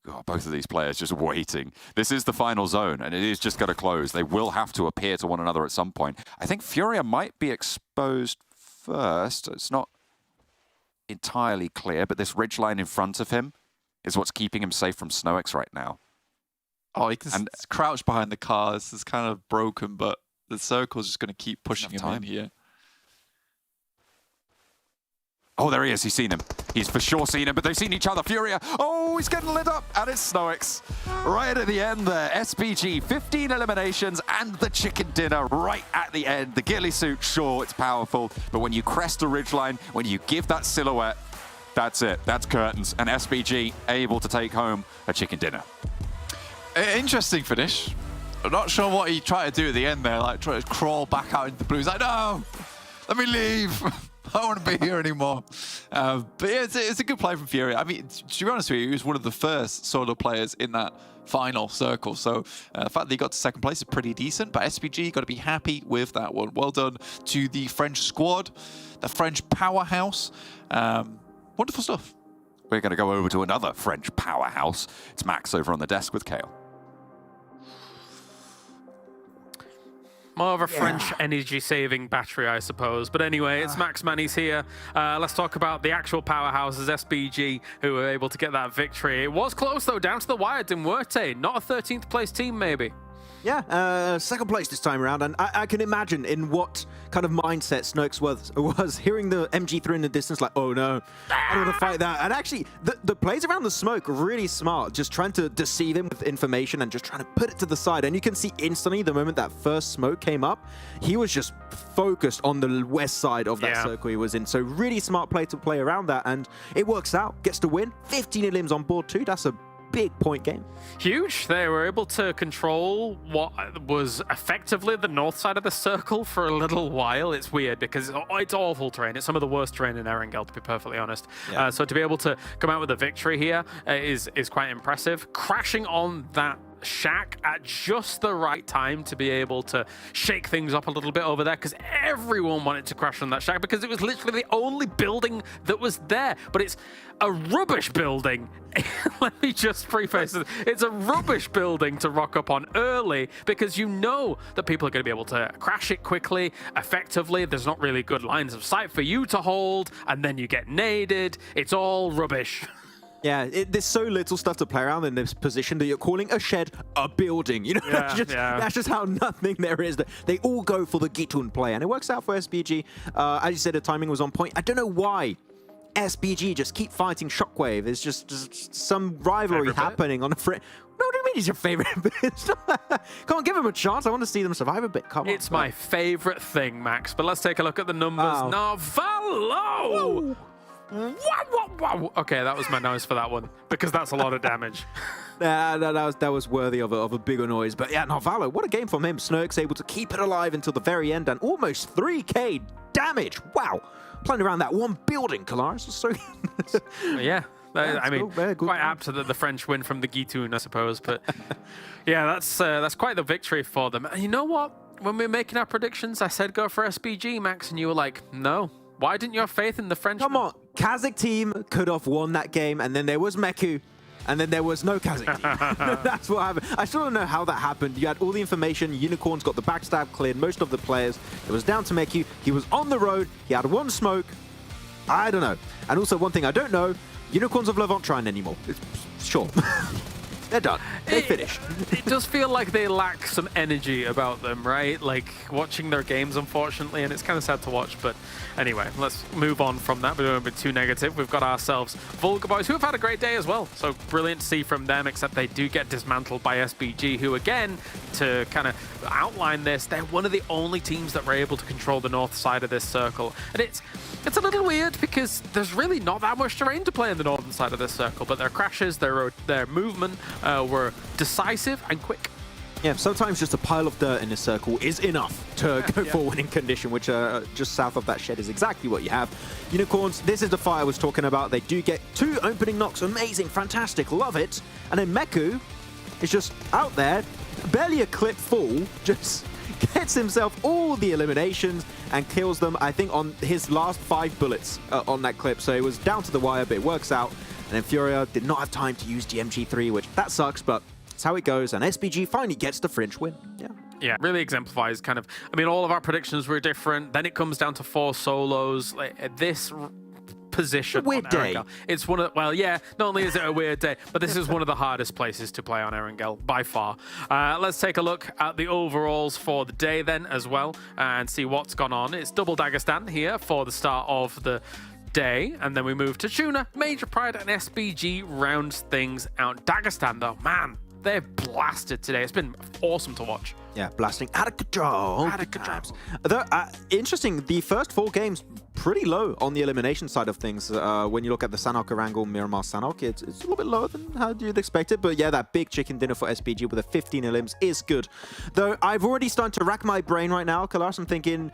God, both of these players just waiting. This is the final zone, and it is just going to close. They will have to appear to one another at some point. I think Furia might be exposed first. It's not entirely clear, but this ridgeline in front of him is what's keeping him safe from Snoix right now. Oh, he can crouch behind the car. This is kind of broken, but the circle's just going to keep pushing him in here. Oh, there he is. He's seen him. He's for sure seen him, but they've seen each other. Furia. Oh, he's getting lit up. And it's Snoix. Right at the end there. SPG, 15 eliminations and the chicken dinner right at the end. The ghillie suit, sure, it's powerful. But when you crest a ridgeline, when you give that silhouette, that's it. That's curtains. And SPG able to take home a chicken dinner. Interesting finish. I'm not sure what he tried to do at the end there, like try to crawl back out into the blue. He's like, no, let me leave. I don't want to be here anymore. But yeah, it's a good play from Fury. I mean, to be honest with you, he was one of the first solo players in that final circle. So the fact that he got to second place is pretty decent. But SPG got to be happy with that one. Well done to the French squad, the French powerhouse. Wonderful stuff. We're going to go over to another French powerhouse. It's Max over on the desk with Kale. More of a French energy-saving battery, I suppose. But anyway, it's Max Manny's here. Let's talk about the actual powerhouses, SPG, who were able to get that victory. It was close, though, down to the wire. MUERTE, not a 13th place team, maybe. Yeah, second place this time around, and I can imagine in what kind of mindset Snoix was hearing the MG3 in the distance, like, oh no, I don't want to fight that. And actually, the plays around the smoke are really smart, just trying to deceive him with information and just trying to put it to the side. And you can see instantly the moment that first smoke came up, he was just focused on the west side of that circle he was in. So really smart play to play around that, and it works out, gets to win. 15 elims on board too, that's a big point game. Huge. They were able to control what was effectively the north side of the circle for a little while. It's weird because it's awful terrain. It's some of the worst terrain in Erangel, to be perfectly honest. Yeah. So to be able to come out with a victory here is quite impressive. Crashing on that shack at just the right time to be able to shake things up a little bit over there, because everyone wanted to crash on that shack because it was literally the only building that was there. But it's a rubbish building. Let me just preface it. It's a rubbish building to rock up on early because you know that people are going to be able to crash it quickly, effectively. There's not really good lines of sight for you to hold, and then you get naded. It's all rubbish. Yeah, there's so little stuff to play around in this position that you're calling a shed a building. You know, that's just how nothing there is. They all go for the Gitun play, and it works out for SPG. As you said, the timing was on point. I don't know why SBG just keep fighting Shockwave. It's just some rivalry happening on a front. No, what do you mean he's your favorite? Come on, give him a chance. I want to see them survive a bit. Come on. It's my favorite thing, Max. But let's take a look at the numbers. Narvalo! Wow. Okay, that was my noise for that one, because that's a lot of damage. That was worthy of a bigger noise. But yeah, Narvalo, what a game from him. Snurk's able to keep it alive until the very end and almost 3k damage. Wow. Playing around that one building, Kalaris. So yeah. I mean, cool. quite apt that the French win from the Guitoun, I suppose. But yeah, that's quite the victory for them. And you know what? When we were making our predictions, I said go for SBG, Max, and you were like, no. Why didn't you have faith in the French? Come on. KASIK team could have won that game, and then there was Meku, and then there was no KASIK. That's what happened. I still don't know how that happened. You had all the information. Unicorns got the backstab cleared, most of the players. It was down to Meku. He was on the road. He had one smoke. I don't know. And also one thing I don't know, Unicorns of Love aren't trying anymore. It's sure. They're done. They finished. It does feel like they lack some energy about them, right? Like watching their games, unfortunately, and it's kind of sad to watch. But anyway, let's move on from that. We don't want to be too negative. We've got ourselves Vulgar Boys, who have had a great day as well. So brilliant to see from them, except they do get dismantled by SBG, who again, to kind of outline this, they're one of the only teams that were able to control the north side of this circle. And it's a little weird because there's really not that much terrain to play in the northern side of this circle, but their crashes, their movement were decisive and quick. Yeah, sometimes just a pile of dirt in a circle is enough to go for winning condition, which just south of that shed is exactly what you have. Unicorns, this is the fight I was talking about. They do get 2 opening knocks. Amazing, fantastic, love it. And then Meku is just out there, barely a clip full, just gets himself all the eliminations and kills them, I think, on his last 5 bullets on that clip. So it was down to the wire, but it works out. And then Furia did not have time to use GMG3, which that sucks, but it's how it goes. And SBG finally gets the French win. Yeah, really exemplifies kind of, I mean, all of our predictions were different. Then it comes down to 4 solos. Like, this position weird on day. Erangel. It's one of, well, yeah, not only is it a weird day, but this is one of the hardest places to play on Erangel by far. Let's take a look at the overalls for the day then as well and see what's gone on. It's double Dagistan here for the start of the day, and then we move to TUNA, Major Pride, and SBG rounds things out. Dagistan, though, man, they're blasted today. It's been awesome to watch. Yeah, blasting out of control. Though, interesting, the first 4 games pretty low on the elimination side of things. When you look at the Sanhok, Erangel, Miramar, Sanhok, it's a little bit lower than how you'd expect it. But yeah, that big chicken dinner for SBG with a 15 elims is good. Though I've already started to rack my brain right now, Kalash. I'm thinking,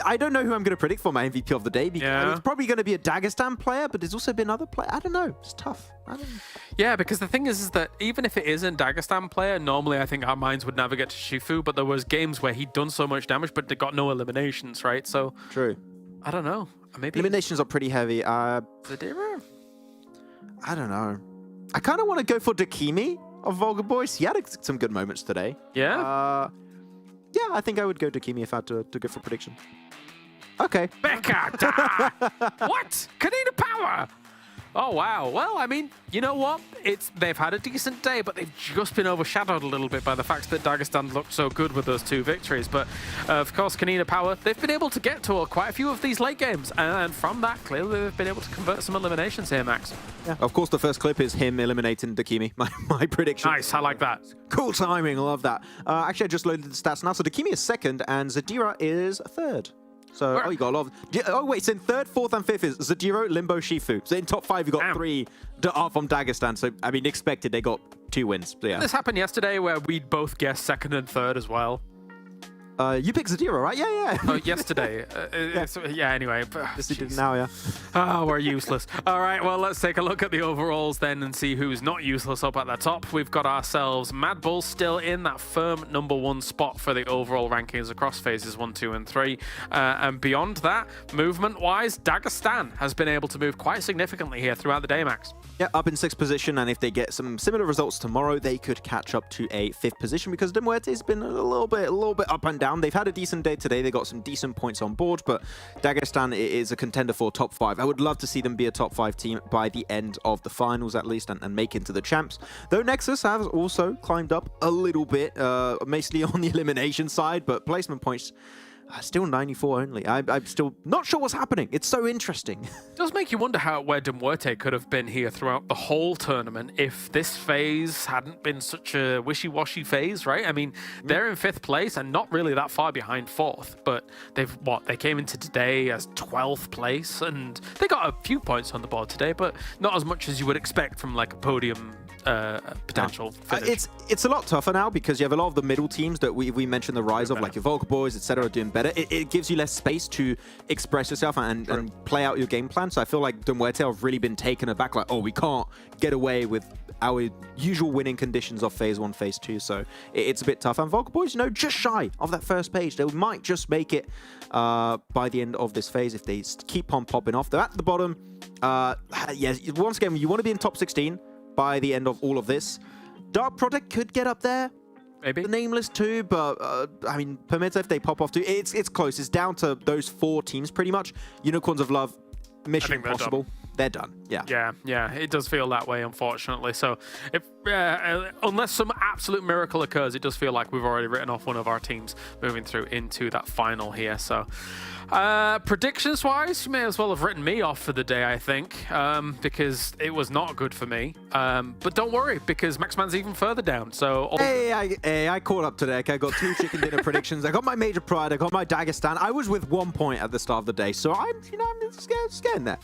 I don't know who I'm going to predict for my MVP of the day. Because it's probably going to be a Dagistan player, but there's also been other players. I don't know. It's tough. Yeah, because the thing is that even if it isn't Dagistan player, normally I think our minds would navigate to Shifu, but there was games where he'd done so much damage, but they got no eliminations, right? So true. I don't know. Maybe eliminations are pretty heavy. Zadira? I don't know. I kind of want to go for Dakimi of Vulgar Boys. He had some good moments today. Yeah? Yeah, I think I would go Dakimi if I had to go for prediction. Okay. Becca! What? KONINA power! Oh, wow. Well, I mean, you know what? They've had a decent day, but they've just been overshadowed a little bit by the fact that Dagistan looked so good with those 2 victories. But, of course, KONINA power, they've been able to get to quite a few of these late games. And from that, clearly, they've been able to convert some eliminations here, Max. Yeah. Of course, the first clip is him eliminating Dakimi, my prediction. Nice, I like that. Cool timing, I love that. Actually, I just loaded the stats now. So Dakimi is 2nd, and Zadira is 3rd. So, you got a lot of... Oh, wait, so in 3rd, 4th, and 5th is Zadiro, Limbo, Shifu. So in top 5, you got 3 that are from Dagistan. So, I mean, expected they got 2 wins. So, yeah. This happened yesterday where we'd both guessed 2nd and 3rd as well. You picked Zadiro, right? Yeah. Oh, yesterday. Anyway. Yes, you did now, yeah. Oh, we're useless. All right, well, let's take a look at the overalls then and see who's not useless up at the top. We've got ourselves MadBulls still in that firm #1 spot for the overall rankings across phases 1, 2, and 3. And beyond that, movement-wise, Dagistan has been able to move quite significantly here throughout the day, Max. Yeah, up in 6th position, and if they get some similar results tomorrow, they could catch up to a 5th position because MUERTE's been a little bit up and down. They've had a decent day today. They got some decent points on board, but Dagistan is a contender for top 5. I would love to see them be a top 5 team by the end of the finals at least and make into the champs. Though NEXUS has also climbed up a little bit, mostly on the elimination side, but placement points Still 94 only. I'm still not sure what's happening. It's so interesting. It does make you wonder where MUERTE could have been here throughout the whole tournament if this phase hadn't been such a wishy-washy phase, right? I mean, they're in 5th place and not really that far behind 4th, but they came into today as 12th place, and they got a few points on the board today, but not as much as you would expect from like a podium potential finish. It's a lot tougher now because you have a lot of the middle teams that we mentioned the rise of, like your Vulgar Boys, etc., doing better. It gives you less space to express yourself and play out your game plan. So I feel like MUERTE have really been taken aback, like, oh, we can't get away with our usual winning conditions of phase 1, phase 2. So it's a bit tough. And Vulgar Boys, just shy of that first page. They might just make it by the end of this phase if they keep on popping off. They're at the bottom. Yes, once again, you want to be in top 16 by the end of all of this. Dark Project could get up there. Maybe. The Nameless too, but I mean, PERMITTA, if they pop off too, it's close. It's down to those 4 teams pretty much. Unicorns of Love, Mission Impossible. They're done. Yeah. Yeah, it does feel that way, unfortunately. So, unless some absolute miracle occurs, it does feel like we've already written off one of our teams moving through into that final here. So, predictions-wise, you may as well have written me off for the day, I think, because it was not good for me. But don't worry, because Maxman's even further down. So, I caught up today. I got 2 chicken dinner predictions. I got my Major Pride. I got my Dagistan. I was with 1 point at the start of the day, so I'm getting there.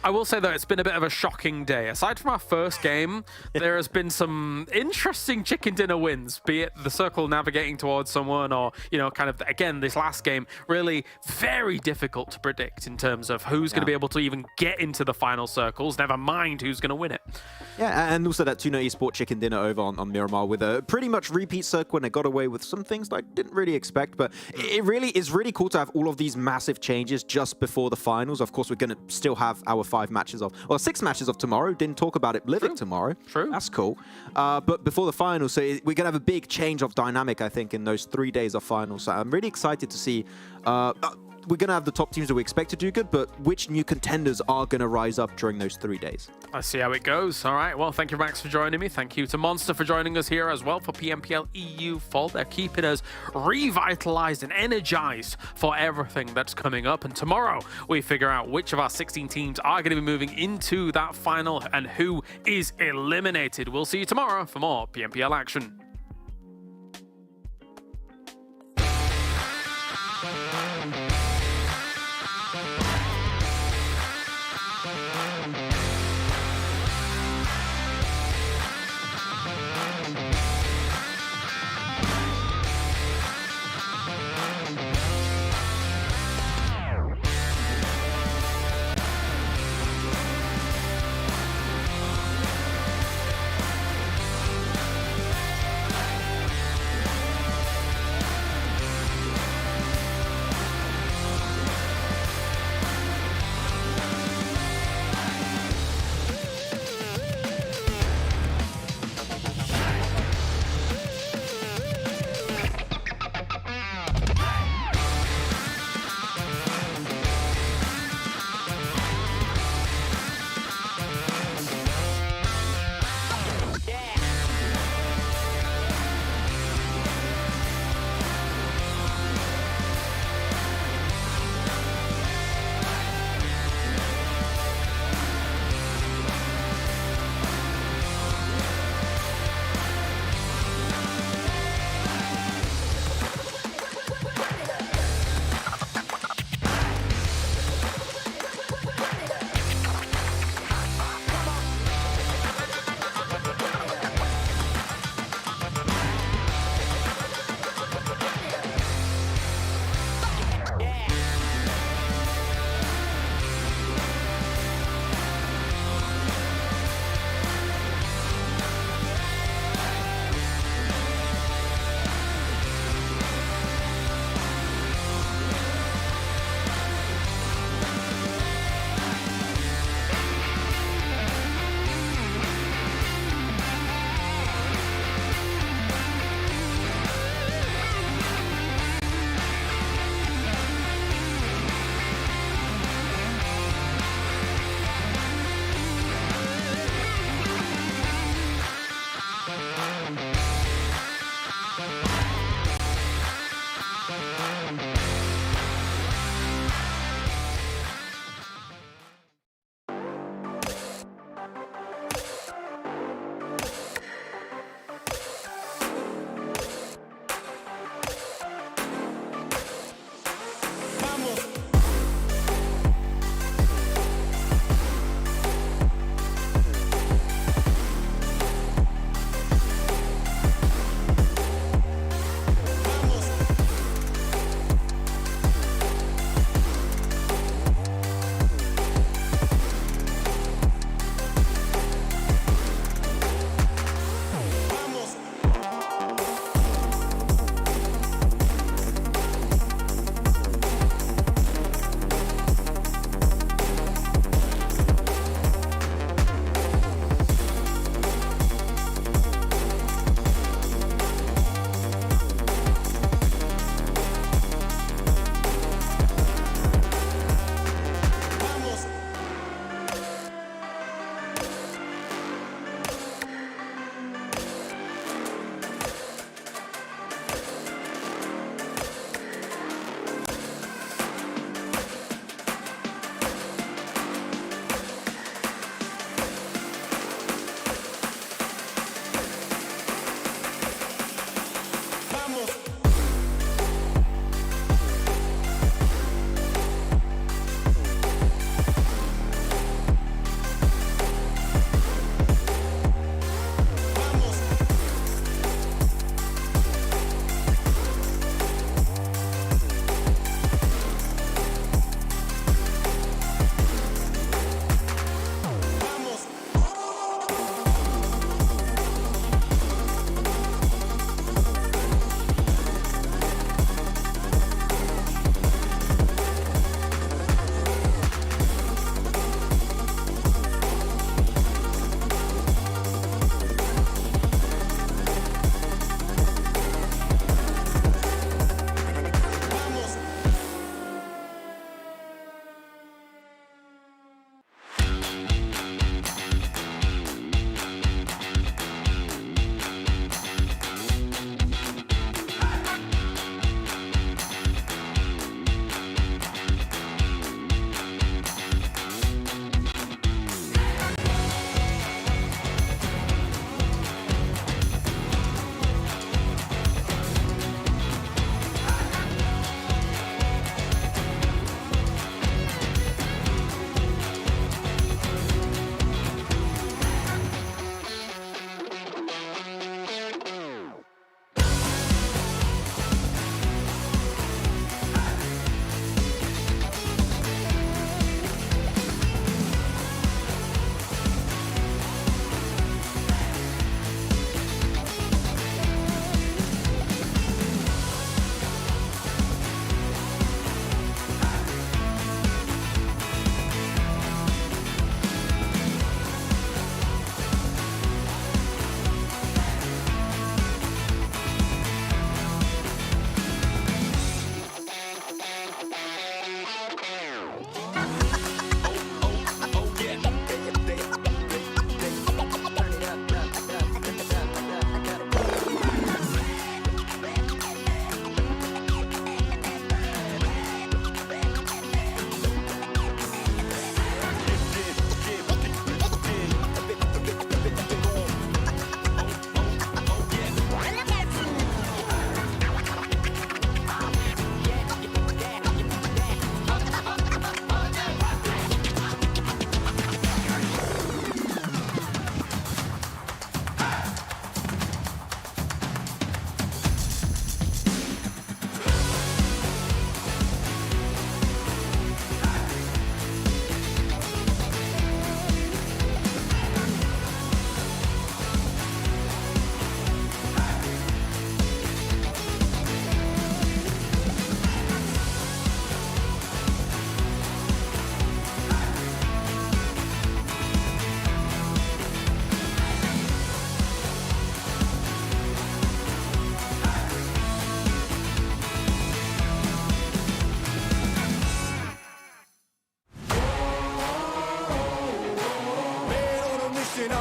I will say, though, it's been a bit of a shocking day. Aside from our first game, there has been some interesting chicken dinner wins, be it the circle navigating towards someone or, kind of, again, this last game, really very difficult to predict in terms of who's going to be able to even get into the final circles, never mind who's going to win it. Yeah, and also that TUNA Esports chicken dinner over on Miramar with a pretty much repeat circle, and they got away with some things that I didn't really expect, but it really is really cool to have all of these massive changes just before the finals. Of course, we're going to still have our 6 matches of tomorrow. Didn't talk about it living tomorrow. True. That's cool. But before the finals, so we're going to have a big change of dynamic, I think, in those 3 days of finals. So I'm really excited to see we're going to have the top teams that we expect to do good, but which new contenders are going to rise up during those 3 days? Let's see how it goes. All right. Well, thank you, Max, for joining me. Thank you to Monster for joining us here as well for PMPL EU Fall. They're keeping us revitalized and energized for everything that's coming up. And tomorrow, we figure out which of our 16 teams are going to be moving into that final and who is eliminated. We'll see you tomorrow for more PMPL action.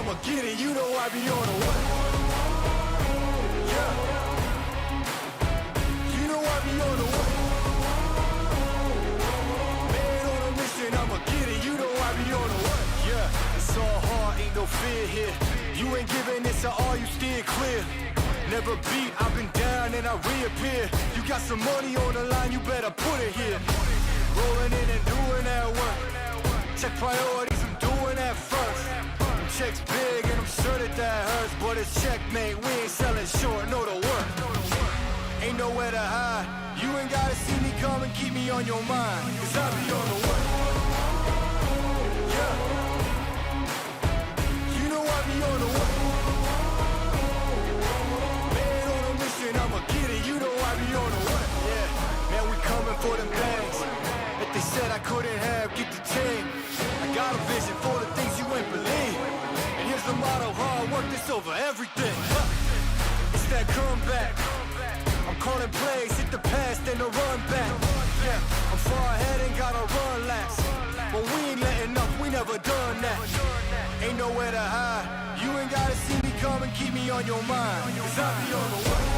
I'ma get it, you know I be on the way. Yeah. You know I be on the way. Man on a mission, I'ma get it, you know I be on the way. Yeah, it's all hard, ain't no fear here. You ain't giving this at all, you steer clear. Never beat, I've been down and I reappear. You got some money on the line, you better put it here. Rolling in and doing that work. Check priorities, I'm doing that first. Checks big and I'm sure that hurts, but it's checkmate, we ain't selling short, know the work. Ain't nowhere to hide, you ain't gotta see me come and keep me on your mind, cause I be on the way. Yeah. You know I be on the way. Man on a mission, I'ma get it, you know I be on the way. Yeah, man we coming for them things that they said I couldn't have, get the team. I got a vision for the things you ain't believe. And here's the motto, hard work, this over everything. It's that comeback. I'm calling plays, hit the pass, then the run back. Yeah, I'm far ahead and gotta run last. But we ain't letting up, we never done that. Ain't nowhere to hide. You ain't gotta see me come and keep me on your mind, cause I be on the way.